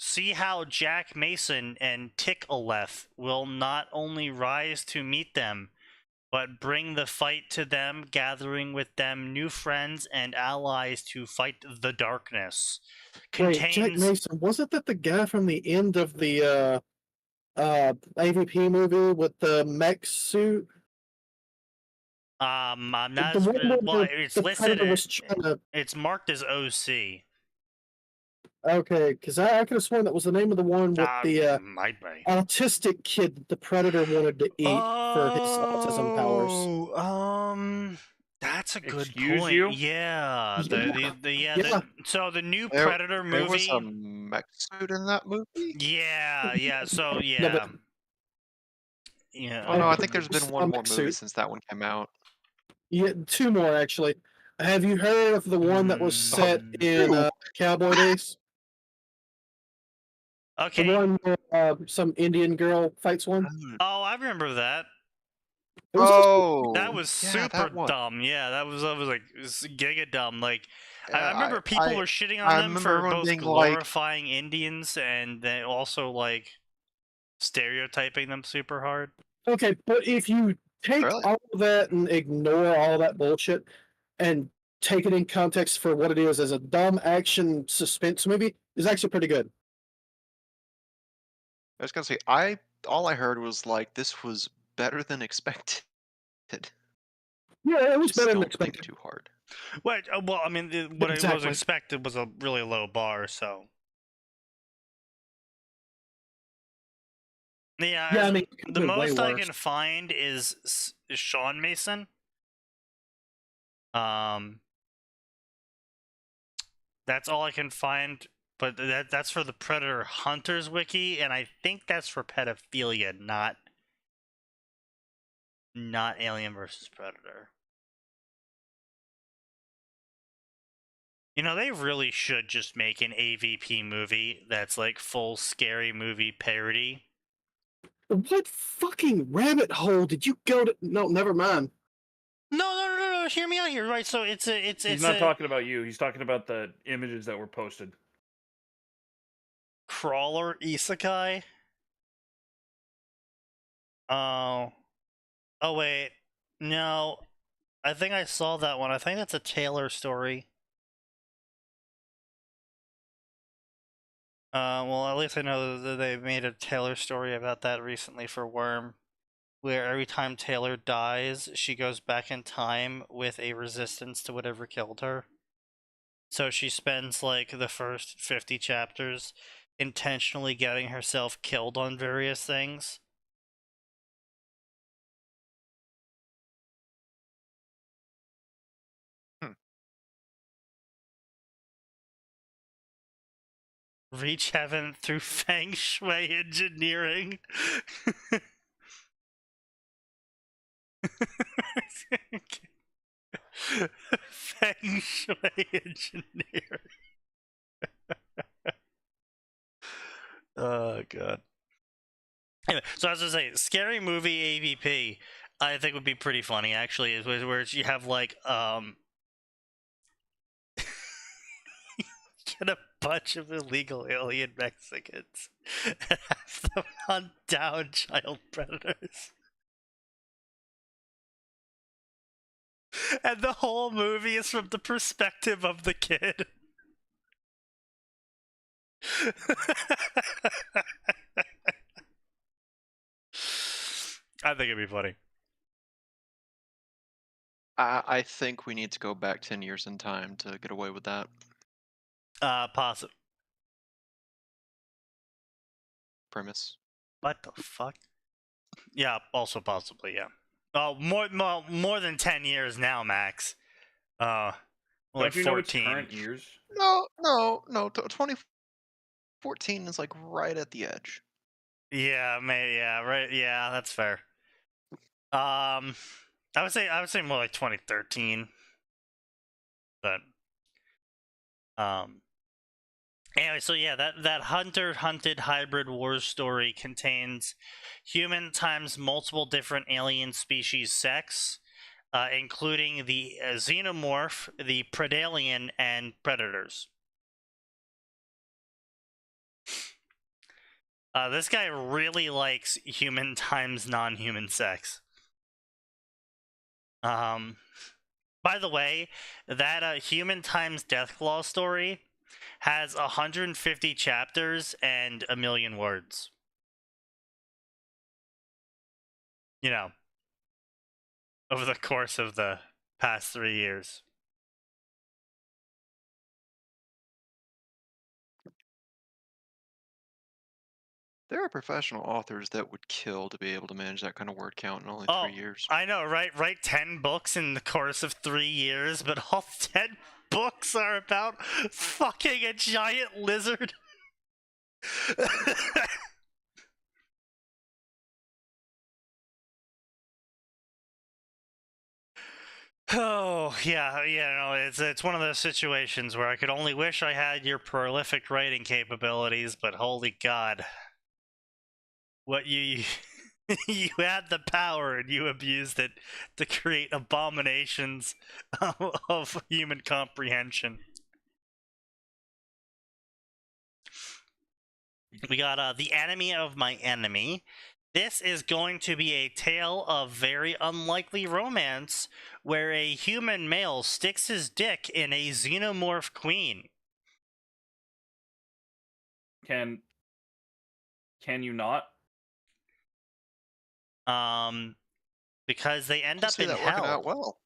Speaker 1: See how Jack Mason and Tick Aleph will not only rise to meet them, but bring the fight to them, gathering with them new friends and allies to fight the darkness.
Speaker 2: Wait, Jack Mason, wasn't that the guy from the end of the AVP movie with the mech suit?
Speaker 1: I'm not. It's listed. It's marked as OC.
Speaker 2: Okay, because I could have sworn that was the name of the one with the
Speaker 1: might be.
Speaker 2: Autistic kid that the Predator wanted to eat for his autism powers.
Speaker 1: That's a good
Speaker 4: Excuse
Speaker 1: point.
Speaker 4: you?
Speaker 1: Yeah. So the new
Speaker 5: There-
Speaker 1: Predator movie.
Speaker 5: There was a mech suit in that movie?
Speaker 1: Yeah. So yeah. Yeah.
Speaker 5: Oh no, I think there's been one more
Speaker 2: Suit.
Speaker 5: movie since that one came out.
Speaker 2: Yeah, two more actually. Have you heard of the one that was set in Cowboy Days?
Speaker 1: Okay.
Speaker 2: The one where some Indian girl fights one?
Speaker 1: Oh, I remember that.
Speaker 5: Oh,
Speaker 1: That was
Speaker 5: yeah,
Speaker 1: super
Speaker 5: that one.
Speaker 1: dumb. Yeah, that was like giga dumb. Like I
Speaker 5: Yeah,
Speaker 1: remember people were shitting on them
Speaker 5: remember
Speaker 1: for
Speaker 5: everyone
Speaker 1: both
Speaker 5: being like-
Speaker 1: glorifying Indians and then also like stereotyping them super hard.
Speaker 2: Okay, but if you take
Speaker 5: Really?
Speaker 2: all of that and ignore all that bullshit and take it in context for what it is as a dumb action suspense movie, it's actually pretty good.
Speaker 5: I was gonna say, all I heard was like this was better than expected.
Speaker 2: Yeah, it was
Speaker 5: Just
Speaker 2: better than
Speaker 5: don't think
Speaker 2: expected.
Speaker 5: too hard.
Speaker 1: Well, I mean, what I was
Speaker 2: Exactly.
Speaker 1: expected was a really low bar, so. Yeah,
Speaker 2: I mean,
Speaker 1: the
Speaker 2: way
Speaker 1: most I
Speaker 2: worse.
Speaker 1: can find is Sean Mason. That's all I can find, but that's for the Predator Hunters wiki, and I think that's for pedophilia, not Alien versus Predator. You know, they really should just make an AVP movie that's like full scary movie parody.
Speaker 2: What fucking rabbit hole did you go to? No, never mind.
Speaker 1: No. Hear me out here, right? So it's
Speaker 4: He's not talking about you. He's talking about the images that were posted.
Speaker 1: Crawler Isekai. Oh wait, no. I think I saw that one. I think that's a Taylor story. Well, at least I know that they made a Taylor story about that recently for Worm, where every time Taylor dies, she goes back in time with a resistance to whatever killed her. So she spends like the first 50 chapters intentionally getting herself killed on various things. Reach heaven through feng shui engineering. Feng shui engineering. Oh god. Anyway, so I was gonna say, scary movie AVP, I think would be pretty funny actually, is where you have like get a bunch of illegal alien Mexicans and have them hunt down child predators. And the whole movie is from the perspective of the kid. I think it'd be funny.
Speaker 5: I think we need to go back 10 years in time to get away with that.
Speaker 1: Possible.
Speaker 5: Premise.
Speaker 1: What the fuck? Yeah, also possibly, yeah. Oh, more than 10 years now, Max. Well,
Speaker 4: Don't you know it's
Speaker 1: 14.
Speaker 4: current years?
Speaker 5: No. 2014 is like right at the edge.
Speaker 1: Yeah, maybe. Yeah, right. Yeah, that's fair. I would say more like 2013. But anyway, so yeah, that hunter-hunted hybrid wars story contains human times multiple different alien species sex, including the xenomorph, the predalien, and predators. This guy really likes human times non-human sex. By the way, that human times Deathclaw story has 150 chapters and 1 million words. You know, over the course of the past 3 years.
Speaker 5: There are professional authors that would kill to be able to manage that kind of word count in only 3 years.
Speaker 1: I know, right? Write 10 books in the course of 3 years, but all 10 books are about fucking a giant lizard. Oh, yeah, no, it's one of those situations where I could only wish I had your prolific writing capabilities, but holy god. What you you had the power and you abused it to create abominations of human comprehension. We got The Enemy of My Enemy. This is going to be a tale of very unlikely romance where a human male sticks his dick in a xenomorph queen.
Speaker 4: Can you not?
Speaker 1: Because they end
Speaker 5: I
Speaker 1: up
Speaker 5: see
Speaker 1: in
Speaker 5: that
Speaker 1: hell.
Speaker 5: working out well.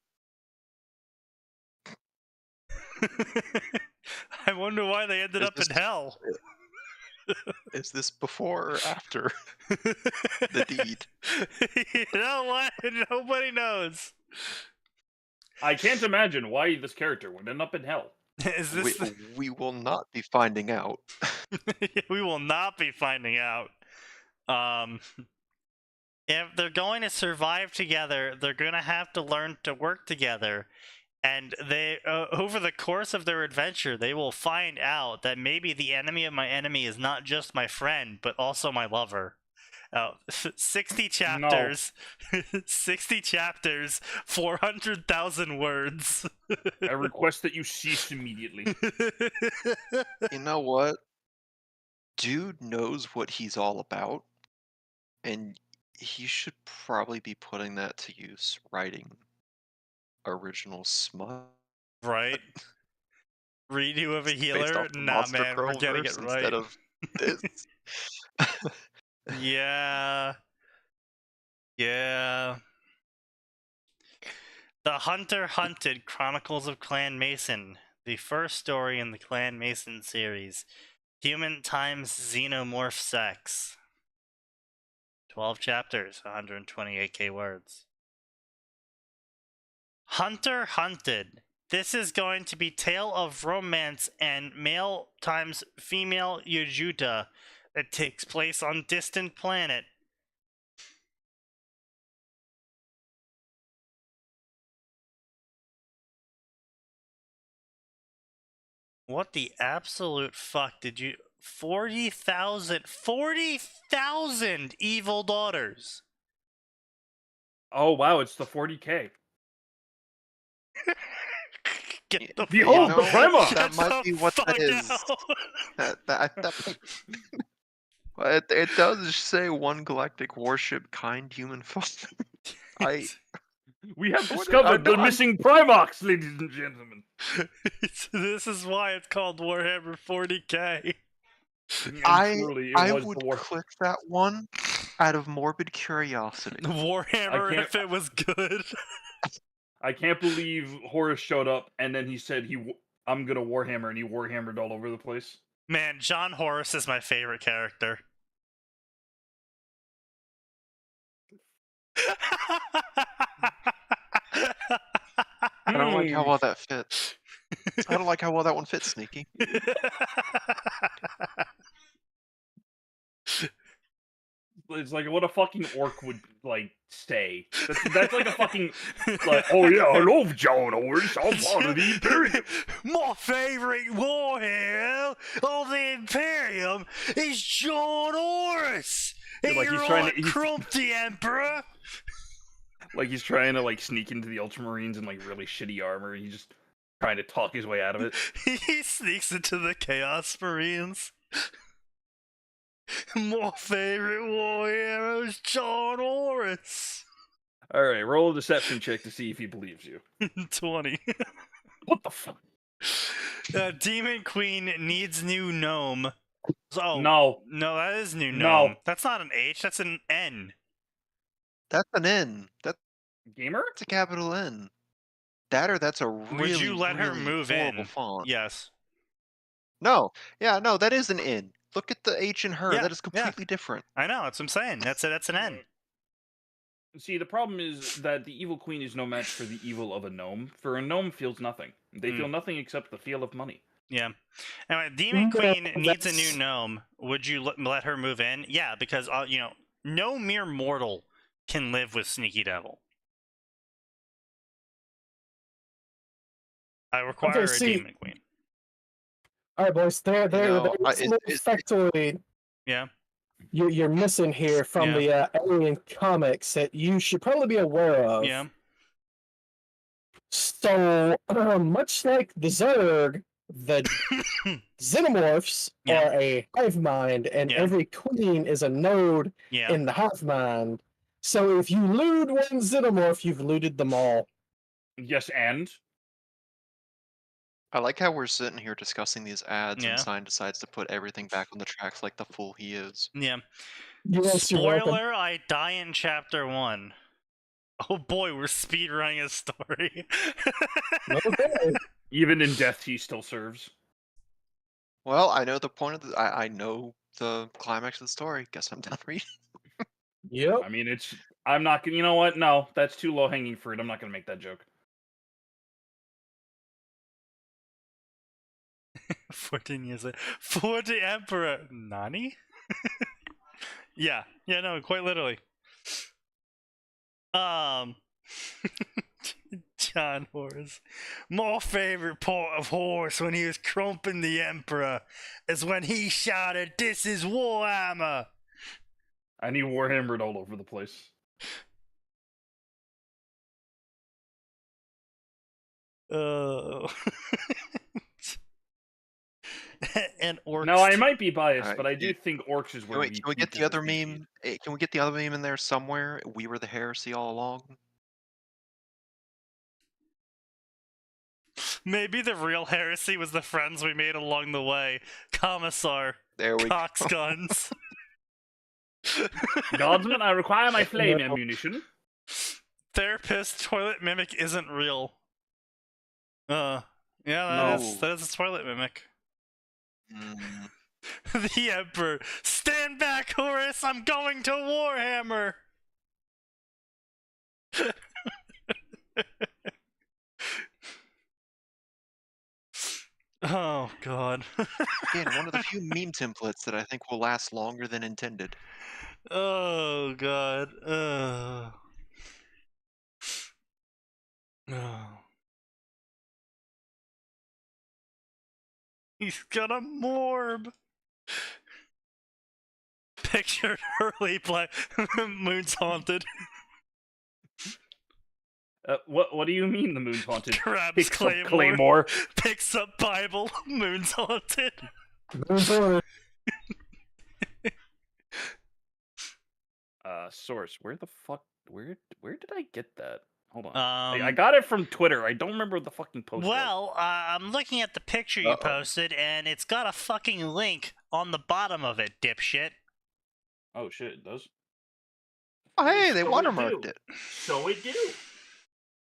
Speaker 1: I wonder why they ended up in hell.
Speaker 5: Is this before or after the deed?
Speaker 1: You know what? Nobody knows.
Speaker 4: I can't imagine why this character would end up in hell.
Speaker 1: Is this
Speaker 5: We will not be finding out.
Speaker 1: We will not be finding out. If they're going to survive together, they're going to have to learn to work together. And they, over the course of their adventure, they will find out that maybe the enemy of my enemy is not just my friend, but also my lover. 60 chapters, 60 chapters, 400,000 words.
Speaker 4: I request that you cease immediately.
Speaker 5: You know what? Dude knows what he's all about, and he should probably be putting that to use writing original smut.
Speaker 1: Right? Redo of a
Speaker 5: Based
Speaker 1: healer?
Speaker 5: off the
Speaker 1: Nah,
Speaker 5: Monster
Speaker 1: man, we're getting it
Speaker 5: Crow-verse
Speaker 1: right.
Speaker 5: instead of this.
Speaker 1: Yeah. The Hunter Hunted Chronicles of Clan Mason, the first story in the Clan Mason series. Human times xenomorph sex. 12 chapters, 128k words. Hunter Hunted. This is going to be tale of romance and male times female Yujuta that takes place on distant planet. What the absolute fuck did you... 40,000 evil daughters.
Speaker 4: Oh wow, it's the 40k.
Speaker 1: Get the
Speaker 4: Behold
Speaker 5: You
Speaker 4: the
Speaker 5: know,
Speaker 4: Primarch!
Speaker 5: that
Speaker 1: Get
Speaker 5: might
Speaker 1: the
Speaker 5: be what that
Speaker 1: fuck
Speaker 5: is.
Speaker 1: out.
Speaker 5: That well, it does say one galactic warship, kind human form.
Speaker 4: We have
Speaker 5: I
Speaker 4: discovered the
Speaker 5: know,
Speaker 4: missing Primarchs, ladies and gentlemen.
Speaker 1: This is why it's called Warhammer 40k.
Speaker 4: And
Speaker 5: I
Speaker 4: truly, it was
Speaker 5: would
Speaker 4: the war.
Speaker 5: click that one out of morbid curiosity.
Speaker 1: Warhammer
Speaker 4: can't-
Speaker 1: if it was good.
Speaker 4: I can't believe Horus showed up and then he said I'm gonna Warhammer, and he Warhammered all over the place.
Speaker 1: Man, John Horus is my favorite character.
Speaker 5: I don't like how
Speaker 4: Hmm.
Speaker 5: well that fits. I don't like how well that one fits, Sneaky.
Speaker 4: It's like what a fucking orc would like say. That's like a fucking like, oh yeah, I love John Horus. I'm part of the Imperium.
Speaker 1: My favorite warhero of the Imperium is John Horus.
Speaker 4: Yeah, like he's trying to- he's-
Speaker 1: Crump the Emperor.
Speaker 4: Like he's trying to like sneak into the Ultramarines in like really shitty armor. He's just trying to talk his way out of it.
Speaker 1: He sneaks into the Chaos Marines. My favorite warhero is John Horus.
Speaker 4: All right, roll a deception check to see if he believes you.
Speaker 1: 20.
Speaker 4: What the fuck?
Speaker 1: Demon Queen needs new gnome. Oh
Speaker 4: No,
Speaker 1: no, that is new
Speaker 4: No.
Speaker 1: gnome. That's not an H. That's an N.
Speaker 5: That's an N. That's
Speaker 4: gamer.
Speaker 5: a capital N. That or that's a really,
Speaker 1: Would you let her
Speaker 5: really
Speaker 1: move
Speaker 5: horrible
Speaker 1: in?
Speaker 5: font.
Speaker 1: Yes.
Speaker 5: No, yeah, no, that is an N. Look at the H in her.
Speaker 1: Yeah,
Speaker 5: That is
Speaker 1: yeah.
Speaker 5: completely different.
Speaker 1: I know. That's what I'm saying. That's an N.
Speaker 4: See, the problem is that the evil queen is no match for the evil of a gnome. For a gnome feels nothing. They feel nothing except the feel of money.
Speaker 1: Yeah. Anyway, Demon
Speaker 2: No,
Speaker 1: Queen needs a
Speaker 2: that's-
Speaker 1: new gnome. Would you let her move in? Yeah, because no mere mortal can live with Sneaky Devil. I require a
Speaker 2: see-
Speaker 1: Demon Queen.
Speaker 2: All right, boys. There
Speaker 5: know,
Speaker 2: is a little factoid
Speaker 1: Yeah.
Speaker 2: you're missing here from the Alien comics that you should probably be aware of.
Speaker 1: Yeah.
Speaker 2: So, much like the Zerg, the Xenomorphs
Speaker 1: Yeah.
Speaker 2: are a hive mind, and
Speaker 1: Yeah.
Speaker 2: every queen is a node
Speaker 1: Yeah.
Speaker 2: in the hive mind. So, if you loot one Xenomorph, you've looted them all.
Speaker 4: Yes, and
Speaker 5: I like how we're sitting here discussing these ads
Speaker 1: Yeah.
Speaker 5: and Sign decides to put everything back on the tracks like the fool he is.
Speaker 1: Yeah.
Speaker 2: Yes, you're welcome.
Speaker 1: Spoiler, I die in chapter 1. Oh boy, we're speedrunning a story.
Speaker 2: Okay.
Speaker 4: even in death, he still serves.
Speaker 5: Well, I know the point of the. I know the climax of the story. Guess I'm done reading.
Speaker 2: Yep.
Speaker 4: I mean, I'm not gonna. You know what? No, that's too low hanging fruit. I'm not gonna make that joke.
Speaker 1: 14 years later. For the Emperor. Nani? Yeah, no, quite literally. John Horus. My favorite part of Horus when he was crumping the Emperor is when he shouted, "This is Warhammer!"
Speaker 4: And he warhammered all over the place.
Speaker 1: Oh. And orcs.
Speaker 4: Now I might be biased,
Speaker 5: Alright,
Speaker 4: but I do think orcs is where
Speaker 5: Can we get the other meme? Can we get the other meme in there somewhere? We were the heresy all along.
Speaker 1: Maybe the real heresy was the friends we made along the way. Commissar.
Speaker 5: There we go.
Speaker 1: Cox guns.
Speaker 4: Guardsman, I require my flame ammunition.
Speaker 1: Therapist toilet mimic isn't real. Yeah,
Speaker 5: No.
Speaker 1: that is a toilet mimic.
Speaker 5: Mm.
Speaker 1: The Emperor. Stand back, Horus! I'm going to Warhammer! Oh, God.
Speaker 5: Again, one of the few meme templates that I think will last longer than intended.
Speaker 1: Oh, God. Oh. He's got a morb. Pictured early black moon's haunted.
Speaker 4: What do you mean the moon's haunted?
Speaker 1: Grabs
Speaker 4: Picks up
Speaker 1: Claymore,
Speaker 4: Claymore.
Speaker 1: picks up Bible, moon's haunted.
Speaker 4: Source. Where the fuck? Where did I get that? Hold on. I
Speaker 1: Um,
Speaker 4: got it from Twitter. I don't remember what the fucking post was.
Speaker 1: Well, I'm looking at the picture you posted, and it's got a fucking link on the bottom of it, dipshit.
Speaker 4: Oh shit, it does.
Speaker 5: Oh, hey, they
Speaker 4: So it
Speaker 5: watermarked
Speaker 4: do.
Speaker 5: it.
Speaker 4: So it do.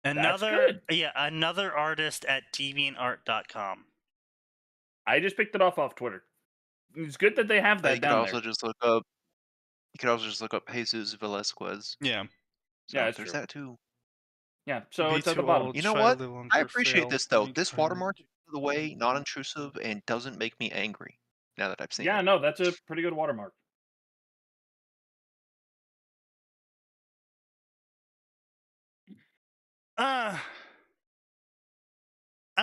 Speaker 1: Another,
Speaker 4: good.
Speaker 1: another artist at deviantart.com.
Speaker 4: I just picked it off Twitter. It's good that they have that
Speaker 5: You could
Speaker 4: down
Speaker 5: also
Speaker 4: there.
Speaker 5: just look up. You could also just look up Jesus Velasquez.
Speaker 1: Yeah.
Speaker 5: So
Speaker 4: Yeah, that's
Speaker 5: there's
Speaker 4: true.
Speaker 5: that too.
Speaker 4: Yeah, so
Speaker 1: Be
Speaker 4: it's at the
Speaker 1: too
Speaker 4: bottom.
Speaker 1: old,
Speaker 5: You know
Speaker 1: try
Speaker 5: what?
Speaker 1: to live on
Speaker 5: I
Speaker 1: for
Speaker 5: appreciate
Speaker 1: fail,
Speaker 5: this though.
Speaker 1: be
Speaker 5: This
Speaker 1: kind.
Speaker 5: watermark is out of the way, not intrusive, and doesn't make me angry. Now that I've seen
Speaker 4: Yeah,
Speaker 5: it.
Speaker 4: no, that's a pretty good watermark.
Speaker 1: I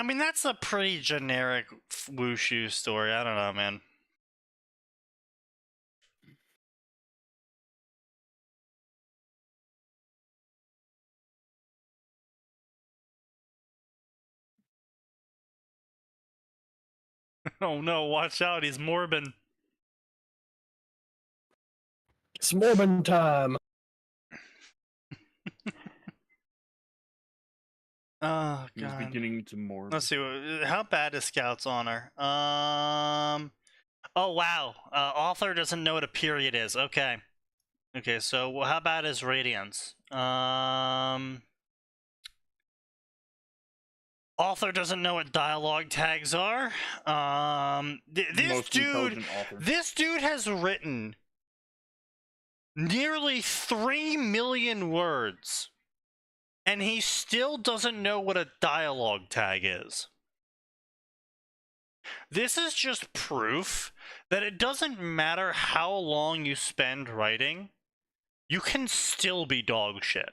Speaker 1: mean, that's a pretty generic wushu story. I don't know, man. Oh no, watch out, he's Morbin.
Speaker 2: It's Morbin time.
Speaker 1: Oh
Speaker 4: He's
Speaker 1: god.
Speaker 4: beginning to more.
Speaker 1: Let's see. How bad is Scout's honor? Oh wow. Author doesn't know what a period is. Okay. Okay. So how bad is Radiance? Author doesn't know what dialogue tags are. This dude has written nearly 3 million words, and he still doesn't know what a dialogue tag is. This is just proof that it doesn't matter how long you spend writing, you can still be dog shit.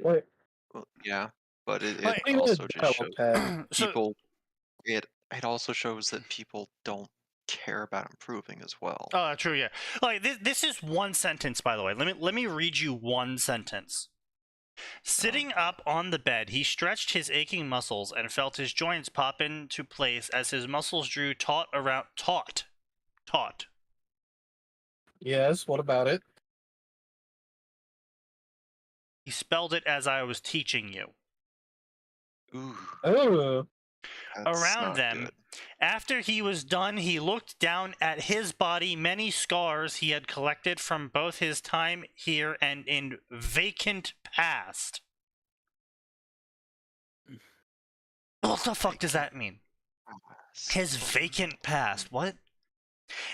Speaker 2: Wait,
Speaker 5: Well, yeah, but it
Speaker 1: Like,
Speaker 2: even
Speaker 5: also
Speaker 2: a
Speaker 5: just
Speaker 2: dialogue
Speaker 5: shows
Speaker 2: tag.
Speaker 1: so,
Speaker 5: people. It also shows that people don't care about improving as well.
Speaker 1: oh, true, yeah. Like this is one sentence, by the way. Let me read you one sentence. Sitting up on the bed, he stretched his aching muscles and felt his joints pop into place as his muscles drew taut.
Speaker 2: Yes, what about it?
Speaker 1: He spelled it as I was teaching you.
Speaker 5: Ooh,
Speaker 2: Oh,
Speaker 5: that's
Speaker 1: Around
Speaker 5: not
Speaker 1: them,
Speaker 5: good.
Speaker 1: after he was done, he looked down at his body, many scars he had collected from both his time here and in vacant past. What the fuck does that mean? His vacant past. What?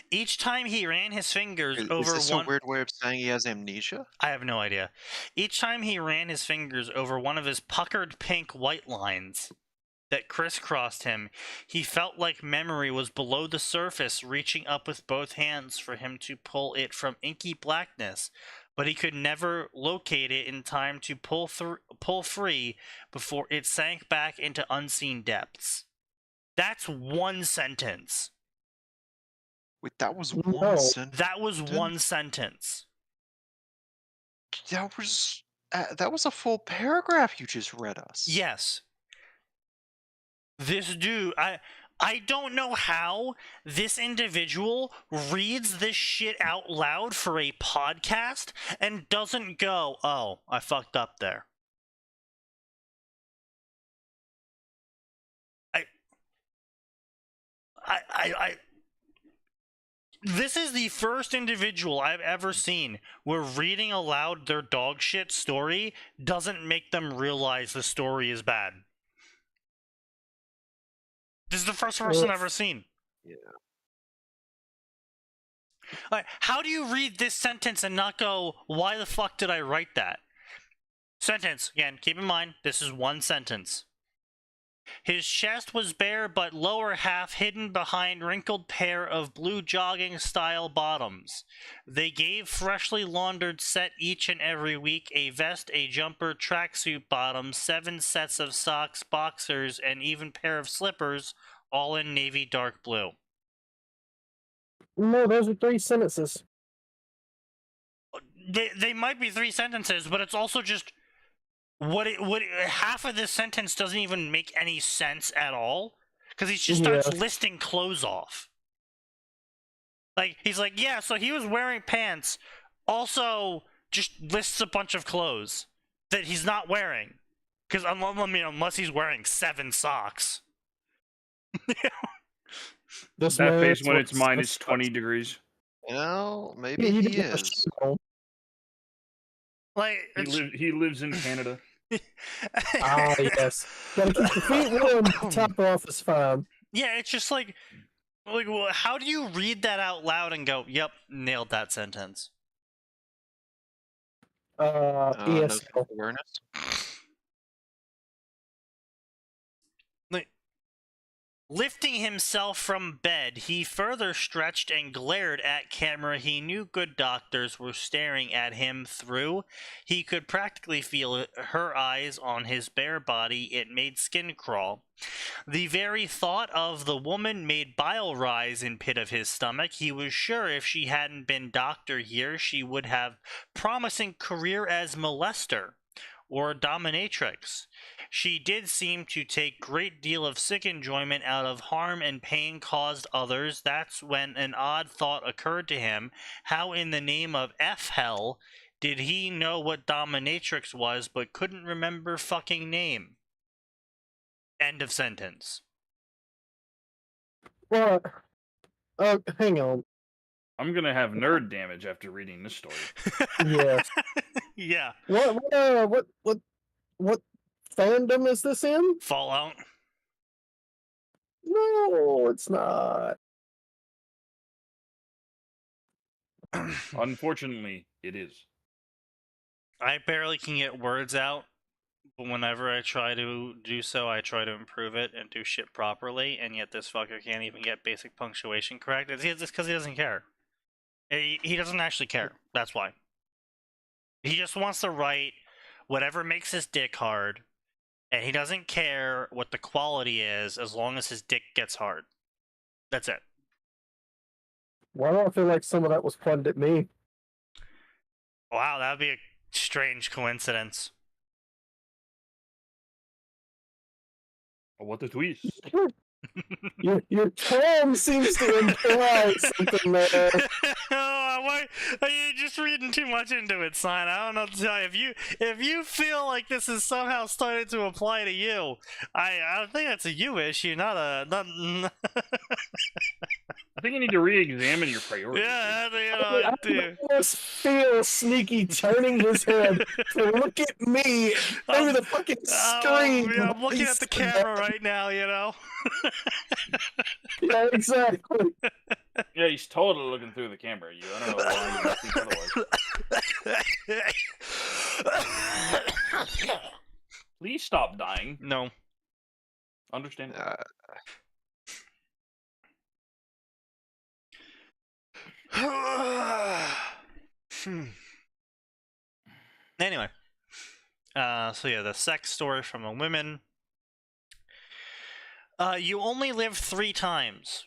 Speaker 1: Each time he ran his fingers
Speaker 5: Is
Speaker 1: over
Speaker 5: this
Speaker 1: one...
Speaker 5: a weird way of saying he has amnesia?
Speaker 1: I have no idea. Each time he ran his fingers over one of his puckered pink white lines that crisscrossed him, he felt like memory was below the surface, reaching up with both hands for him to pull it from inky blackness, but he could never locate it in time to pull free before it sank back into unseen depths. That's one sentence.
Speaker 5: Wait, that was
Speaker 2: No.
Speaker 5: one sentence.
Speaker 1: That was one sentence.
Speaker 5: That was a full paragraph you just read us.
Speaker 1: Yes. This dude, I don't know how this individual reads this shit out loud for a podcast and doesn't go, oh, I fucked up there. This is the first individual I've ever seen where reading aloud their dog shit story doesn't make them realize the story is bad. This is the first person I've ever seen.
Speaker 5: Yeah.
Speaker 1: Like, how do you read this sentence and not go, why the fuck did I write that? Sentence. Again, keep in mind, this is one sentence. His chest was bare, but lower half hidden behind wrinkled pair of blue jogging-style bottoms. They gave freshly laundered set each and every week, a vest, a jumper, tracksuit bottoms, 7 sets of socks, boxers, and even pair of slippers, all in navy dark blue.
Speaker 2: No, those are 3 sentences.
Speaker 1: they might be 3 sentences, but it's also just half of this sentence doesn't even make any sense at all because he just starts listing clothes off. Like he's like, yeah, so he was wearing pants. Also, just lists a bunch of clothes that he's not wearing. Because unless he's wearing 7 socks.
Speaker 2: This
Speaker 4: That
Speaker 2: man
Speaker 4: face
Speaker 2: is
Speaker 4: when
Speaker 2: what-
Speaker 4: it's minus 20 degrees.
Speaker 5: Well, maybe
Speaker 2: he
Speaker 5: he
Speaker 2: did a
Speaker 5: is.
Speaker 2: show.
Speaker 1: Like
Speaker 4: He lives in Canada.
Speaker 2: Ah, yes. Gotta keep the feet warm. Top off is fine.
Speaker 1: Yeah, it's just like, well, how do you read that out loud and go, "Yep, nailed that sentence"?
Speaker 5: No
Speaker 2: ESL.
Speaker 5: self-awareness.
Speaker 1: Like, lifting himself from bed, he further stretched and glared at camera he knew good doctors were staring at him through. He could practically feel her eyes on his bare body. It made skin crawl. The very thought of the woman made bile rise in pit of his stomach. He was sure if she hadn't been doctor here, she would have promising career as molester or dominatrix. She did seem to take great deal of sick enjoyment out of harm and pain caused others. That's when an odd thought occurred to him. How in the name of F hell did he know what dominatrix was but couldn't remember fucking name? End of sentence.
Speaker 2: Well, hang on.
Speaker 4: I'm gonna have nerd damage after reading this story.
Speaker 2: Yes.
Speaker 1: Yeah.
Speaker 2: What fandom is this in?
Speaker 1: Fallout.
Speaker 2: No, it's not.
Speaker 4: Unfortunately, it is.
Speaker 1: I barely can get words out, but whenever I try to do so, I try to improve it and do shit properly, and yet this fucker can't even get basic punctuation correct. It's just because he doesn't care. He doesn't actually care. That's why. He just wants to write whatever makes his dick hard, and he doesn't care what the quality is as long as his dick gets hard. That's it.
Speaker 2: Why do I feel like some of that was pointed at me?
Speaker 1: Wow, that would be a strange coincidence.
Speaker 4: What a twist.
Speaker 2: Your tone seems to imply something there.
Speaker 1: You're just reading too much into it, Sign. I don't know what to tell you. If you feel like this is somehow starting to apply to you, I think that's a you issue, not a.
Speaker 4: I think you need to re-examine your priorities.
Speaker 1: Yeah,
Speaker 2: I can almost feel Sneaky turning his head to look at me through the fucking screen.
Speaker 1: Yeah, I'm looking at the camera right now, you know?
Speaker 2: Yeah, exactly.
Speaker 4: Yeah, he's totally looking through the camera at you. I don't know why you think otherwise. Please stop dying.
Speaker 1: No.
Speaker 4: Understand?
Speaker 1: Anyway. So yeah, the sex story from the women. You only live 3 times.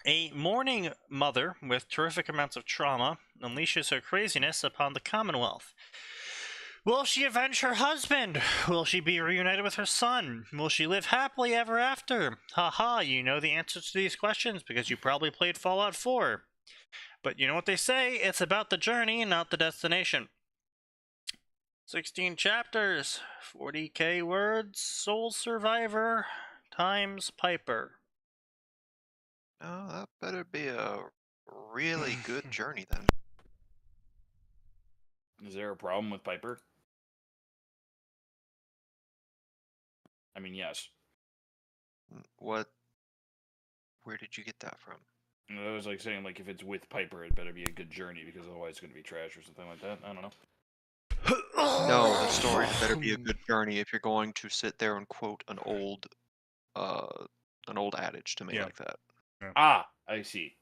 Speaker 1: A mourning mother with terrific amounts of trauma unleashes her craziness upon the Commonwealth. Will she avenge her husband? Will she be reunited with her son? Will she live happily ever after? Haha, you know the answers to these questions because you probably played Fallout 4. But you know what they say, it's about the journey, not the destination. 16 chapters, 40k words, Soul Survivor, times Piper.
Speaker 5: Oh, that better be a really good journey then.
Speaker 4: Is there a problem with Piper? I mean, yes.
Speaker 5: What? Where did you get that from?
Speaker 4: I was like saying, like, if it's with Piper, it better be a good journey because otherwise it's going to be trash or something like that. I don't know.
Speaker 5: No, the story better be a good journey if you're going to sit there and quote an old adage to me like that.
Speaker 1: Yeah.
Speaker 4: Ah, I see.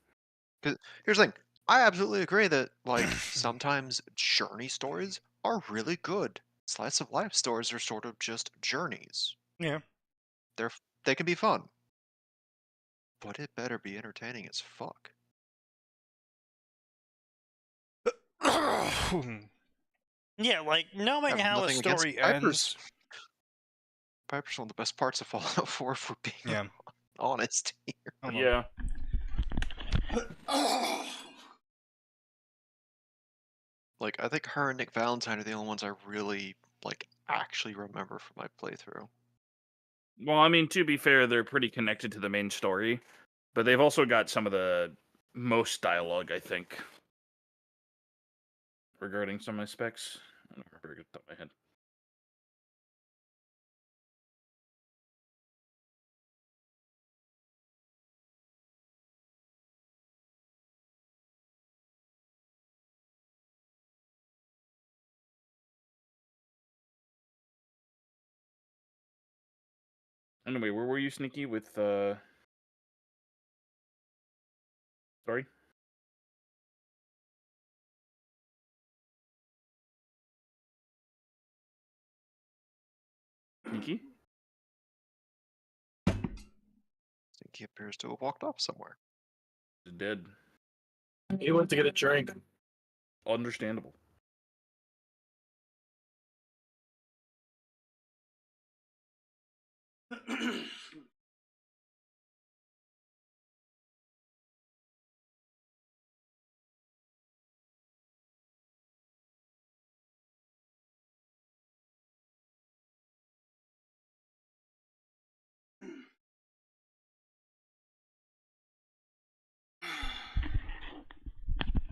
Speaker 5: Here's the thing. I absolutely agree that, like, sometimes journey stories are really good. Slice of life stories are sort of just journeys.
Speaker 1: Yeah.
Speaker 5: They can be fun. But it better be entertaining as fuck.
Speaker 1: Yeah, like knowing
Speaker 5: have
Speaker 1: how a
Speaker 5: nothing against
Speaker 1: story
Speaker 5: Piper's.
Speaker 1: ends.
Speaker 5: Piper's one of the best parts of Fallout 4, if we're being
Speaker 1: Yeah.
Speaker 5: honest here.
Speaker 1: Hold on.
Speaker 4: Yeah.
Speaker 5: Like, I think her and Nick Valentine are the only ones I really, like, actually remember from my playthrough.
Speaker 4: Well, I mean, to be fair, they're pretty connected to the main story, but they've also got some of the most dialogue, I think, regarding some of my specs. I don't remember it off the top of my head. Anyway, where were you, Sneaky, with Sorry? Sneaky?
Speaker 5: I think he appears to have walked off somewhere.
Speaker 4: He's dead.
Speaker 2: He went to get a drink.
Speaker 4: Understandable.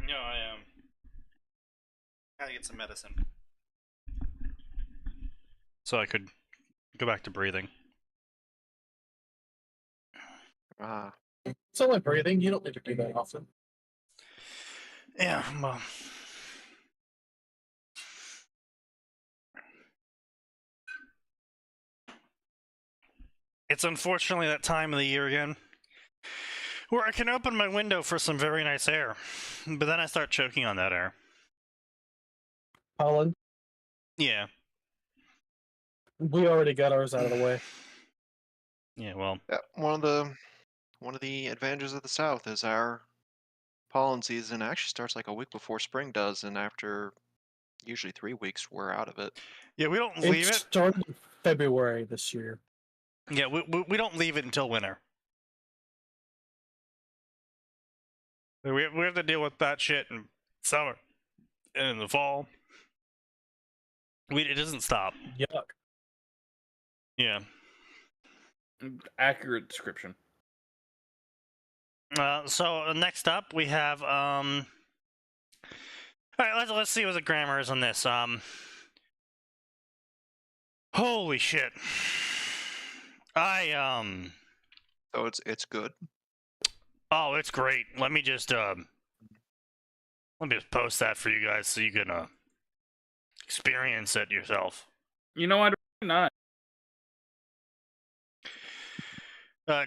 Speaker 1: No, I gotta get some medicine. So I could go back to breathing.
Speaker 5: Ah,
Speaker 2: It's only breathing. You don't need to do that often.
Speaker 1: Yeah, well. It's unfortunately that time of the year again where I can open my window for some very nice air, but then I start choking on that air.
Speaker 2: Colin,
Speaker 1: Yeah.
Speaker 2: we already got ours out of the way.
Speaker 1: Yeah, well.
Speaker 5: yeah, one of the advantages of the South is our pollen season actually starts like a week before spring does, and after usually 3 weeks, we're out of it.
Speaker 1: Yeah, we don't leave
Speaker 2: It
Speaker 1: it.
Speaker 2: started in February this year.
Speaker 1: Yeah, we don't leave it until winter. We have to deal with that shit in summer and in the fall. It doesn't stop.
Speaker 2: Yuck.
Speaker 1: Yeah.
Speaker 4: Accurate description.
Speaker 1: So next up we have all right, let's see what the grammar is on this. Holy shit.
Speaker 5: So it's good.
Speaker 1: Oh, it's great. Let me just post that for you guys so you can experience it yourself.
Speaker 4: You know, I'd not.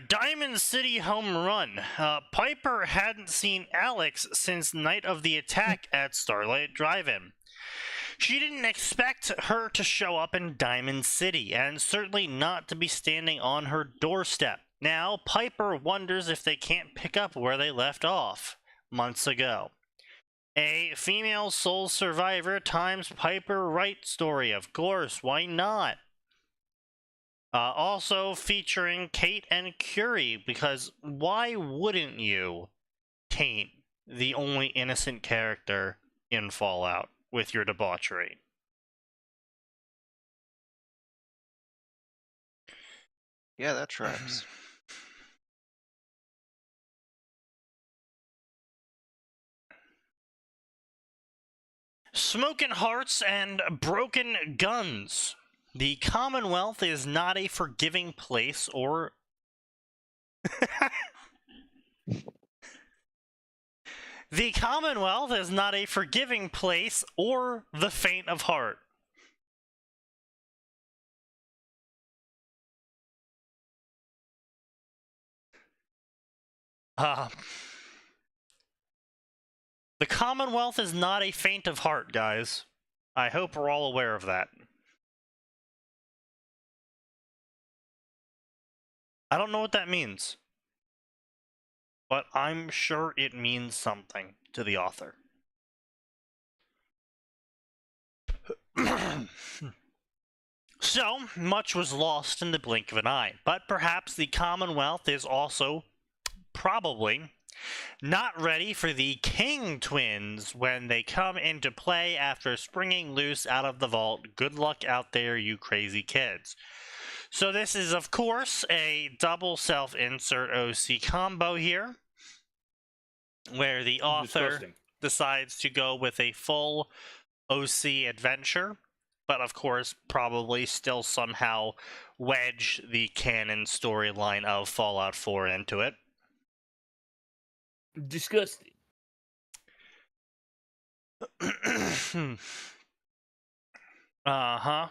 Speaker 1: Diamond City home run. Piper hadn't seen Alex since night of the attack at Starlight Drive-In. She didn't expect her to show up in Diamond City, and certainly not to be standing on her doorstep. Now, Piper wonders if they can't pick up where they left off months ago. A female soul survivor times Piper Wright story, of course, why not? Also featuring Kate and Curie, because why wouldn't you taint the only innocent character in Fallout with your debauchery?
Speaker 5: Yeah, that tracks.
Speaker 1: Smoking hearts and broken guns. The Commonwealth is not a forgiving place or... The Commonwealth is not a forgiving place or the faint of heart. The Commonwealth is not a faint of heart, guys. I hope we're all aware of that. I don't know what that means, but I'm sure it means something to the author. So, much was lost in the blink of an eye, but perhaps the Commonwealth is also, probably, not ready for the King twins when they come into play after springing loose out of the vault. Good luck out there, you crazy kids. So this is, of course, a double self-insert OC combo here, where the author
Speaker 4: Disgusting.
Speaker 1: decides to go with a full OC adventure, but of course probably still somehow wedge the canon storyline of Fallout 4 into it.
Speaker 4: Disgusting.
Speaker 1: Uh-huh.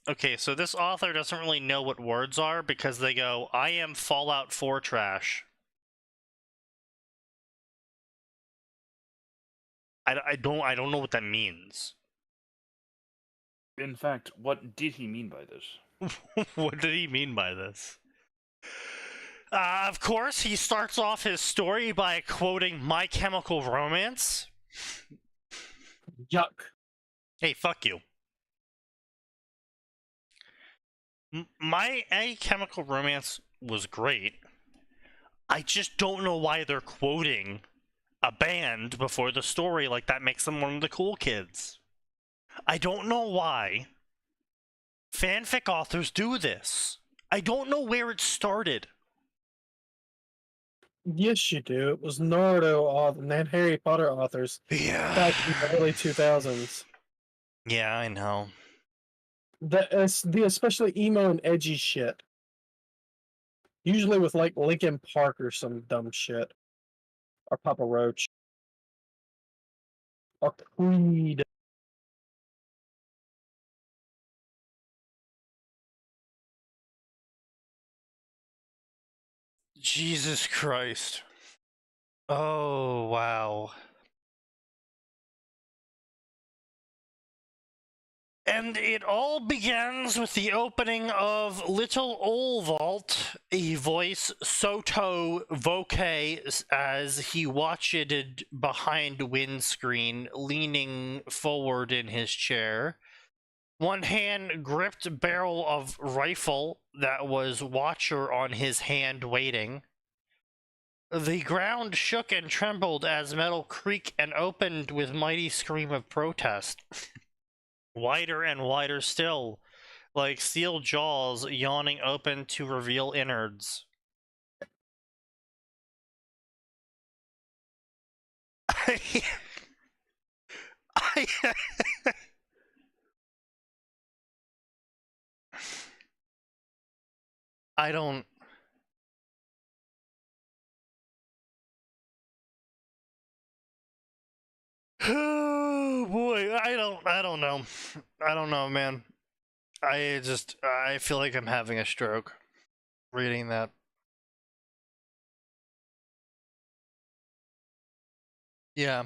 Speaker 1: Okay, so this author doesn't really know what words are because they go, I am Fallout 4 trash. I don't know what that means.
Speaker 4: In fact, what did he mean by this?
Speaker 1: What did he mean by this? Of course, he starts off his story by quoting My Chemical Romance.
Speaker 2: Yuck.
Speaker 1: Hey, fuck you. My Chemical Romance was great. I just don't know why they're quoting a band before the story like that makes them one of the cool kids. I don't know why fanfic authors do this. I don't know where it started.
Speaker 2: Yes, you do. It was Naruto and then Harry Potter authors back in the early 2000s.
Speaker 1: Yeah, I know.
Speaker 2: The especially emo and edgy shit. Usually with like Linkin Park or some dumb shit. Or Papa Roach. Or Creed.
Speaker 1: Jesus Christ. Oh, wow. And it all begins with the opening of Little Ol' Vault, a voice Soto Voke as he watched behind windscreen, leaning forward in his chair. One hand gripped barrel of rifle that was watcher on his hand waiting. The ground shook and trembled as metal creaked and opened with mighty scream of protest. Wider and wider still, like steel jaws yawning open to reveal innards. I don't... Oh boy, I don't know. I don't know, man. I feel like I'm having a stroke reading that. Yeah.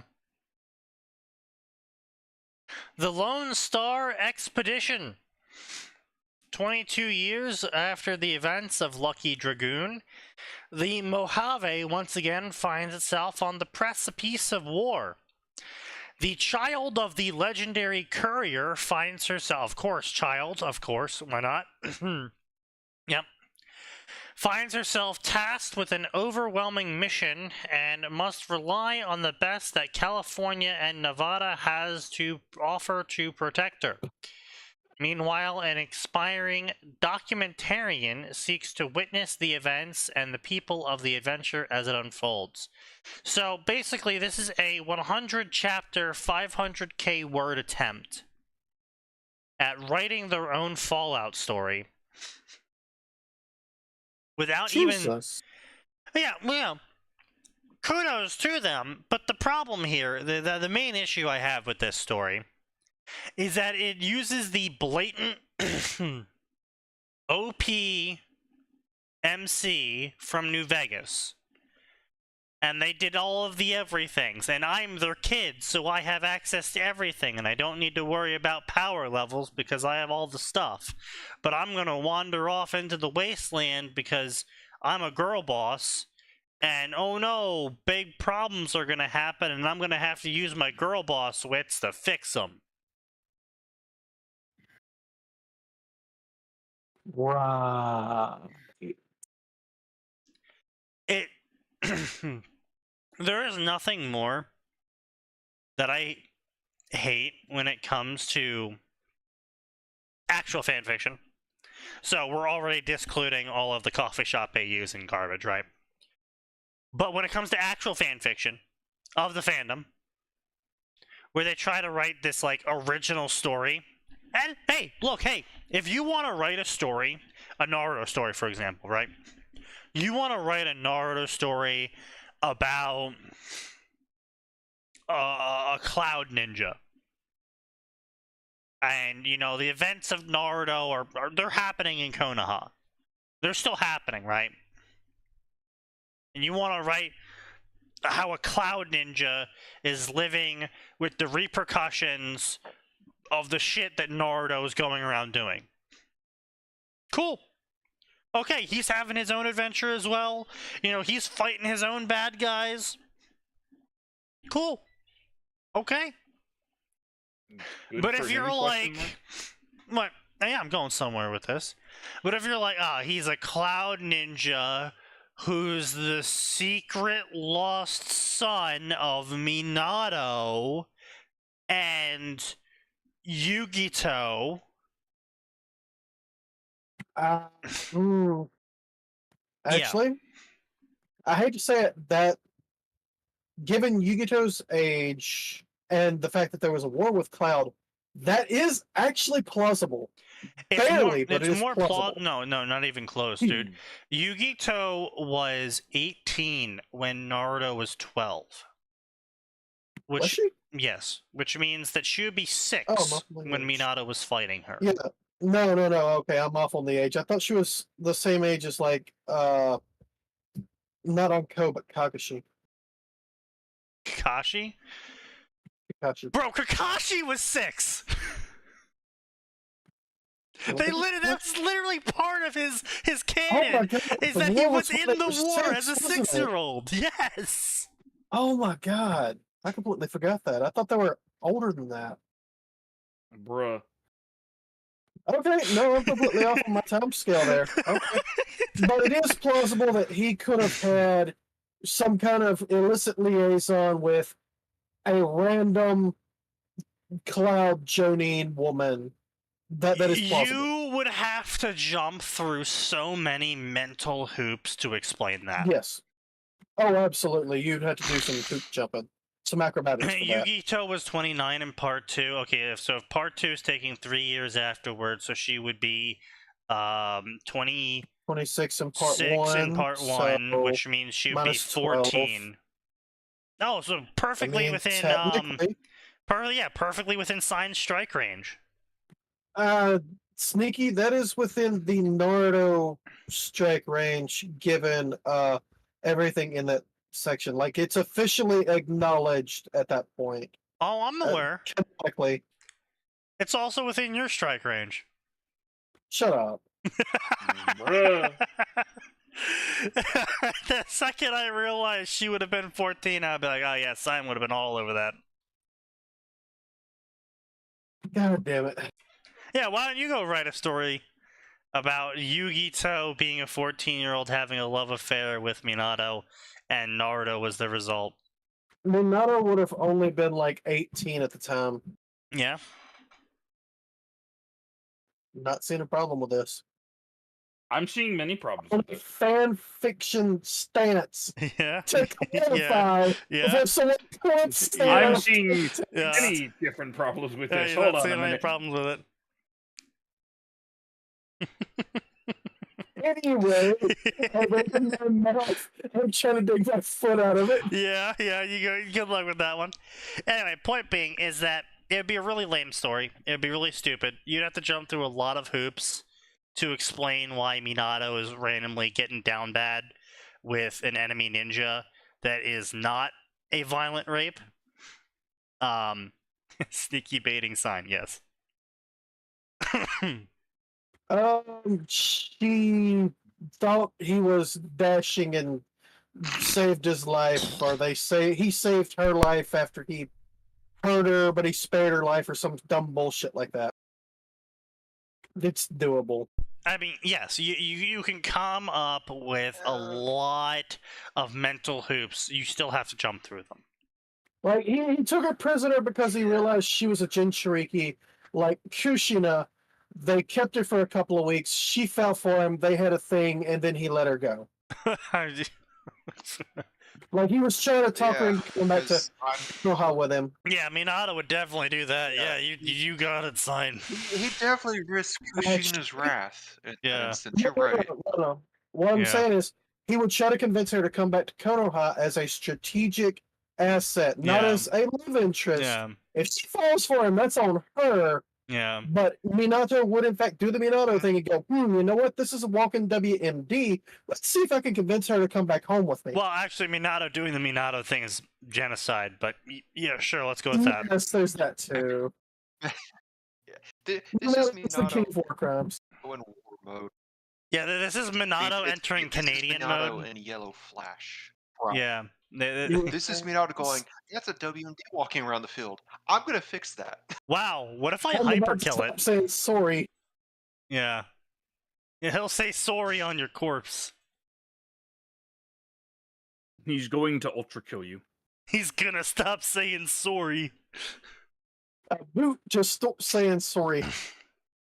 Speaker 1: The Lone Star Expedition. 22 years after the events of Lucky Dragoon, the Mojave once again finds itself on the precipice of war. The child of the legendary courier finds herself, of course, why not? Yep. Finds herself tasked with an overwhelming mission and must rely on the best that California and Nevada has to offer to protect her. Meanwhile, an aspiring documentarian seeks to witness the events and the people of the adventure as it unfolds. So basically, this is a 100-chapter, 500k word attempt at writing their own Fallout story without even... Yeah, kudos to them. But the problem here, the main issue I have with this story is that it uses the blatant OP MC from New Vegas. And they did all of the everythings. And I'm their kid, so I have access to everything. And I don't need to worry about power levels because I have all the stuff. But I'm going to wander off into the wasteland because I'm a girl boss. And oh no, big problems are going to happen. And I'm going to have to use my girl boss wits to fix them.
Speaker 2: Right.
Speaker 1: It there is nothing more that I hate when it comes to actual fanfiction. So we're already discluding all of the coffee shop AUs and garbage, right? But when it comes to actual fanfiction of the fandom, where they try to write this like original story, and hey, look, hey, if you want to write a story, a Naruto story, for example, right? You want to write a Naruto story about a cloud ninja. And, you know, the events of Naruto they're happening in Konoha. They're still happening, right? And you want to write how a cloud ninja is living with the repercussions of the shit that Naruto is going around doing. Cool. Okay, he's having his own adventure as well. You know, he's fighting his own bad guys. Cool. Okay.
Speaker 4: Good
Speaker 1: But
Speaker 4: for
Speaker 1: if
Speaker 4: him,
Speaker 1: you're
Speaker 4: question
Speaker 1: like,
Speaker 4: mark?
Speaker 1: what? Yeah, I'm going somewhere with this. But if you're like, he's a cloud ninja who's the secret lost son of Minato and Yugito.
Speaker 2: Actually, I hate to say it, that given Yugito's age and the fact that there was a war with Cloud, that is actually plausible. Barely, but it's more plausible.
Speaker 1: No, not even close, dude. Yugito was 18 when Naruto was 12. Which,
Speaker 2: was she?
Speaker 1: Yes, which means that she would be 6 when Minato was fighting her.
Speaker 2: Yeah. No. Okay, I'm off on the age. I thought she was the same age as like not Anko, but Kakashi.
Speaker 1: Kakashi?
Speaker 2: Kakashi.
Speaker 1: Bro, Kakashi was 6! That's literally part of his canon.
Speaker 2: Oh my God,
Speaker 1: is
Speaker 2: the
Speaker 1: that he
Speaker 2: war
Speaker 1: was
Speaker 2: was
Speaker 1: in
Speaker 2: when
Speaker 1: the
Speaker 2: he was
Speaker 1: war
Speaker 2: 6,
Speaker 1: as a
Speaker 2: wasn't it?
Speaker 1: 6-year-old. Yes.
Speaker 2: Oh my God, I completely forgot that. I thought they were older than that.
Speaker 4: Bruh.
Speaker 2: Okay, no, I'm completely off on my time scale there. Okay. But it is plausible that he could have had some kind of illicit liaison with a random Cloud Jonin woman. That is plausible.
Speaker 1: You would have to jump through so many mental hoops to explain that.
Speaker 2: Yes. Oh, absolutely. You'd have to do some hoop jumping. Some acrobatics for that.
Speaker 1: Yugito was 29 in part 2. Okay, so if part 2 is taking 3 years afterwards, so she would be 26
Speaker 2: in part 1. So
Speaker 1: which means she would be 14. 12. Oh, so perfectly within perfectly within Sign's strike range.
Speaker 2: Sneaky, that is within the Naruto strike range given everything in that section. Like, it's officially acknowledged at that point.
Speaker 1: Oh, I'm aware.
Speaker 2: Canonically.
Speaker 1: It's also within your strike range.
Speaker 2: Shut up.
Speaker 4: Bruh.
Speaker 1: The second I realized she would have been 14, I'd be like, oh yeah, Sign would have been all over that.
Speaker 2: God damn it.
Speaker 1: Yeah, why don't you go write a story about Yugito being a 14-year-old having a love affair with Minato, and Naruto was the result.
Speaker 2: Minato would have only been like 18 at the time.
Speaker 1: Yeah.
Speaker 2: Not seeing a problem with this.
Speaker 4: I'm seeing many problems with this.
Speaker 2: Fan fiction stance.
Speaker 1: Yeah.
Speaker 2: To clarify,
Speaker 1: Yeah.
Speaker 2: someone
Speaker 4: I'm seeing many different problems with this. Hold on a minute.
Speaker 1: Any problems with it.
Speaker 2: Anyway, I'm trying to dig my foot out of it.
Speaker 1: Yeah, you go. Good luck with that one. Anyway, point being is that it would be a really lame story. It would be really stupid. You'd have to jump through a lot of hoops to explain why Minato is randomly getting down bad with an enemy ninja that is not a violent rape. Sneaky baiting Sign, yes.
Speaker 2: She thought he was dashing and saved his life, or he saved her life after he hurt her, but he spared her life or some dumb bullshit like that. It's doable.
Speaker 1: I mean, yes, you can come up with a lot of mental hoops. You still have to jump through them.
Speaker 2: Like, he took her prisoner because he realized she was a Jinchuriki. Like, Kushina, they kept her for a couple of weeks. She fell for him. They had a thing, and then he let her go. Like, he was trying to talk her into going back to Konoha with him.
Speaker 1: Yeah, Minato would definitely do that. Yeah, you got it, sign.
Speaker 5: He definitely risked Kushina's wrath in that
Speaker 1: Yeah.
Speaker 5: instance. You're right.
Speaker 2: No. What I'm
Speaker 1: Yeah.
Speaker 2: saying is, he would try to convince her to come back to Konoha as a strategic asset, not
Speaker 1: Yeah.
Speaker 2: as a love interest.
Speaker 1: Yeah.
Speaker 2: If she falls for him, that's on her.
Speaker 1: Yeah.
Speaker 2: But Minato would, in fact, do the Minato thing and go, you know what? This is a walking WMD. Let's see if I can convince her to come back home with me.
Speaker 1: Well, actually, Minato doing the Minato thing is genocide, but yeah, sure, let's go with that.
Speaker 2: Yes, there's that too.
Speaker 5: This
Speaker 2: No,
Speaker 5: is
Speaker 2: it's the king
Speaker 5: Minato
Speaker 2: of war crimes.
Speaker 5: in war mode.
Speaker 1: Yeah, this is Minato entering
Speaker 5: This is
Speaker 1: Canadian
Speaker 5: Minato
Speaker 1: mode.
Speaker 5: in Yellow Flash.
Speaker 1: Yeah.
Speaker 5: This is Minato going, that's a WMD walking around the field. I'm going to fix that.
Speaker 1: Wow, what if I
Speaker 2: I'm
Speaker 1: hyper
Speaker 2: about to
Speaker 1: kill
Speaker 2: stop
Speaker 1: it?
Speaker 2: saying sorry.
Speaker 1: Yeah. Yeah, he'll say sorry on your corpse.
Speaker 4: He's going to ultra kill you.
Speaker 1: He's gonna stop saying sorry.
Speaker 2: Boot, just stop saying sorry.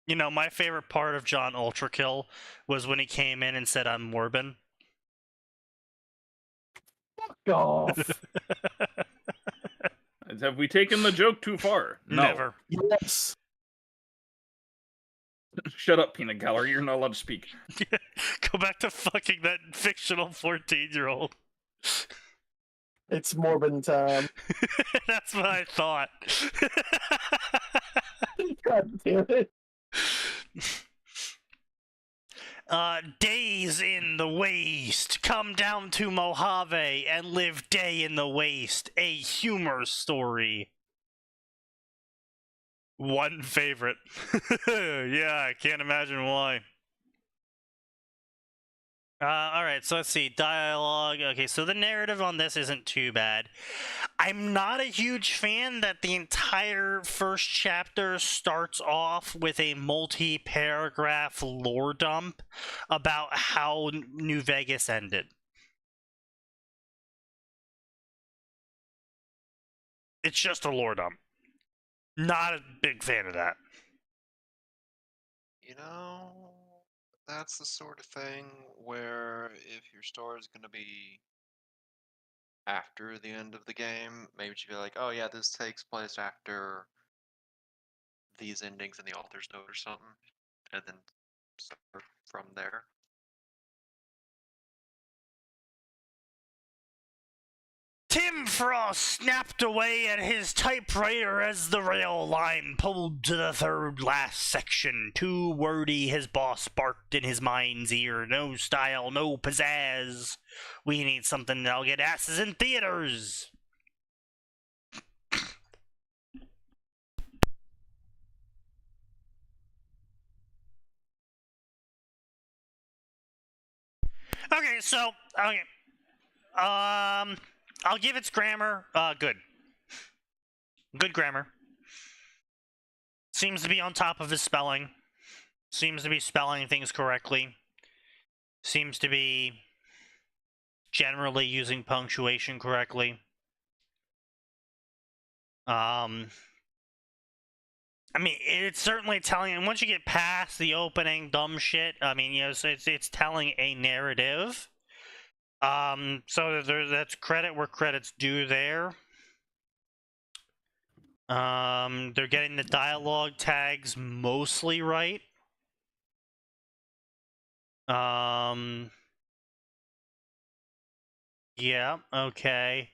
Speaker 1: You know, my favorite part of John Ultrakill was when he came in and said, I'm Morbin.
Speaker 2: Fuck off.
Speaker 4: Have we taken the joke too far? No.
Speaker 1: Never.
Speaker 2: Yes.
Speaker 4: Shut up, Peanut Gallery. You're not allowed to speak.
Speaker 1: Go back to fucking that fictional 14-year-old.
Speaker 2: It's Morbin time.
Speaker 1: That's what I thought.
Speaker 2: God damn it.
Speaker 1: Days in the waste. Come down to Mojave and live day in the waste. A humor story. One favorite. Yeah, I can't imagine why. Alright, so let's see. Dialogue. Okay, so the narrative on this isn't too bad. I'm not a huge fan that the entire first chapter starts off with a multi-paragraph lore dump about how New Vegas ended. It's just a lore dump. Not a big fan of that.
Speaker 5: You know, that's the sort of thing where if your story is going to be after the end of the game, maybe you'd be like, oh yeah, this takes place after these endings in the author's note or something, and then start from there.
Speaker 1: Tim Frost snapped away at his typewriter as the rail line pulled to the third last section. Too wordy, his boss barked in his mind's ear. No style, no pizzazz. We need something that'll get asses in theaters. Okay, so, okay. I'll give its grammar, good. Good grammar. Seems to be on top of his spelling. Seems to be spelling things correctly. Seems to be generally using punctuation correctly. I mean, it's certainly telling, and once you get past the opening dumb shit, I mean, you know, so it's telling a narrative. So that's credit where credit's due there. They're getting the dialogue tags mostly right. Yeah, okay.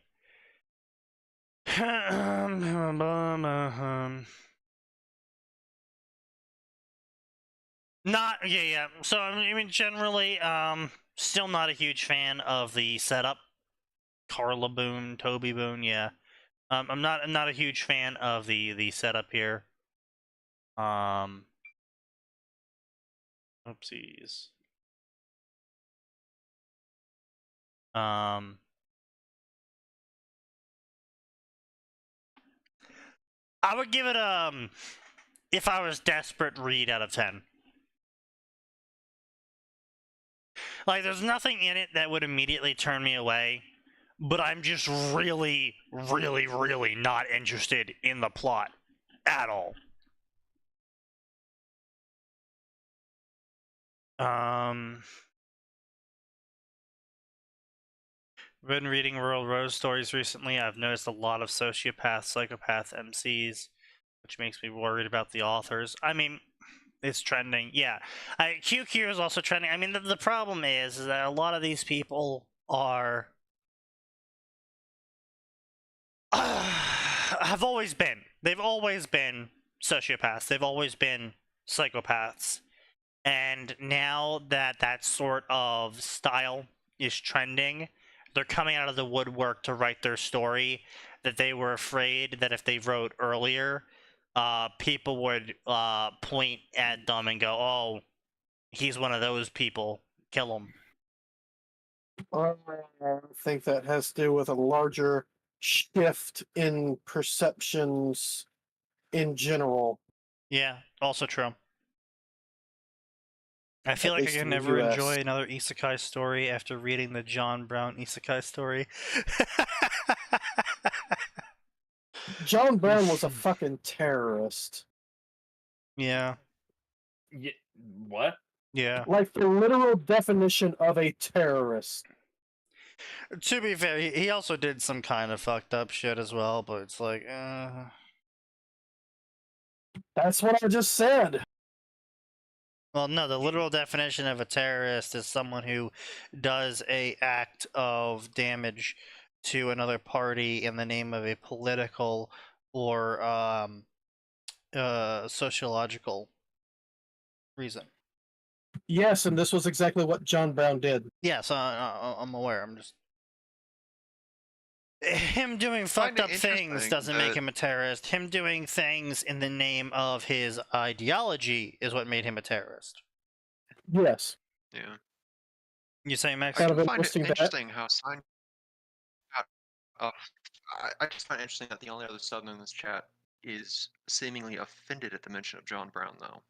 Speaker 1: Yeah. So, I mean, generally, still not a huge fan of the setup. Carla Boone, Toby Boone, yeah. I'm not a huge fan of the setup here. Oopsies. I would give it if I was desperate, read out of 10. Like, there's nothing in it that would immediately turn me away, but I'm just really, really, really not interested in the plot at all. Been reading Rural Rose stories recently. I've noticed a lot of sociopath, psychopath MCs, which makes me worried about the authors. I mean, it's trending. Yeah. QQ is also trending. I mean, the problem is that a lot of these people are... have always been. They've always been sociopaths. They've always been psychopaths. And now that that sort of style is trending, they're coming out of the woodwork to write their story that they were afraid that if they wrote earlier, people would point at them and go, oh, he's one of those people. Kill him.
Speaker 2: I think that has to do with a larger shift in perceptions in general.
Speaker 1: Yeah, also true. I feel like I
Speaker 2: least
Speaker 1: can
Speaker 2: in the
Speaker 1: never
Speaker 2: US.
Speaker 1: enjoy another isekai story after reading the John Brown isekai story.
Speaker 2: John Brown was a fucking terrorist.
Speaker 1: Yeah,
Speaker 4: Yeah, what?
Speaker 1: yeah.
Speaker 2: Like the literal definition of a terrorist.
Speaker 1: To be fair, he also did some kind of fucked up shit as well, but it's like,
Speaker 2: That's what I just said.
Speaker 1: well, no, the literal definition of a terrorist is someone who does a act of damage to another party in the name of a political or sociological reason.
Speaker 2: Yes, and this was exactly what John Brown did.
Speaker 1: Yes, I'm aware. I'm just... Him doing
Speaker 5: Find
Speaker 1: fucked
Speaker 5: it
Speaker 1: up things
Speaker 5: interesting
Speaker 1: doesn't make
Speaker 5: that-
Speaker 1: him a terrorist. Him doing things in the name of his ideology is what made him a terrorist.
Speaker 2: Yes.
Speaker 5: Yeah.
Speaker 1: You say, Max?
Speaker 2: Kind
Speaker 5: I
Speaker 2: of
Speaker 5: find it
Speaker 2: interesting that-
Speaker 5: interesting how sign. I just find it interesting that the only other Southern in this chat is seemingly offended at the mention of John Brown, though.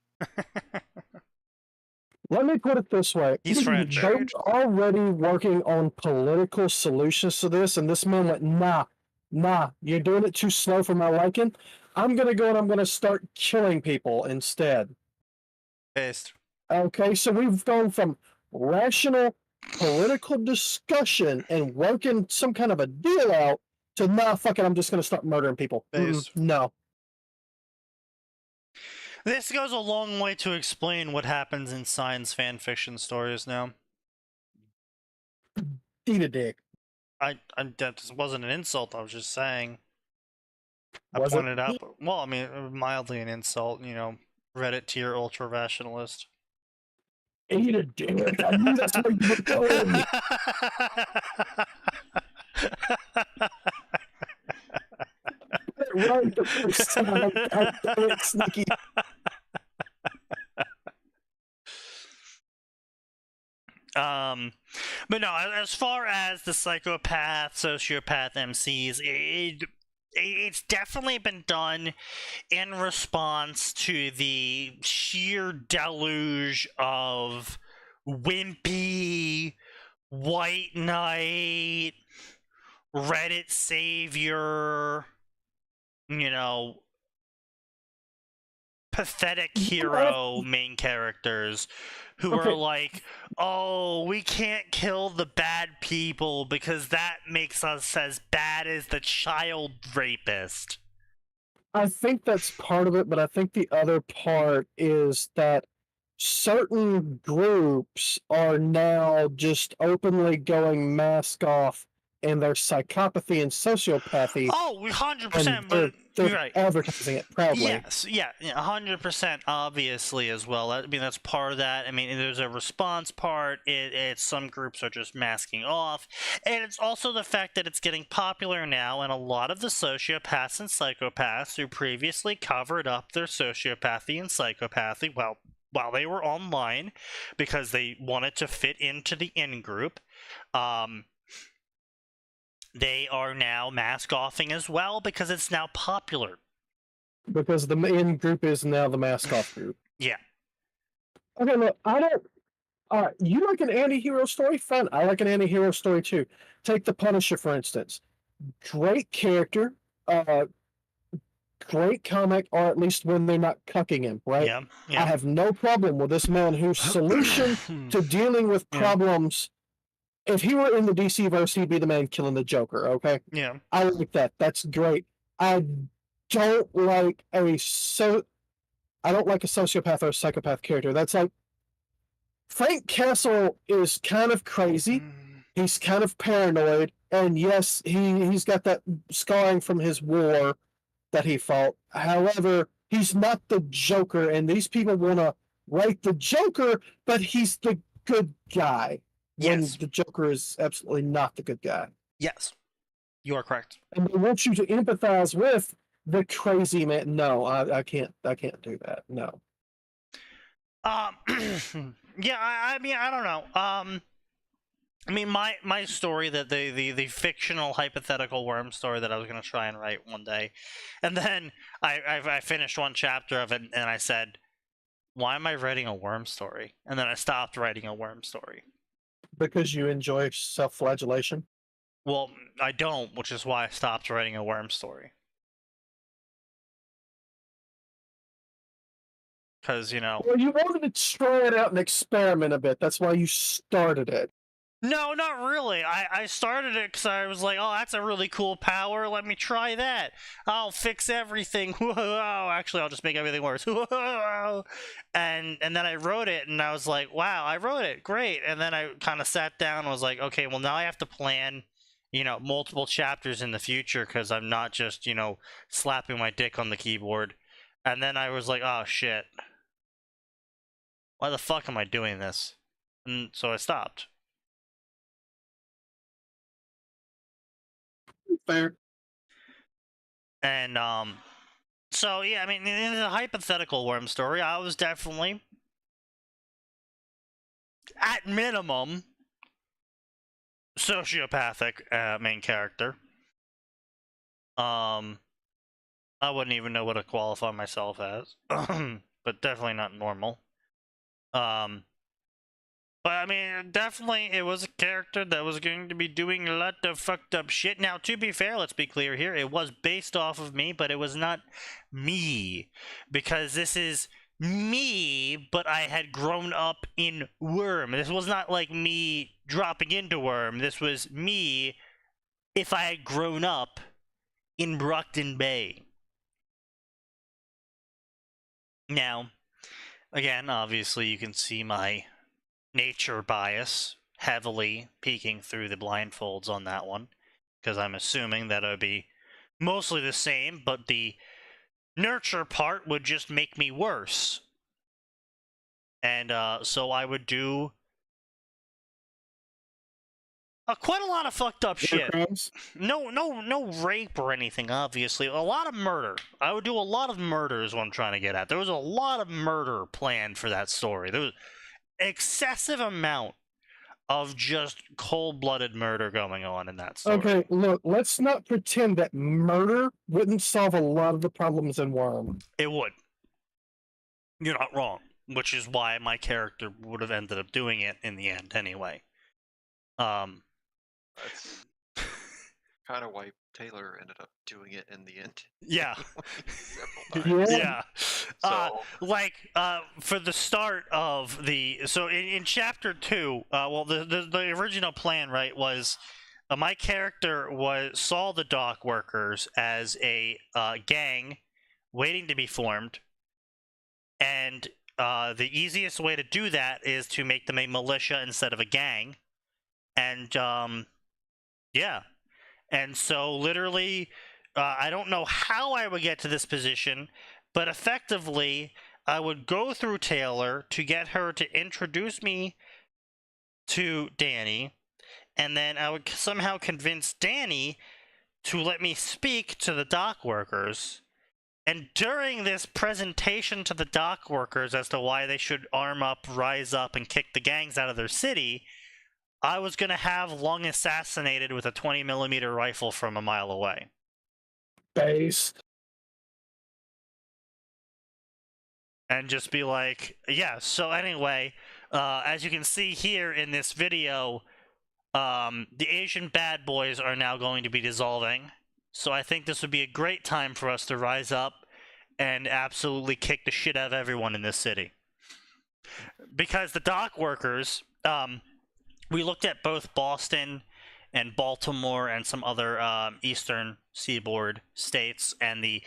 Speaker 2: Let me put it this way.
Speaker 1: He's French.
Speaker 2: They're already working on political solutions to this, and this man went, nah, you're doing it too slow for my liking. I'm going to go and I'm going to start killing people instead.
Speaker 1: Based.
Speaker 2: Okay, so we've gone from rational political discussion and working some kind of a deal out to, nah, fuck it, I'm just going to start murdering people.
Speaker 1: Based.
Speaker 2: No.
Speaker 1: This goes a long way to explain what happens in science fan fiction stories now.
Speaker 2: Eat a dick.
Speaker 1: That just wasn't an insult, I was just saying.
Speaker 2: Was
Speaker 1: I
Speaker 2: it?
Speaker 1: pointed out, well, I mean, mildly an insult, you know, Reddit tier ultra rationalist.
Speaker 2: Eat a dick. I knew that's where you were going. Right the first time. God damn it, Sneaky.
Speaker 1: But no, as far as the psychopath, sociopath MCs, it's definitely been done in response to the sheer deluge of wimpy, white knight, Reddit savior, you know, pathetic hero main characters who
Speaker 2: Okay.
Speaker 1: are like, oh, we can't kill the bad people because that makes us as bad as the child rapist.
Speaker 2: I think that's part of it, but I think the other part is that certain groups are now just openly going mask off in their psychopathy and sociopathy.
Speaker 1: Oh, 100%,
Speaker 2: and
Speaker 1: but
Speaker 2: they're
Speaker 1: you're right.
Speaker 2: advertising it proudly.
Speaker 1: Yes, yeah, 100% obviously as well. I mean, that's part of that. I mean, there's a response part. It's some groups are just masking off. And it's also the fact that it's getting popular now, and a lot of the sociopaths and psychopaths who previously covered up their sociopathy and psychopathy, well, while they were online, because they wanted to fit into the in-group, they are now mask-offing as well because it's now popular.
Speaker 2: Because the main group is now the mask off group.
Speaker 1: Yeah.
Speaker 2: Okay, look, You like an anti-hero story? Fine. I like an anti-hero story too. Take the Punisher, for instance. Great character, great comic, or at least when they're not cucking him, right?
Speaker 1: Yeah,
Speaker 2: I
Speaker 1: yeah.
Speaker 2: have no problem with this man whose solution to dealing with
Speaker 1: Yeah.
Speaker 2: problems, if he were in the DC verse, he'd be the man killing the Joker, okay?
Speaker 1: Yeah.
Speaker 2: I like that. That's great. I don't like a sociopath or a psychopath character. That's like Frank Castle is kind of crazy. He's kind of paranoid, and yes, he's got that scarring from his war that he fought. However, he's not the Joker, and these people want to write the Joker, but he's the good guy. When
Speaker 1: Yes.
Speaker 2: the Joker is absolutely not the good guy.
Speaker 1: Yes. You are correct.
Speaker 2: And they want you to empathize with the crazy man. No, I can't do that. No.
Speaker 1: Yeah, I mean, I don't know. I mean, my story, that the fictional hypothetical worm story that I was gonna try and write one day, and then I finished one chapter of it, and I said, why am I writing a worm story? And then I stopped writing a worm story.
Speaker 2: Because you enjoy self-flagellation?
Speaker 1: Well, I don't, which is why I stopped writing a worm story. Because, you know...
Speaker 2: Well, you wanted to try it out and experiment a bit. That's why you started it.
Speaker 1: No, not really. I started it because I was like, oh, that's a really cool power. Let me try that. I'll fix everything. Whoa, actually, I'll just make everything worse. Whoa. And then I wrote it, and I was like, wow, I wrote it. Great. And then I kind of sat down and was like, okay, well, now I have to plan, you know, multiple chapters in the future because I'm not just, you know, slapping my dick on the keyboard. And then I was like, oh, shit. Why the fuck am I doing this? And so I stopped.
Speaker 2: Fair.
Speaker 1: And so yeah, I mean, in the hypothetical worm story, I was definitely, at minimum, sociopathic main character. I wouldn't even know what to qualify myself as, but definitely not normal. But I mean, definitely it was a character that was going to be doing a lot of fucked up shit. Now, to be fair, let's be clear here, it was based off of me, but it was not me. Because this is me, but I had grown up in Worm. This was not like me dropping into Worm. This was me if I had grown up in Brockton Bay. Now, again, obviously you can see my nature bias heavily peeking through the blindfolds on that one, because I'm assuming that it would be mostly the same, but the nurture part would just make me worse. And so I would do quite a lot of fucked up shit. No rape or anything, obviously. A lot of murder. I would do a lot of murder is what I'm trying to get at. There was a lot of murder planned for that story. There was excessive amount of just cold-blooded murder going on in that story.
Speaker 2: Okay, look, let's not pretend that murder wouldn't solve a lot of the problems in Worm.
Speaker 1: It would. You're not wrong, which is why my character would have ended up doing it in the end anyway.
Speaker 5: That's kind of why Taylor ended up doing it in the end.
Speaker 1: Yeah.
Speaker 5: Several times.
Speaker 1: Yeah. For the start of the... So in Chapter 2, well, the original plan, right, was... my character saw the dock workers as a gang waiting to be formed, and the easiest way to do that is to make them a militia instead of a gang. And, yeah. And so, literally, I don't know how I would get to this position, but effectively, I would go through Taylor to get her to introduce me to Danny, and then I would somehow convince Danny to let me speak to the dock workers. And during this presentation to the dock workers as to why they should arm up, rise up, and kick the gangs out of their city, I was going to have Lung assassinated with a 20mm rifle from a mile away.
Speaker 2: Base.
Speaker 1: And just be like, yeah, so anyway, As you can see here in this video, the Asian bad boys are now going to be dissolving. So I think this would be a great time for us to rise up and absolutely kick the shit out of everyone in this city. Because the dock workers, we looked at both Boston and Baltimore and some other eastern seaboard states, and the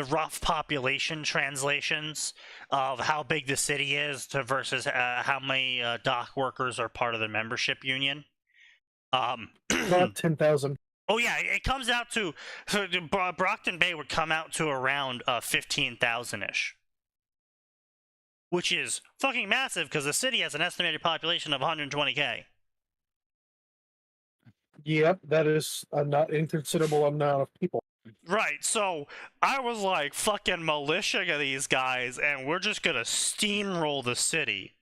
Speaker 1: rough population translations of how big the city is versus how many dock workers are part of the membership union.
Speaker 2: About 10,000.
Speaker 1: Oh yeah, it comes out to, so Brockton Bay would come out to around 15,000-ish. Which is fucking massive because the city has an estimated population of 120k.
Speaker 2: Yep, that is a not inconsiderable amount of people.
Speaker 1: Right, so I was like fucking militia these guys, and we're just gonna steamroll the city.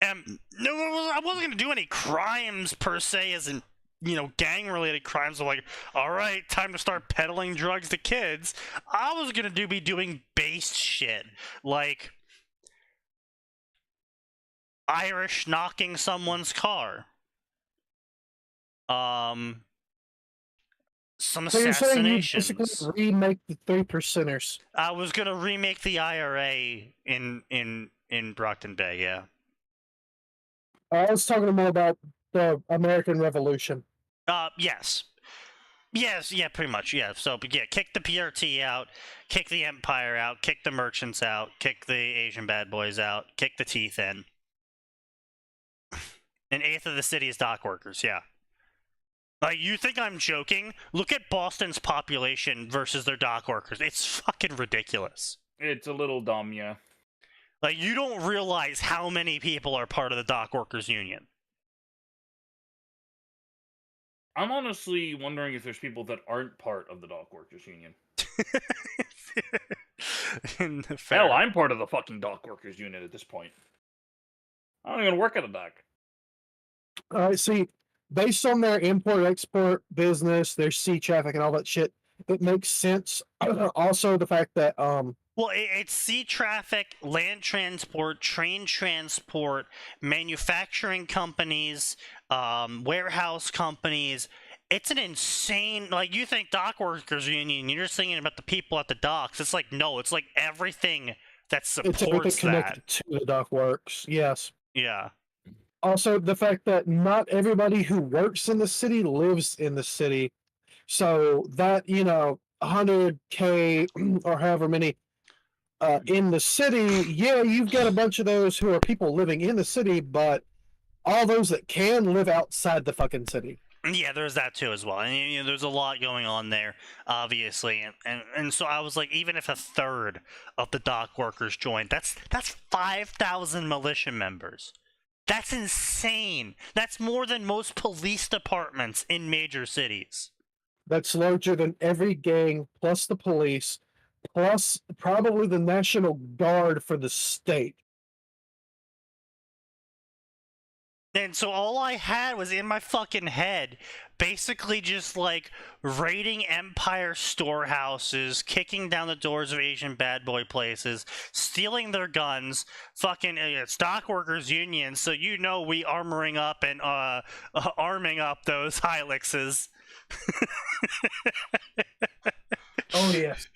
Speaker 1: And no, I wasn't gonna do any crimes per se, as in, you know, gang-related crimes. Of like, all right, time to start peddling drugs to kids. I was gonna be doing base shit, like Irish knocking someone's car. Some
Speaker 2: So you're saying you
Speaker 1: assassinations.
Speaker 2: basically remake the 3%ers.
Speaker 1: I was gonna remake the IRA in Brockton Bay, yeah.
Speaker 2: I was talking more about the American Revolution.
Speaker 1: Yes. Yes, yeah, pretty much, yeah. So, yeah, kick the PRT out, kick the Empire out, kick the merchants out, kick the Asian bad boys out, kick the teeth in. An eighth of the city's dock workers, yeah. Like, you think I'm joking? Look at Boston's population versus their dock workers. It's fucking ridiculous.
Speaker 4: It's a little dumb, yeah.
Speaker 1: Like, you don't realize how many people are part of the dock workers union.
Speaker 4: I'm honestly wondering if there's people that aren't part of the dock workers union. Hell, I'm part of the fucking dock workers union at this point. I don't even work at a dock.
Speaker 2: See, based on their import-export business, their sea traffic and all that shit, it makes sense. Also, the fact that
Speaker 1: well, it's sea traffic, land transport, train transport, manufacturing companies, warehouse companies. It's an insane, like, you think dock workers union, you're just thinking about the people at the docks. It's like, no, it's like everything that supports
Speaker 2: it's everything connected
Speaker 1: that.
Speaker 2: to the dock works. Yes.
Speaker 1: Yeah.
Speaker 2: Also, the fact that not everybody who works in the city lives in the city. So that, 100K or however many in the city, yeah, you've got a bunch of those who are people living in the city, but all those that can live outside the fucking city.
Speaker 1: Yeah, there's that too as well. And there's a lot going on there, obviously. And so I was like, even if a third of the dock workers joined, that's 5,000 militia members. That's insane. That's more than most police departments in major cities.
Speaker 2: That's larger than every gang, plus the police, plus probably the National Guard for the state.
Speaker 1: And so all I had was in my fucking head, basically just like raiding Empire storehouses, kicking down the doors of Asian bad boy places, stealing their guns, fucking stock workers unions. So we armoring up and arming up those Hilexes.
Speaker 2: Oh yes.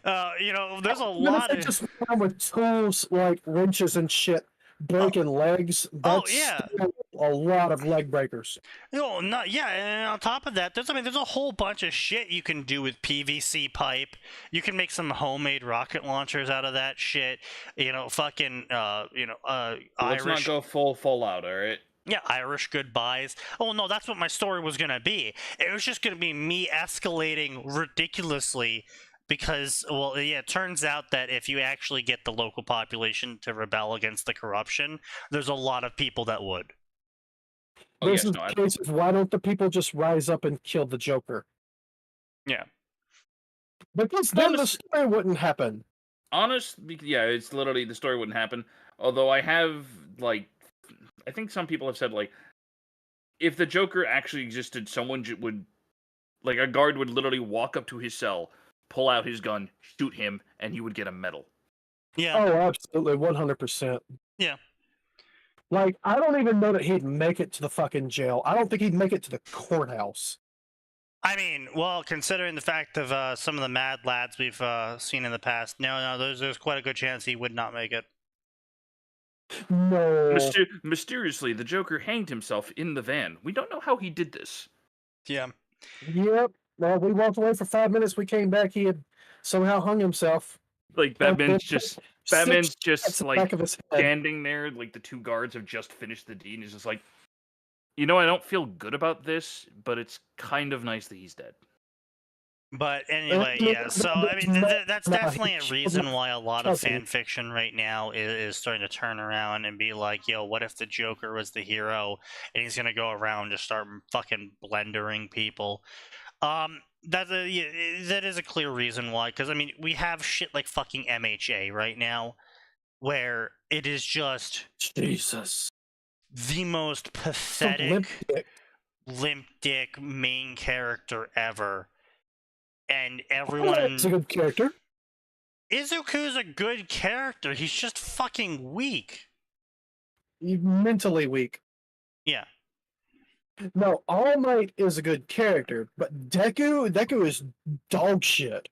Speaker 1: There's a lot of
Speaker 2: just with tools like wrenches and shit. Breaking legs. That's a lot of leg breakers.
Speaker 1: No, not yeah. And on top of that, there's a whole bunch of shit you can do with PVC pipe. You can make some homemade rocket launchers out of that shit.
Speaker 4: Let's
Speaker 1: Irish.
Speaker 4: not go full out, all right?
Speaker 1: Yeah, Irish goodbyes. Oh no, that's what my story was gonna be. It was just gonna be me escalating ridiculously. Because, well, yeah, it turns out that if you actually get the local population to rebel against the corruption, there's a lot of people that would.
Speaker 2: This is the case of why don't the people just rise up and kill the Joker?
Speaker 1: Yeah.
Speaker 2: Because then the story wouldn't happen.
Speaker 4: It's literally the story wouldn't happen. Although I have, I think some people have said, if the Joker actually existed, someone would, a guard would literally walk up to his cell, pull out his gun, shoot him, and he would get a medal.
Speaker 1: Yeah.
Speaker 2: Oh, absolutely, 100%.
Speaker 1: Yeah.
Speaker 2: Like, I don't even know that he'd make it to the fucking jail. I don't think he'd make it to the courthouse.
Speaker 1: I mean, well, considering the fact of some of the mad lads we've seen in the past, no, there's quite a good chance he would not make it.
Speaker 2: No.
Speaker 4: Mysteriously, the Joker hanged himself in the van. We don't know how he did this.
Speaker 1: Yeah.
Speaker 2: Yep. Well, we walked away for 5 minutes. We came back. He had somehow hung himself.
Speaker 4: Like Batman's just
Speaker 2: Six shots
Speaker 4: just
Speaker 2: in the back
Speaker 4: like
Speaker 2: of his head.
Speaker 4: standing there, like the two guards have just finished the deed, and he's just like, you know, I don't feel good about this, but it's kind of nice that he's dead.
Speaker 1: But anyway, yeah. So I mean, that's definitely a reason why a lot of fan fiction right now is starting to turn around and be like, "Yo, what if the Joker was the hero and he's gonna go around and start fucking blendering people?" That is a clear reason why. Because I mean, we have shit like fucking MHA right now, where it is just
Speaker 2: Jesus,
Speaker 1: the most pathetic limp dick main character ever. And everyone...
Speaker 2: Is a good character.
Speaker 1: Izuku's a good character. He's just fucking weak.
Speaker 2: He's mentally weak.
Speaker 1: Yeah.
Speaker 2: No, All Might is a good character, but Deku is dog shit.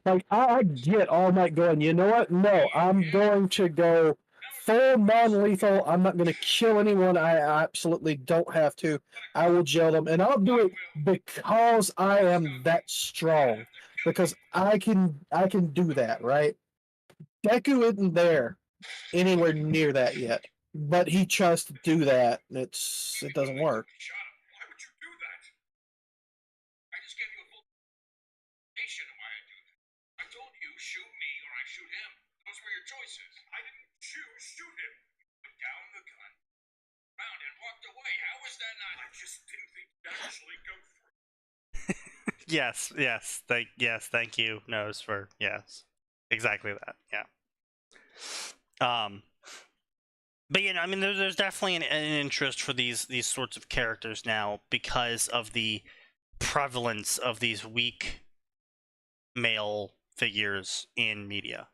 Speaker 2: Like, I get All Might going, you know what? No, I'm going to go full non-lethal. I'm not going to kill anyone. I absolutely don't have to. I will jail them, and I'll do it because I am that strong. Because I can do that, right? Deku isn't there anywhere near that yet, but he tries to do that. It doesn't work.
Speaker 6: Why would you do that? I just gave you a full explanation of why I do that. I told you, shoot me or I shoot him. Those were your choices. I didn't choose shoot him. Put down the gun, round and walked away. How was that not? I just didn't think you'd actually go through.
Speaker 1: Yes, thank you, Nose, for yes. Exactly that, yeah. But you know, I mean, there's definitely an interest for these sorts of characters now because of the prevalence of these weak male figures in media.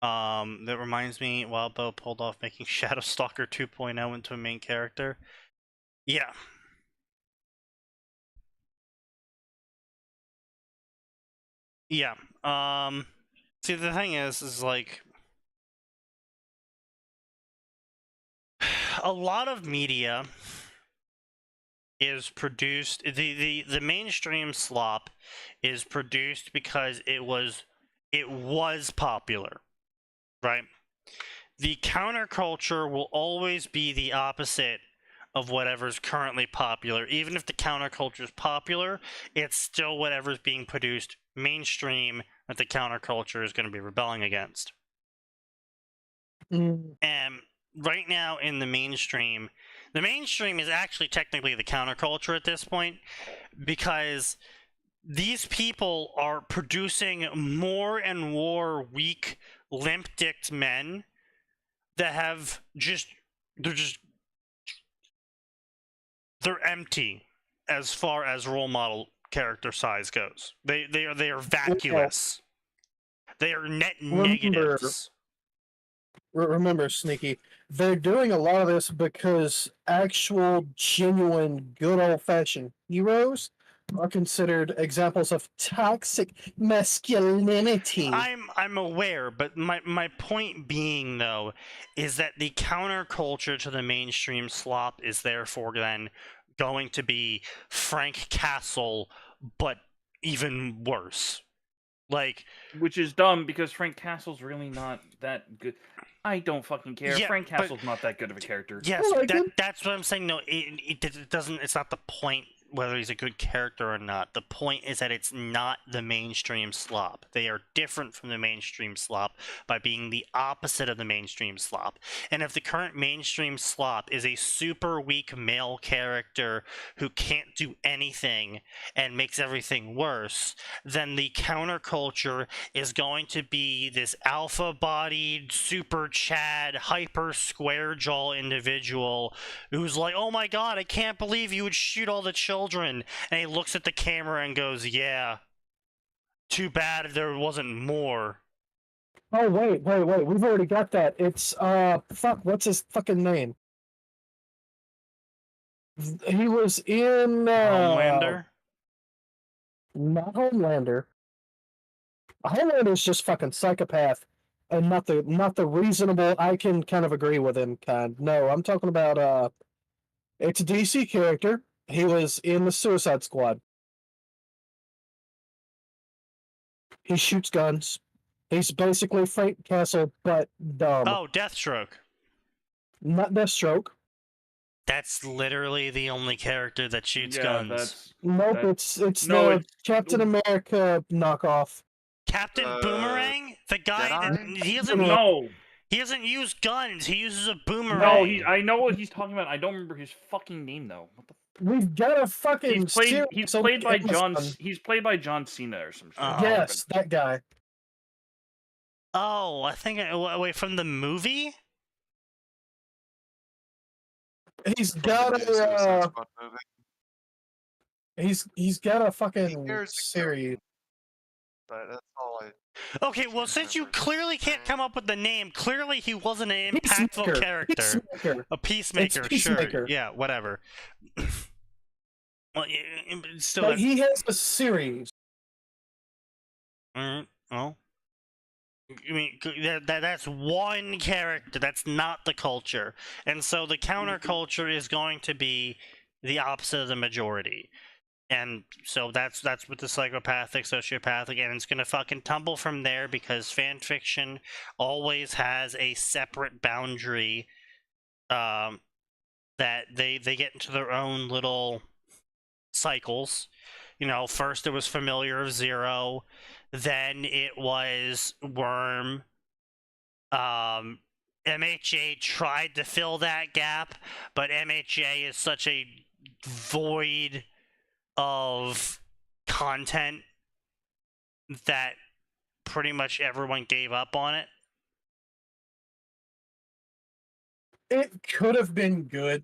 Speaker 1: That reminds me, Wildbow pulled off making Shadowstalker 2.0 into a main character. Yeah. Yeah. See, the thing is like a lot of media is produced. The mainstream slop is produced because it was popular, right? The counterculture will always be the opposite of whatever's currently popular. Even if the counterculture is popular, it's still whatever's being produced mainstream that the counterculture is going to be rebelling against. And right now in the mainstream is actually technically the counterculture at this point, because these people are producing more and more weak, limp-dicked men that have they're empty as far as role model character size goes. They are vacuous. They are net negatives.
Speaker 2: Remember, Sneaky, they're doing a lot of this because actual, genuine, good old-fashioned heroes are considered examples of toxic masculinity.
Speaker 1: I'm aware, but my point being, though, is that the counterculture to the mainstream slop is therefore then going to be Frank Castle, but even worse. Like,
Speaker 4: which is dumb because Frank Castle's really not that good. I don't fucking care.
Speaker 1: Yeah,
Speaker 4: Frank Castle's not that good of a character.
Speaker 1: Yes, that's what I'm saying. No, it doesn't. It's not the point whether he's a good character or not. The point is that it's not the mainstream slop. They are different from the mainstream slop by being the opposite of the mainstream slop. And if the current mainstream slop is a super weak male character who can't do anything and makes everything worse, then the counterculture is going to be this alpha-bodied, super Chad, hyper square jaw individual who's like, oh my god, I can't believe you would shoot all the children. And he looks at the camera and goes, yeah, Too bad there wasn't more.
Speaker 2: Oh wait, we've already got that. It's fuck, what's his fucking name? He was in
Speaker 1: Homelander.
Speaker 2: not Homelander. Homelander's just fucking psychopath, and not the reasonable. I can kind of agree with him. Kind. No, I'm talking about it's a DC character. He was in the Suicide Squad. He shoots guns. He's basically Frank Castle, but dumb.
Speaker 1: Oh, Deathstroke.
Speaker 2: Not Deathstroke.
Speaker 1: That's literally the only character that shoots guns.
Speaker 2: Nope,
Speaker 4: that's-
Speaker 2: it's
Speaker 4: no,
Speaker 2: the
Speaker 4: it's-
Speaker 2: Captain America knockoff.
Speaker 1: Captain Boomerang, the guy that he doesn't
Speaker 4: No,
Speaker 1: he doesn't use guns. He uses a boomerang.
Speaker 4: no, I know what he's talking about. I don't remember his fucking name though. What the?
Speaker 2: We've got a fucking.
Speaker 4: He's played by John.
Speaker 2: Amazon.
Speaker 4: He's played by John Cena or some shit.
Speaker 1: Oh.
Speaker 2: Yes, that guy.
Speaker 1: Oh, I think wait, from the movie.
Speaker 2: He's
Speaker 5: From
Speaker 2: got
Speaker 5: the Suicide
Speaker 2: a.
Speaker 5: Squad movie.
Speaker 2: He's got a fucking
Speaker 5: There's a
Speaker 2: series.
Speaker 5: But that's all I.
Speaker 1: Okay, well, since you clearly can't come up with the name, clearly he wasn't an impactful
Speaker 2: Peacemaker.
Speaker 1: character.
Speaker 2: Peacemaker.
Speaker 1: A peacemaker,
Speaker 2: It's Peacemaker.
Speaker 1: sure. Yeah, whatever. Well, still.
Speaker 2: But he has a series.
Speaker 1: Well, I mean, that's one character. That's not the culture, and so the counterculture is going to be the opposite of the majority. And so that's with the psychopathic, sociopathic, and it's gonna fucking tumble from there because fan fiction always has a separate boundary that they get into their own little cycles. You know, first it was Familiar of Zero, then it was Worm. MHA tried to fill that gap, but MHA is such a void of content that pretty much everyone gave up on it.
Speaker 2: It could have been good.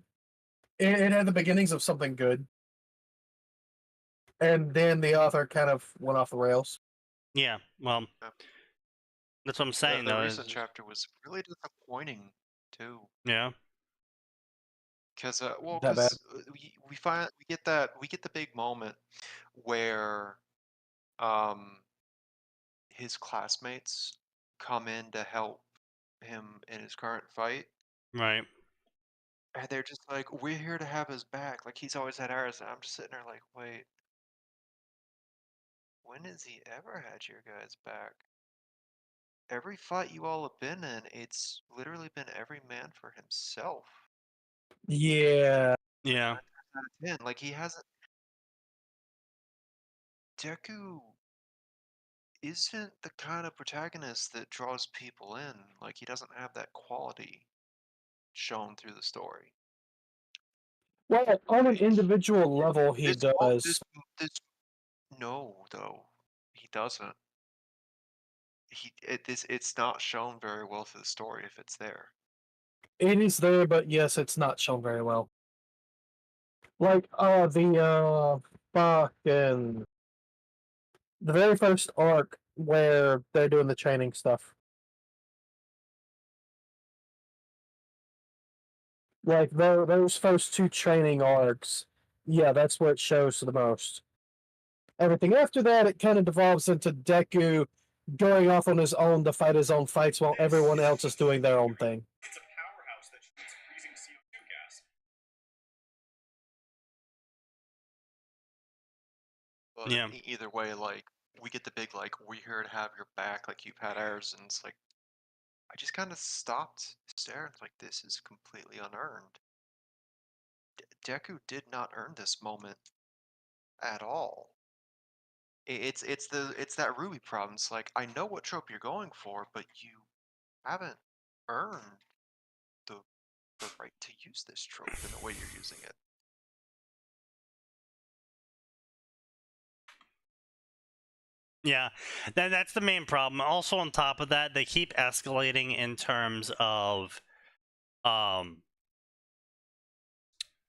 Speaker 2: It had the beginnings of something good. And then the author kind of went off the rails.
Speaker 1: Yeah, well,
Speaker 5: Yeah.
Speaker 1: that's what I'm saying,
Speaker 5: The
Speaker 1: though.
Speaker 5: recent chapter was really disappointing too.
Speaker 1: Yeah.
Speaker 5: Because
Speaker 2: That
Speaker 5: we get the big moment where his classmates come in to help him in his current fight,
Speaker 1: Right.
Speaker 5: and they're just like, "We're here to have his back." Like he's always had ours, and I'm just sitting there like, "Wait, when has he ever had your guys' back? Every fight you all have been in, it's literally been every man for himself."
Speaker 2: Yeah.
Speaker 1: Yeah.
Speaker 5: Like he hasn't. Deku isn't the kind of protagonist that draws people in. Like he doesn't have that quality shown through the story.
Speaker 2: Well, on an individual level, he does.
Speaker 5: No, though he doesn't. It's not shown very well through the story if it's there.
Speaker 2: It is there, but yes, it's not shown very well. Like, the fucking the very first arc where they're doing the chaining stuff. Like those first two training arcs, yeah, that's where it shows the most. Everything after that, it kind of devolves into Deku going off on his own to fight his own fights while everyone else is doing their own thing.
Speaker 6: It's a powerhouse that shoots freezing CO2 gas.
Speaker 5: But
Speaker 1: Yeah.
Speaker 5: Either way, like we get the big like we're here to have your back, like you've had ours, and it's like I just kind of stopped staring like this is completely unearned. Deku did not earn this moment at all. It's that Ruby problem. It's like I know what trope you're going for, but you haven't earned the right to use this trope in the way you're using it.
Speaker 1: Yeah, that's the main problem. Also, on top of that, they keep escalating in terms of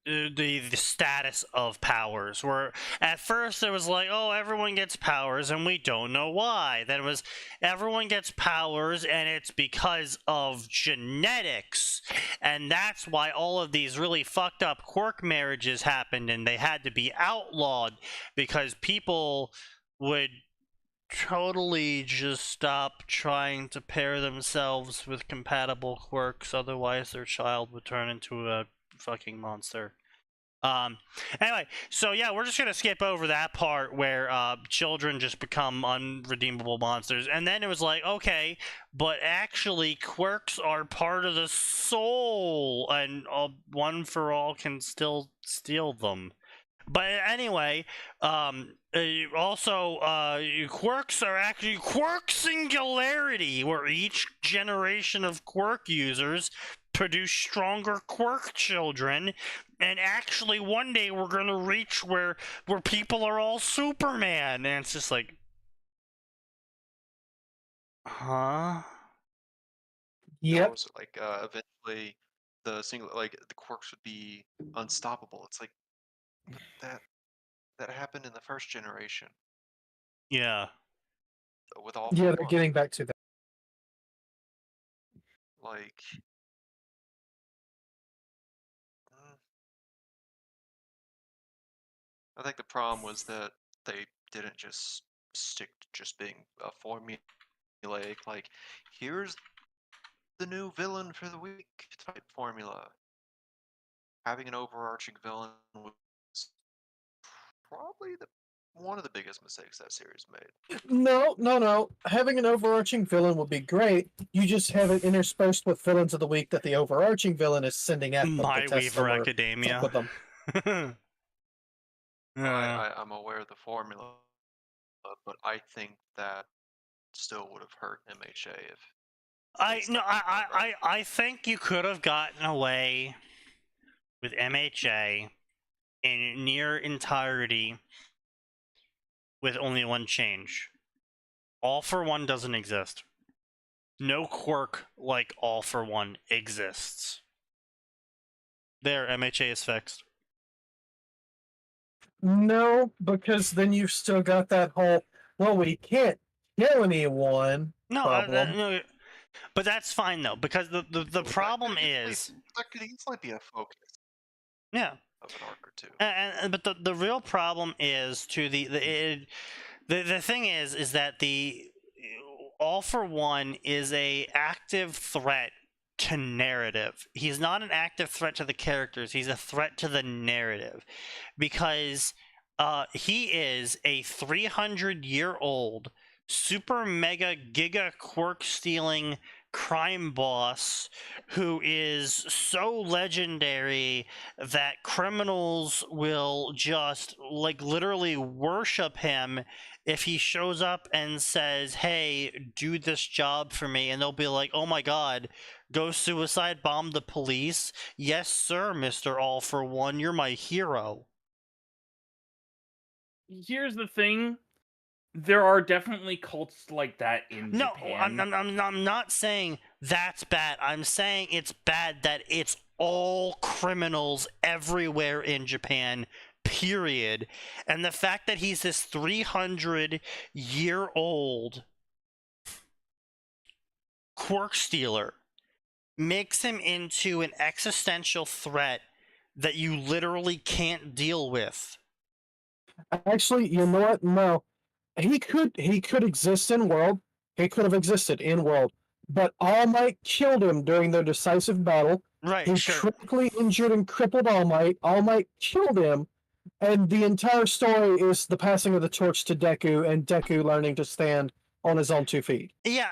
Speaker 1: the status of powers, where at first it was like, oh, everyone gets powers and we don't know why. Then it was everyone gets powers and it's because of genetics, and that's why all of these really fucked up quirk marriages happened and they had to be outlawed because people would totally just stop trying to pair themselves with compatible quirks, otherwise their child would turn into a fucking monster. Anyway, so yeah, we're just gonna skip over that part where children just become unredeemable monsters, and then it was like, okay, but actually quirks are part of the soul, and One for All can still steal them. But anyway, also, quirks are actually quirk singularity, where each generation of quirk users produce stronger quirk children, and actually one day we're gonna reach where people are all Superman, and it's just like, huh?
Speaker 2: Yep.
Speaker 5: So, like, eventually the quirks would be unstoppable. It's like that happened in the first generation
Speaker 1: Yeah.
Speaker 5: with all
Speaker 2: Yeah,
Speaker 5: for
Speaker 2: they're
Speaker 5: one.
Speaker 2: getting back to that.
Speaker 5: Like, I think the problem was that they didn't just stick to just being a formulaic, like, here's the new villain for the week type formula. Having an overarching villain was probably one of the biggest mistakes that series made.
Speaker 2: No. Having an overarching villain would be great. You just have it interspersed with villains of the week that the overarching villain is sending at them to
Speaker 1: My
Speaker 2: test
Speaker 1: Weaver
Speaker 2: them or fuck
Speaker 1: Academia.
Speaker 2: with them.
Speaker 5: I'm aware of the formula, but I think that still would have hurt MHA if
Speaker 1: I think you could have gotten away with MHA in near entirety with only one change. All for One doesn't exist. No quirk like All for One exists. There, MHA is fixed.
Speaker 2: No, because then you've still got that whole, well, we can't kill anyone problem.
Speaker 1: No, but that's fine though, because the problem is
Speaker 5: that could easily be a focus.
Speaker 1: Yeah.
Speaker 5: Of an arc or two.
Speaker 1: But the real problem is to the thing is that the All for One is a active threat to narrative. He's not an active threat to the characters. He's a threat to the narrative, because he is a 300-year-old super mega giga quirk stealing crime boss who is so legendary that criminals will just like literally worship him if he shows up and says, hey, do this job for me, and they'll be like, oh my god, go suicide bomb the police? Yes sir, Mr. All for One, you're my hero.
Speaker 4: Here's the thing. There are definitely cults like that in Japan.
Speaker 1: I'm not saying that's bad. I'm saying it's bad that it's all criminals everywhere in Japan, period. And the fact that he's this 300-year-old quirk stealer makes him into an existential threat that you literally can't deal with.
Speaker 2: Actually, you know what? No. He could exist in world. He could have existed in world. But All Might killed him during their decisive battle.
Speaker 1: Right,
Speaker 2: he
Speaker 1: sure.
Speaker 2: critically injured and crippled All Might. All Might killed him. And the entire story is the passing of the torch to Deku and Deku learning to stand on his own 2 feet.
Speaker 1: Yeah,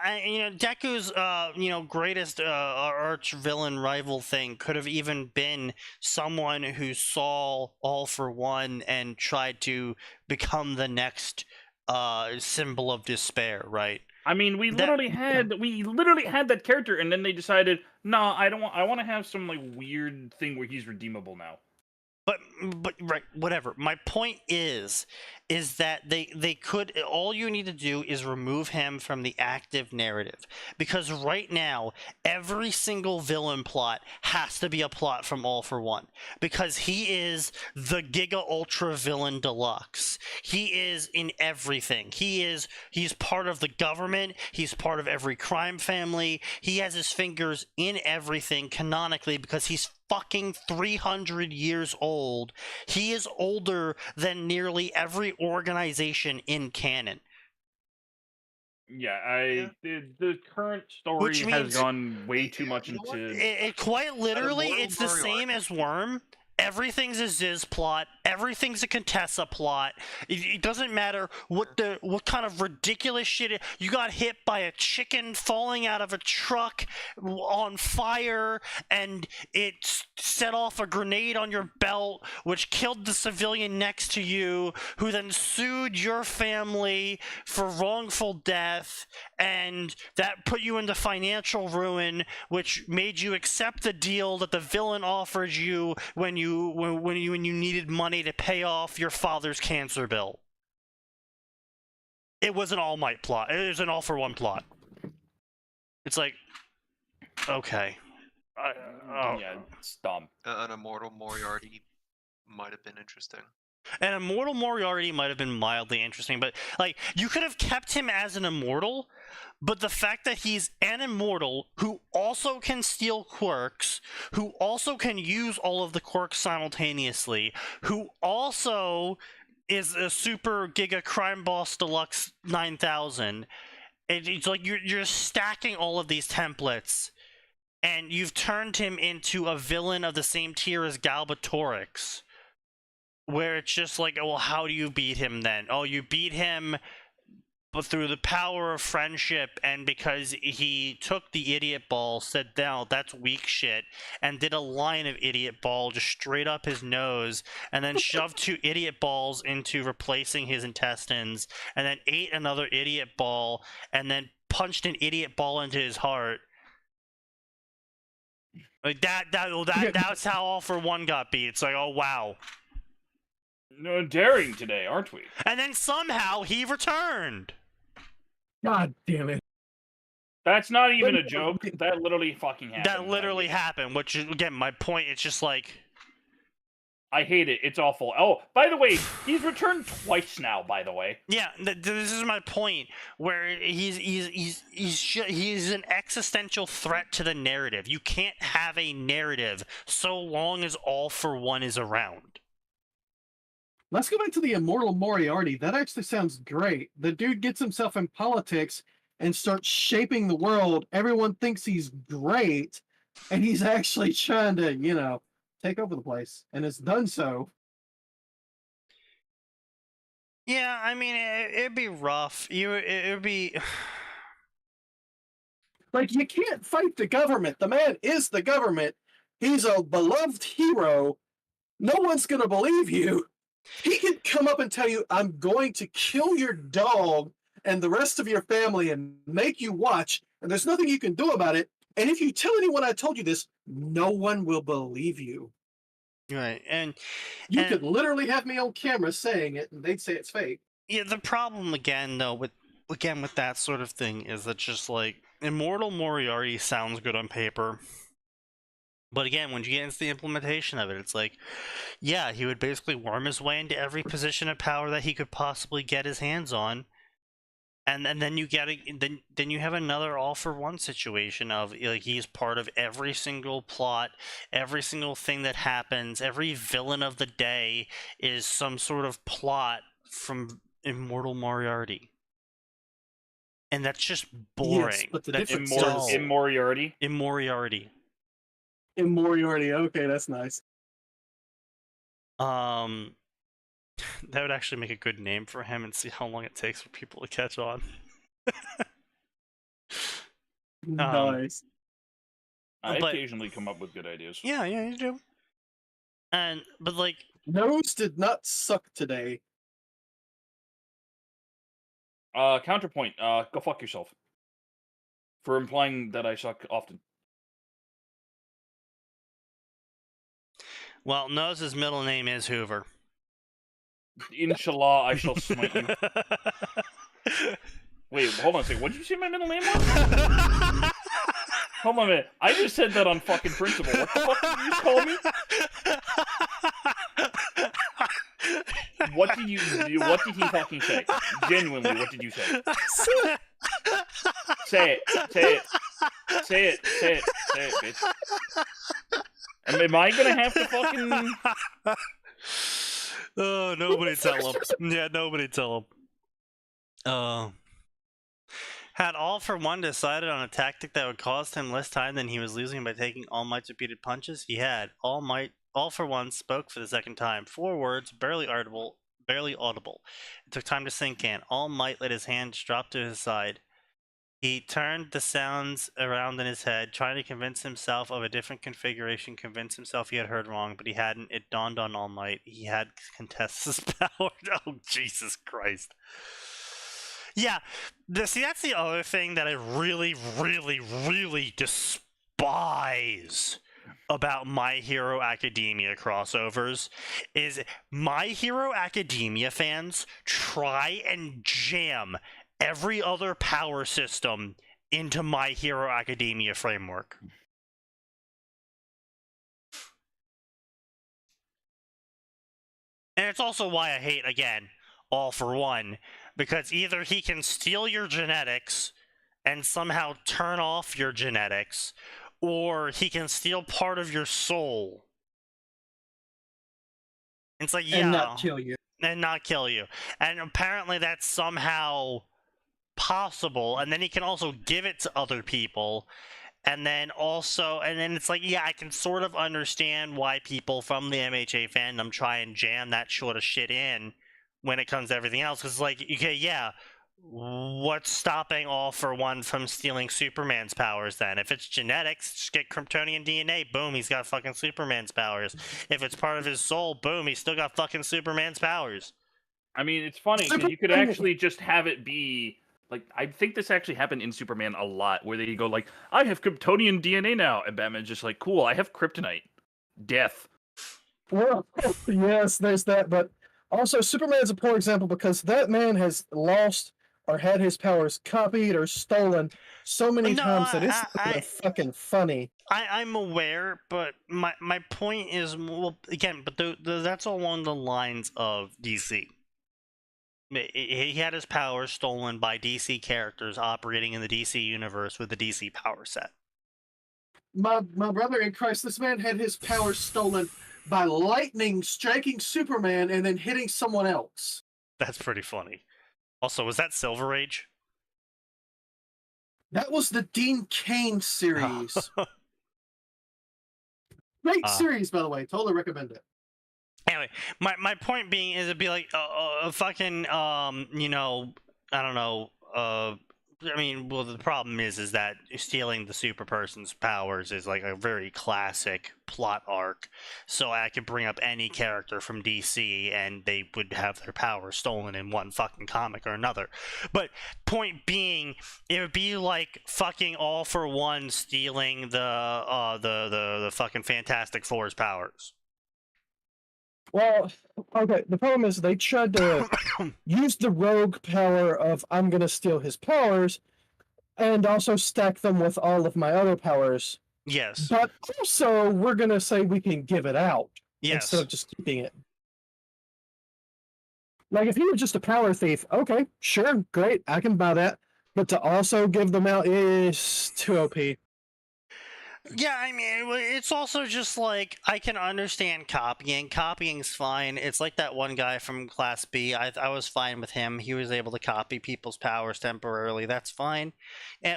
Speaker 1: Deku's greatest arch villain rival thing could have even been someone who saw All for One and tried to become the next symbol of despair, right?
Speaker 4: I mean, we literally had that character, and then they decided, nah, I don't want. I want to have some like weird thing where he's redeemable now.
Speaker 1: but right, whatever. My point is that they could, all you need to do is remove him from the active narrative, because right now every single villain plot has to be a plot from All for One, because he is the Giga Ultra villain deluxe. He is in everything. He's part of the government. He's part of every crime family. He has his fingers in everything canonically because he's fucking 300 years old. He is older than nearly every organization in canon.
Speaker 4: Yeah, the current story
Speaker 1: Which
Speaker 4: has
Speaker 1: means-
Speaker 4: gone way too much
Speaker 5: You know what?
Speaker 4: into.
Speaker 1: It quite literally,
Speaker 5: Immortal
Speaker 1: it's the
Speaker 5: Moriarty.
Speaker 1: same as Worm. Everything's a Ziz plot. Everything's a Contessa plot. It doesn't matter what kind of ridiculous shit. You got hit by a chicken falling out of a truck on fire, and it set off a grenade on your belt, which killed the civilian next to you, who then sued your family for wrongful death, and that put you into financial ruin, which made you accept the deal that the villain offered you when you needed money to pay off your father's cancer bill. It was an All Might plot. It was an All for One plot. It's like, okay.
Speaker 4: Yeah, it's dumb.
Speaker 5: An Immortal Moriarty might have been interesting.
Speaker 1: An Immortal Moriarty might have been mildly interesting, but like, you could have kept him as an immortal, but the fact that he's an immortal who also can steal quirks, who also can use all of the quirks simultaneously, who also is a super giga crime boss deluxe 9000, it's like you're stacking all of these templates, and you've turned him into a villain of the same tier as Galbatorix, where it's just like, well, how do you beat him then? Oh, you beat him but through the power of friendship, and because he took the idiot ball, said, no, that's weak shit, and did a line of idiot ball just straight up his nose, and then shoved 2 idiot balls into replacing his intestines, and then ate another idiot ball, and then punched an idiot ball into his heart. Like that's how All for One got beat. It's like, oh wow.
Speaker 4: No, daring today, aren't we?
Speaker 1: And then somehow he returned.
Speaker 2: God damn it.
Speaker 4: That's not even a joke. That literally fucking happened.
Speaker 1: That literally happened, which is, again, my point. It's just like,
Speaker 4: I hate it. It's awful. Oh, by the way, he's returned twice now. By the way.
Speaker 1: yeah, this is my point. Where he's an existential threat to the narrative. You can't have a narrative so long as All for One is around.
Speaker 2: Let's go back to the Immortal Moriarty. That actually sounds great. The dude gets himself in politics and starts shaping the world. Everyone thinks he's great, and he's actually trying to, take over the place, and has done so.
Speaker 1: Yeah, I mean, it'd be rough. It'd be...
Speaker 2: Like, you can't fight the government. The man is the government. He's a beloved hero. No one's going to believe you. He can come up and tell you, I'm going to kill your dog and the rest of your family and make you watch, and there's nothing you can do about it. And if you tell anyone I told you this, no one will believe you.
Speaker 1: Right, and
Speaker 2: you could literally have me on camera saying it, and they'd say it's fake.
Speaker 1: Yeah, the problem again, though, with that sort of thing is that just like Immortal Moriarty sounds good on paper. But again, when you get into the implementation of it, it's like, yeah, he would basically worm his way into every position of power that he could possibly get his hands on, and then you then you have another All for One situation of like he's part of every single plot, every single thing that happens, every villain of the day is some sort of plot from Immortal Moriarty, and that's just boring.
Speaker 2: Yes, but the
Speaker 1: that's
Speaker 2: difference
Speaker 1: dull.
Speaker 2: is
Speaker 4: Moriarty.
Speaker 1: Moriarty.
Speaker 2: In Moriarty, okay, that's nice.
Speaker 1: That would actually make a good name for him, and see how long it takes for people to catch on.
Speaker 2: Nice.
Speaker 4: I
Speaker 1: but-
Speaker 4: occasionally come up with good ideas.
Speaker 1: Yeah, you do. But like,
Speaker 2: Nose did not suck today.
Speaker 4: Counterpoint. Go fuck yourself. For implying that I suck often.
Speaker 1: Well, Nose's middle name is Hoover.
Speaker 4: Inshallah, I shall smite you. Wait, hold on a second. What did you say my middle name was? Hold on a minute. I just said that on fucking principle. What the fuck did you just call me? What did he fucking say? Genuinely, what did you say? Say it, bitch. Am I gonna have to fucking...
Speaker 1: Oh, nobody tell him. Yeah, nobody tell him. Had All for One decided on a tactic that would cost him less time than he was losing by taking All Might's repeated punches? He had. All for One spoke for the second time. 4 words, barely audible. It took time to sink in. All Might let his hands drop to his side. He turned the sounds around in his head, trying to convince himself of a different configuration, convince himself he had heard wrong, but he hadn't. It dawned on All Might. He had contested his power. Oh, Jesus Christ. Yeah, see, that's the other thing that I really, really, really despise about My Hero Academia crossovers is My Hero Academia fans try and jam every other power system into My Hero Academia framework. And it's also why I hate, again, All for One, because either he can steal your genetics and somehow turn off your genetics, or he can steal part of your soul. It's like, yeah.
Speaker 2: And not kill you.
Speaker 1: And not kill you. And apparently that's somehow possible. And then he can also give it to other people. And then it's like, yeah, I can sort of understand why people from the MHA fandom try and jam that sort of shit in when it comes to everything else. Because, like, okay, yeah, what's stopping All for One from stealing Superman's powers then? If it's genetics, just get Kryptonian DNA, boom, he's got fucking Superman's powers. If it's part of his soul, boom, he's still got fucking Superman's powers.
Speaker 4: I mean, it's funny, because you could actually just have it be, like, I think this actually happened in Superman a lot, where they go like, I have Kryptonian DNA now, and Batman's just like, cool, I have kryptonite. Death.
Speaker 2: Well, yes, there's that, but also Superman's a poor example because that man has lost or had his powers copied or stolen so many times that it's fucking funny.
Speaker 1: I'm aware, but my point is, well, again, but that's along the lines of DC. He had his powers stolen by DC characters operating in the DC universe with the DC power set.
Speaker 2: My brother in Christ, this man had his powers stolen by lightning striking Superman and then hitting someone else.
Speaker 1: That's pretty funny. Also, was that Silver Age?
Speaker 2: That was the Dean Cain series. Great series, by the way. Totally recommend it.
Speaker 1: Anyway, my point being is it'd be like fucking you know, I don't know, I mean, well, the problem is that stealing the super person's powers is like a very classic plot arc. So I could bring up any character from DC and they would have their powers stolen in one fucking comic or another. But point being, it would be like fucking All for One stealing the fucking Fantastic Four's powers.
Speaker 2: Well, okay, the problem is they tried to use the rogue power of I'm going to steal his powers and also stack them with all of my other powers.
Speaker 1: Yes.
Speaker 2: But also, we're going to say we can give it out
Speaker 1: Yes.
Speaker 2: instead of just keeping it. Like, if he was just a power thief, okay, sure, great, I can buy that. But to also give them out is too OP.
Speaker 1: Yeah, I mean, it's also just like, I can understand copying. Copying's fine. It's like that one guy from Class B. I was fine with him. He was able to copy people's powers temporarily. That's fine.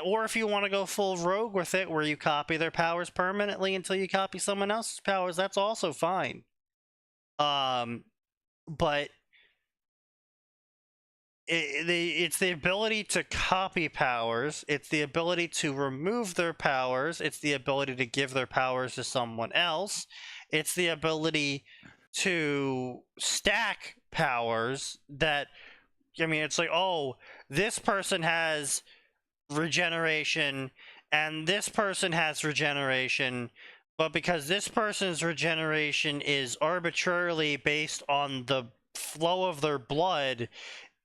Speaker 1: Or if you want to go full rogue with it, where you copy their powers permanently until you copy someone else's powers, that's also fine. But it's the ability to copy powers, it's the ability to remove their powers, it's the ability to give their powers to someone else, it's the ability to stack powers that, I mean, it's like, oh, this person has regeneration and this person has regeneration, But because this person's regeneration is arbitrarily based on the flow of their blood,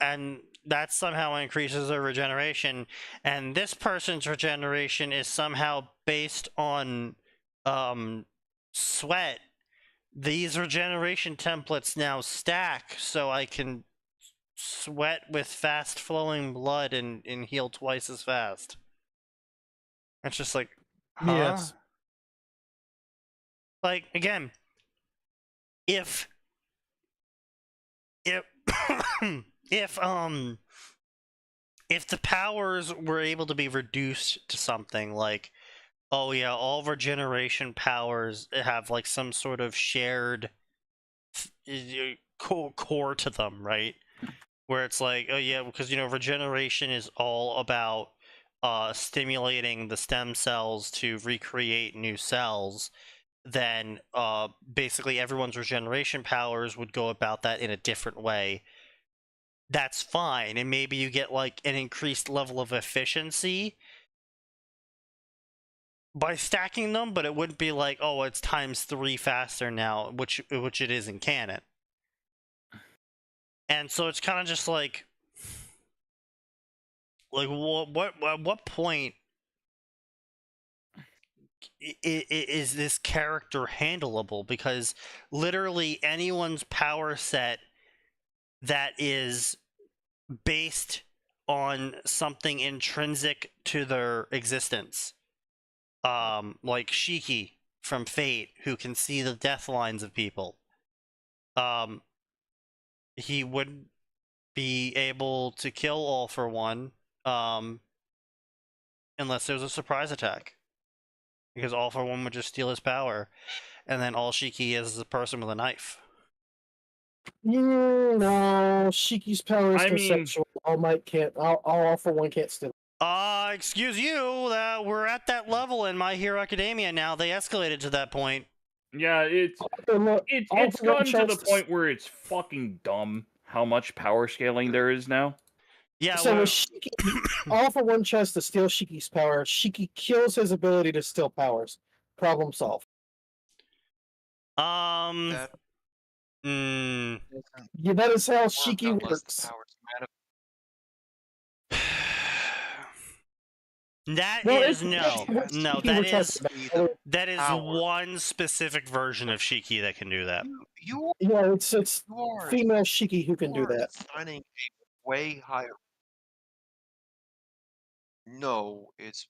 Speaker 1: and that somehow increases their regeneration, and this person's regeneration is somehow based on sweat, these regeneration templates now stack, so I can sweat with fast flowing blood and heal twice as fast. It's just like, huh?
Speaker 2: Yes.
Speaker 1: Like, again, if if the powers were able to be reduced to something like, oh yeah, all regeneration powers have like some sort of shared core to them, right? Where it's like, oh yeah, because regeneration is all about stimulating the stem cells to recreate new cells. Then basically everyone's regeneration powers would go about that in a different way. That's fine, and maybe you get like an increased level of efficiency by stacking them, but it wouldn't be like, oh, it's ×3 faster now, which it is in canon. And so it's kind of just like what point is this character handleable? Because literally anyone's power set that is based on something intrinsic to their existence, like Shiki from Fate, who can see the death lines of people, he wouldn't be able to kill All for One unless there was a surprise attack, because All for One would just steal his power, and then all Shiki is a person with a knife.
Speaker 2: No, Shiki's power is
Speaker 4: I mean-
Speaker 2: conceptual. All Might can't. All for One can't steal.
Speaker 1: Excuse you, we're at that level in My Hero Academia now. They escalated to that point.
Speaker 4: Yeah, it's
Speaker 2: Look, All
Speaker 4: it's
Speaker 2: for One
Speaker 4: gotten to the
Speaker 2: tries
Speaker 4: point where it's fucking dumb how much power scaling there is now.
Speaker 1: Yeah,
Speaker 2: So with Shiki, All for One tries to steal Shiki's power. Shiki kills his ability to steal powers. Problem solved.
Speaker 5: That
Speaker 1: mm,
Speaker 5: doesn't
Speaker 2: Yeah, that is how
Speaker 5: work
Speaker 2: Shiki
Speaker 5: unless the
Speaker 2: works.
Speaker 5: powers
Speaker 1: that
Speaker 2: Well,
Speaker 1: is
Speaker 2: it's-
Speaker 1: no,
Speaker 2: Shiki
Speaker 1: that
Speaker 2: we're
Speaker 1: is
Speaker 5: manifest the
Speaker 1: that is
Speaker 5: power.
Speaker 1: one specific version of Shiki that can do that.
Speaker 5: You
Speaker 2: Yeah, it's
Speaker 5: are
Speaker 2: female Shiki who can do that.
Speaker 5: assigning a way higher. No, it's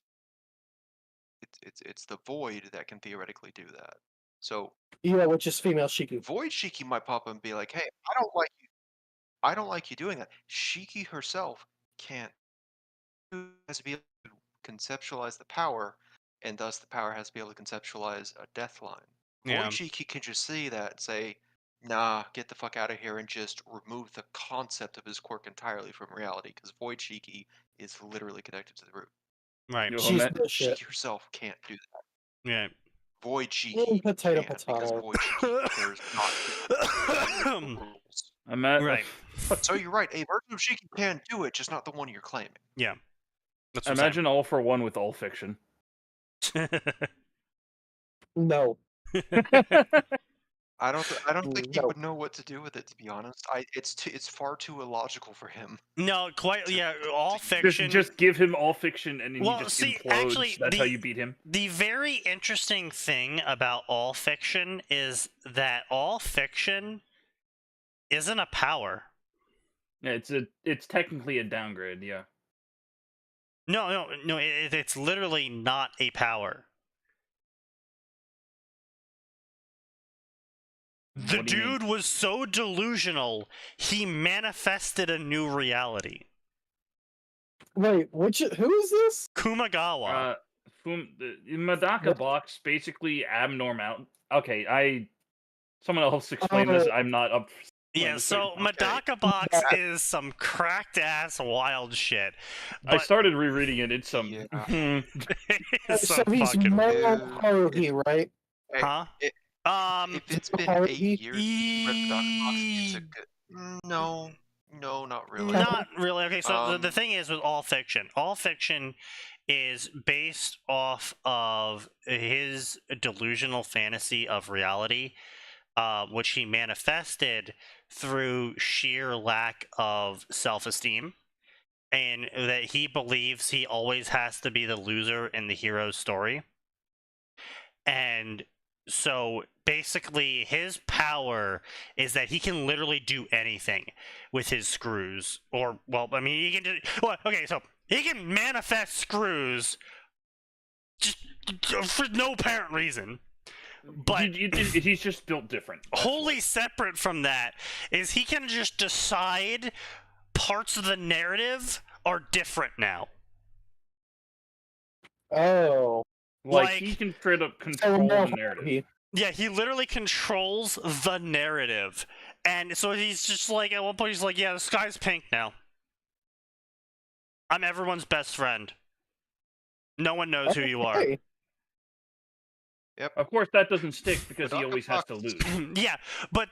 Speaker 5: the Void that can theoretically do that. So
Speaker 2: Yeah, which is female Shiki.
Speaker 5: Void Shiki might pop up and be like, "Hey, I don't like you doing that." Shiki herself can't. Has to be able to conceptualize the power, and thus the power has to be able to conceptualize a death line.
Speaker 1: Yeah.
Speaker 5: Void Shiki can just see that and say, "Nah, get the fuck out of here," and just remove the concept of his quirk entirely from reality, because Void Shiki is literally connected to the root.
Speaker 1: Right.
Speaker 4: Yo,
Speaker 2: She's
Speaker 4: man.
Speaker 2: bullshit.
Speaker 5: Shiki herself can't do that.
Speaker 1: Yeah.
Speaker 5: Void Shiki
Speaker 2: Potato,
Speaker 5: can, because
Speaker 2: potato.
Speaker 5: Void Shiki cares not the rules.
Speaker 4: I'm at
Speaker 1: Right.
Speaker 5: So you're right, a version of Shiki can do it, just not the one you're claiming.
Speaker 1: Yeah. That's what I'm
Speaker 4: imagine All for One with all fiction.
Speaker 1: saying.
Speaker 2: No.
Speaker 5: I don't think he
Speaker 2: No.
Speaker 5: would know what to do with it, to be honest. It's far too illogical for him.
Speaker 1: No, quite. Yeah, all
Speaker 5: Just-
Speaker 1: fiction.
Speaker 4: Just give him all fiction, and then
Speaker 1: Well,
Speaker 4: he just
Speaker 1: see,
Speaker 4: implodes.
Speaker 1: actually,
Speaker 4: That's how you beat him.
Speaker 1: The very interesting thing about all fiction is that all fiction isn't a power.
Speaker 4: Yeah, it's technically a downgrade. Yeah.
Speaker 1: No. It's literally not a power. The
Speaker 4: What do you mean?
Speaker 1: dude was so delusional, he manifested a new reality.
Speaker 2: Wait, who is this?
Speaker 1: Kumagawa.
Speaker 4: The Madaka box basically abnormal. Okay, someone else explain this. I'm not up.
Speaker 1: Yeah,
Speaker 4: this
Speaker 1: so
Speaker 4: right now.
Speaker 1: Madaka Box is some cracked ass wild shit.
Speaker 4: I
Speaker 1: But
Speaker 4: started rereading it. It's some.
Speaker 5: Yeah.
Speaker 1: it's
Speaker 2: So
Speaker 1: some
Speaker 2: he's
Speaker 1: fucking
Speaker 2: more
Speaker 5: weird.
Speaker 2: Haruhi, right?
Speaker 1: huh?
Speaker 5: If it's been
Speaker 2: Parody?
Speaker 5: 8 years since you read Madaka box, it's a good. No, not really.
Speaker 1: Not really. Okay, so the
Speaker 5: Um,
Speaker 1: thing is with all fiction is based off of his delusional fantasy of reality, which he manifested through sheer lack of self-esteem, and that he believes he always has to be the loser in the hero's story. And so basically his power is that he can literally do anything with his screws. Or, well, I mean, he can do, well, okay, so he can manifest screws just for no apparent reason. But
Speaker 4: he's just built different.
Speaker 1: Wholly separate from that is he can just decide parts of the narrative are different now.
Speaker 2: Oh.
Speaker 4: Like he can straight up control the narrative.
Speaker 1: Yeah, he literally controls the narrative. And so he's just like, at one point he's like, yeah, the sky's pink now. I'm everyone's best friend. No one knows who you are.
Speaker 5: Yep.
Speaker 4: Of course, that doesn't stick because he always has to lose.
Speaker 1: Yeah, but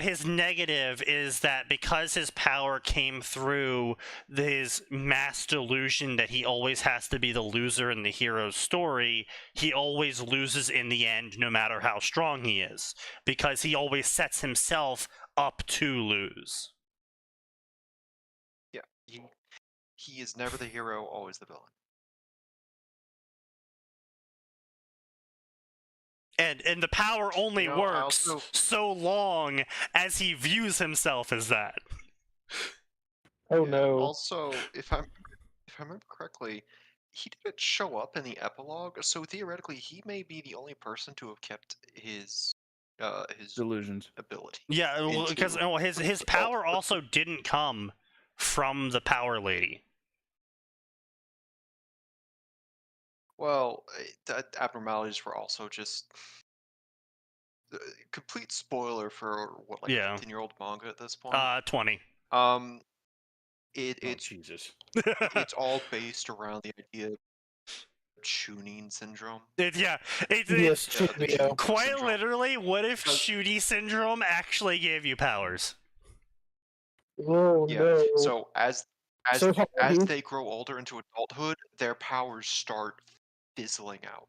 Speaker 1: his negative is that because his power came through his mass delusion that he always has to be the loser in the hero's story, he always loses in the end, no matter how strong he is, because he always sets himself up to lose.
Speaker 5: Yeah, he is never the hero, always the villain.
Speaker 1: And the power only works so long as he views himself as that.
Speaker 2: Oh
Speaker 5: yeah,
Speaker 2: no.
Speaker 5: Also, if I remember correctly, he didn't show up in the epilogue, so theoretically he may be the only person to have kept his
Speaker 4: delusions
Speaker 5: ability.
Speaker 1: Yeah, well, because his power also didn't come from the Power Lady.
Speaker 5: Well, the abnormalities were also just complete spoiler for what, like,
Speaker 1: Yeah.
Speaker 5: 15-year-old manga at this point.
Speaker 1: 20.
Speaker 5: It's
Speaker 4: Jesus.
Speaker 5: it's all based around the idea of Chunin syndrome.
Speaker 2: Yes,
Speaker 1: quite
Speaker 5: syndrome.
Speaker 1: literally, what if Shooty syndrome actually gave you powers?
Speaker 2: Oh
Speaker 5: Yeah.
Speaker 2: no.
Speaker 5: So as they grow older into adulthood, their powers start fizzling out.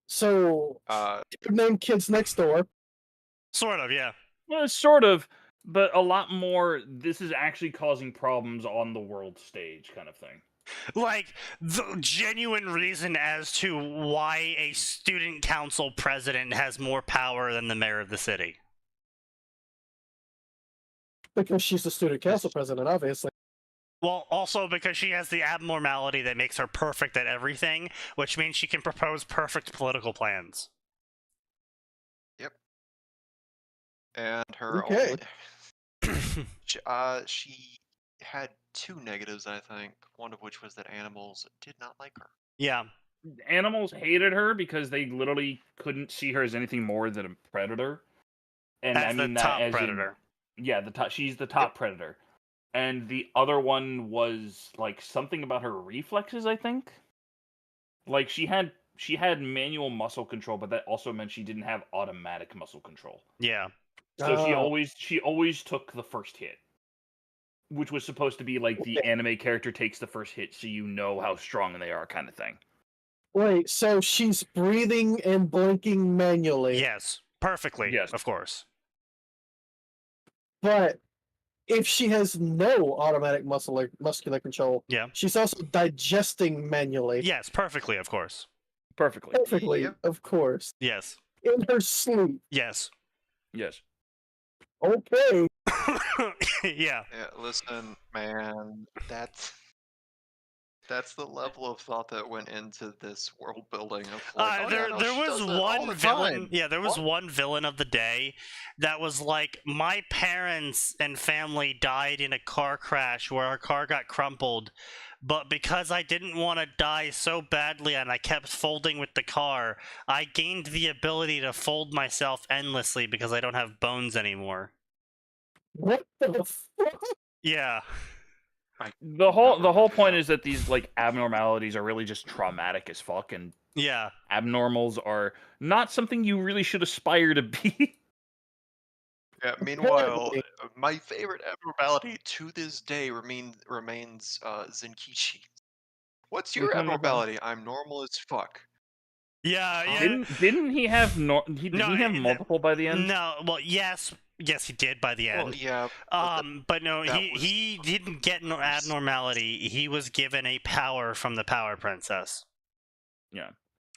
Speaker 2: So name Kids Next Door.
Speaker 1: Sort of, yeah.
Speaker 4: Well, sort of, but a lot more. This is actually causing problems on the world stage, kind of thing.
Speaker 1: Like, the genuine reason as to why a student council president has more power than the mayor of the city.
Speaker 2: Because she's the student council president, obviously.
Speaker 1: Well, also because she has the abnormality that makes her perfect at everything, which means she can propose perfect political plans.
Speaker 5: Yep. And her she had two negatives, I think. One of which was that animals did not like her.
Speaker 1: Yeah.
Speaker 4: Animals hated her because they literally couldn't see her as anything more than a predator. And
Speaker 1: That's
Speaker 4: I mean
Speaker 1: the
Speaker 4: that
Speaker 1: top
Speaker 4: as
Speaker 1: predator.
Speaker 4: She's the top predator. And the other one was like something about her reflexes, I think. Like she had manual muscle control, but that also meant she didn't have automatic muscle control.
Speaker 1: Yeah.
Speaker 4: So she always took the first hit, which was supposed to be like the anime character takes the first hit, so you know how strong they are, kind of thing.
Speaker 2: Wait, so she's breathing and blinking manually.
Speaker 1: Yes, perfectly.
Speaker 4: Yes,
Speaker 1: of course.
Speaker 2: But if she has no automatic muscular control,
Speaker 1: yeah,
Speaker 2: she's also digesting manually.
Speaker 1: Yes, perfectly, of course.
Speaker 2: Perfectly, of course.
Speaker 1: Yes.
Speaker 2: In her sleep.
Speaker 1: Yes.
Speaker 4: Yes.
Speaker 2: Okay.
Speaker 1: Yeah.
Speaker 5: Yeah, listen, man, that's the level of thought that went into this world building of like,
Speaker 1: there was one villain. Yeah, there was one villain of the day that was like, my parents and family died in a car crash where our car got crumpled, but because I didn't want to die so badly and I kept folding with the car, I gained the ability to fold myself endlessly because I don't have bones anymore.
Speaker 2: What the fuck?
Speaker 1: Yeah.
Speaker 4: The whole point is that these like abnormalities are really just traumatic as fuck, and
Speaker 1: yeah,
Speaker 4: abnormals are not something you really should aspire to be.
Speaker 5: Yeah, meanwhile,
Speaker 2: Apparently.
Speaker 5: my favorite abnormality to this day remains Zenkichi. What's your
Speaker 4: Which one was that?
Speaker 5: abnormality? I'm normal as fuck.
Speaker 1: Yeah,
Speaker 5: Huh?
Speaker 1: yeah.
Speaker 4: Didn't he have didn't he have
Speaker 1: No,
Speaker 4: multiple by the end?
Speaker 1: No, well, yes, he did by the end.
Speaker 5: Well, yeah, but
Speaker 1: But no,
Speaker 5: that
Speaker 1: he didn't get no
Speaker 5: was-
Speaker 1: abnormality. He was given a power from the Power Princess.
Speaker 4: Yeah.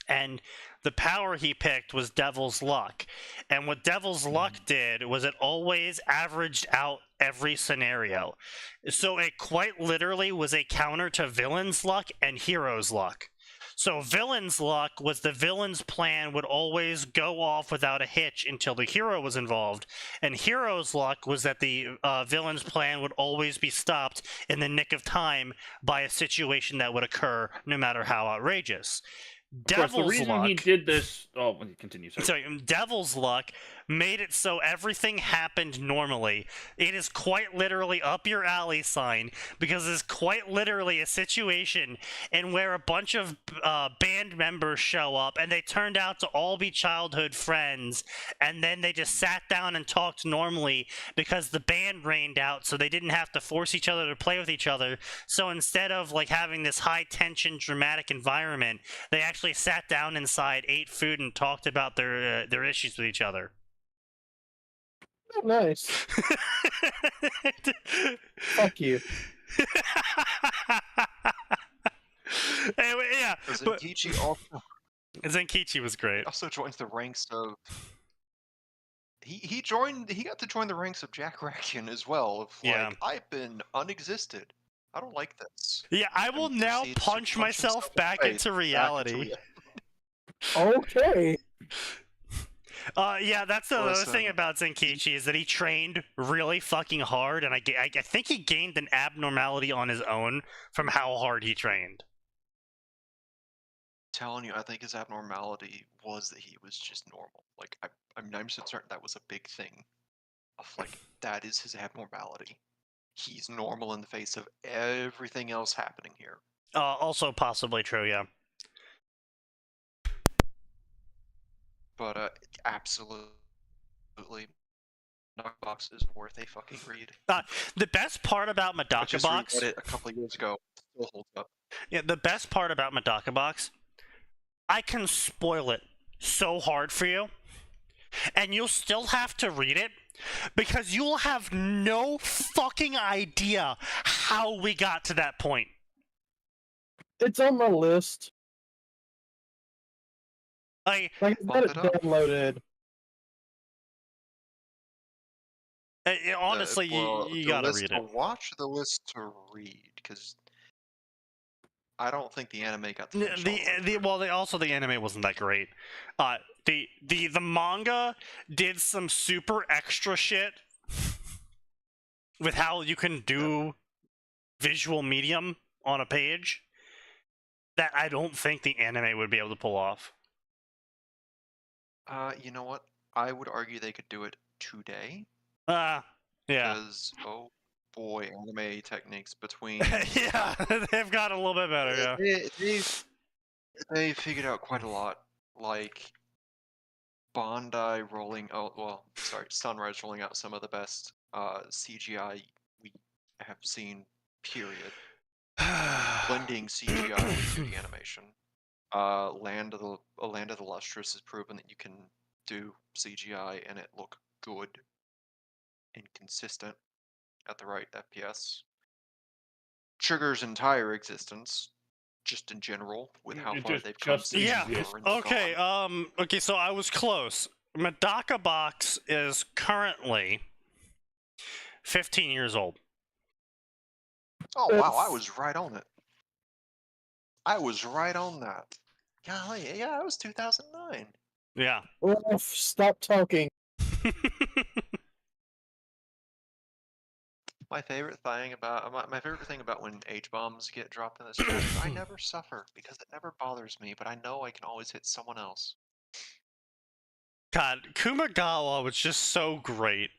Speaker 1: And the power he picked was Devil's Luck. And what Devil's Luck did was it always averaged out every scenario. So it quite literally was a counter to Villain's Luck and Hero's Luck. So Villain's Luck was the villain's plan would always go off without a hitch until the hero was involved. And Hero's Luck was that the villain's plan would always be stopped in the nick of time by a situation that would occur no matter how outrageous.
Speaker 4: Of course, the
Speaker 1: Devil's
Speaker 4: reason
Speaker 1: Luck.
Speaker 4: he did this. Oh, continue. Sorry.
Speaker 1: So Devil's Luck made it so everything happened normally. It is quite literally up your alley sign because it's quite literally a situation in where a bunch of band members show up and they turned out to all be childhood friends, and then they just sat down and talked normally because the band rained out, so they didn't have to force each other to play with each other. So instead of like having this high tension dramatic environment, they actually sat down inside, ate food, and talked about their issues with each other.
Speaker 2: Oh, nice. Fuck you.
Speaker 1: Anyway, yeah, but
Speaker 5: Zenkichi also
Speaker 1: Zenkichi was great.
Speaker 5: joins the ranks of. He got to join the ranks of Jack Rakian as well. Of like,
Speaker 1: Yeah.
Speaker 5: I've been unexisted. I don't like this.
Speaker 1: Yeah, I will
Speaker 5: And
Speaker 1: now
Speaker 5: proceeds to
Speaker 1: punch myself
Speaker 5: himself in the
Speaker 1: back
Speaker 5: face,
Speaker 1: into reality.
Speaker 2: Okay.
Speaker 1: Yeah, that's the other thing
Speaker 5: Listen.
Speaker 1: about Zenkichi is that he trained really fucking hard, and I think he gained an abnormality on his own from how hard he trained.
Speaker 5: Telling you, I think his abnormality was that he was just normal. Like I'm 90% certain that was a big thing. Of like that is his abnormality. He's normal in the face of everything else happening here.
Speaker 1: Also possibly true, yeah.
Speaker 5: But absolutely, Knockbox is worth a fucking read.
Speaker 1: The best part about
Speaker 5: I just
Speaker 1: Madaka
Speaker 5: reread it a couple of years ago. Still holds up.
Speaker 1: Yeah, the best part about Madaka Box, I can spoil it so hard for you, and you'll still have to read it because you'll have no fucking idea how we got to that point.
Speaker 2: It's on my list.
Speaker 1: Like,
Speaker 2: I've got it
Speaker 5: Bump it up.
Speaker 2: downloaded.
Speaker 1: honestly,
Speaker 5: Well,
Speaker 1: you
Speaker 5: the
Speaker 1: gotta
Speaker 5: list
Speaker 1: read
Speaker 5: to
Speaker 1: it.
Speaker 5: watch, the list to read, because I don't think the anime got the finish all the way through.
Speaker 1: The anime wasn't that great. The manga did some super extra shit with how you can do visual medium on a page that I don't think the anime would be able to pull off.
Speaker 5: You know what? I would argue they could do it today.
Speaker 1: Yeah.
Speaker 5: Because, oh boy, anime techniques between.
Speaker 1: Yeah, they've got a little bit better, yeah.
Speaker 5: They figured out quite a lot. Like, Bandai rolling out, Sunrise rolling out some of the best CGI we have seen, period. Blending CGI with 3D animation. Land of the Lustrous has proven that you can do CGI and it look good and consistent at the right FPS. Trigger's entire existence, just in general, with how far they've come since
Speaker 1: Yeah.
Speaker 5: Warren's
Speaker 1: Okay.
Speaker 5: gone.
Speaker 1: Okay. So I was close. Madaka Box is currently 15 years old.
Speaker 5: Oh wow, I was right on it. I was right on that. Golly, yeah, it was 2009.
Speaker 1: Yeah.
Speaker 2: Ruff, stop talking.
Speaker 5: My favorite thing about when H bombs get dropped in this chat is I never suffer because it never bothers me, but I know I can always hit someone else.
Speaker 1: God, Kumagawa was just so great.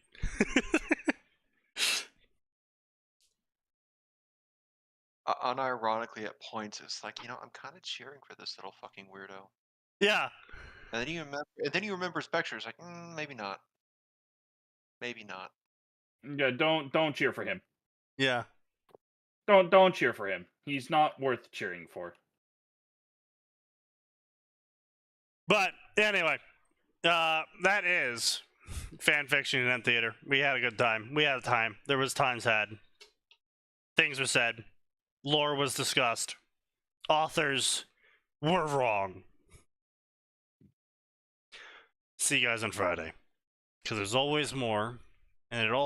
Speaker 5: Unironically, at points, it's like, I'm kind of cheering for this little fucking weirdo.
Speaker 1: Yeah.
Speaker 5: And then you remember Spectre. It's like, maybe not. Maybe not.
Speaker 4: Yeah, don't cheer for him.
Speaker 1: Yeah.
Speaker 4: Don't cheer for him. He's not worth cheering for.
Speaker 1: But anyway, that is Fanfiction and Theater. We had a good time. We had a time. There was times had. Things were said. Lore was discussed. Authors were wrong. See you guys on Friday. Because there's always more, and it all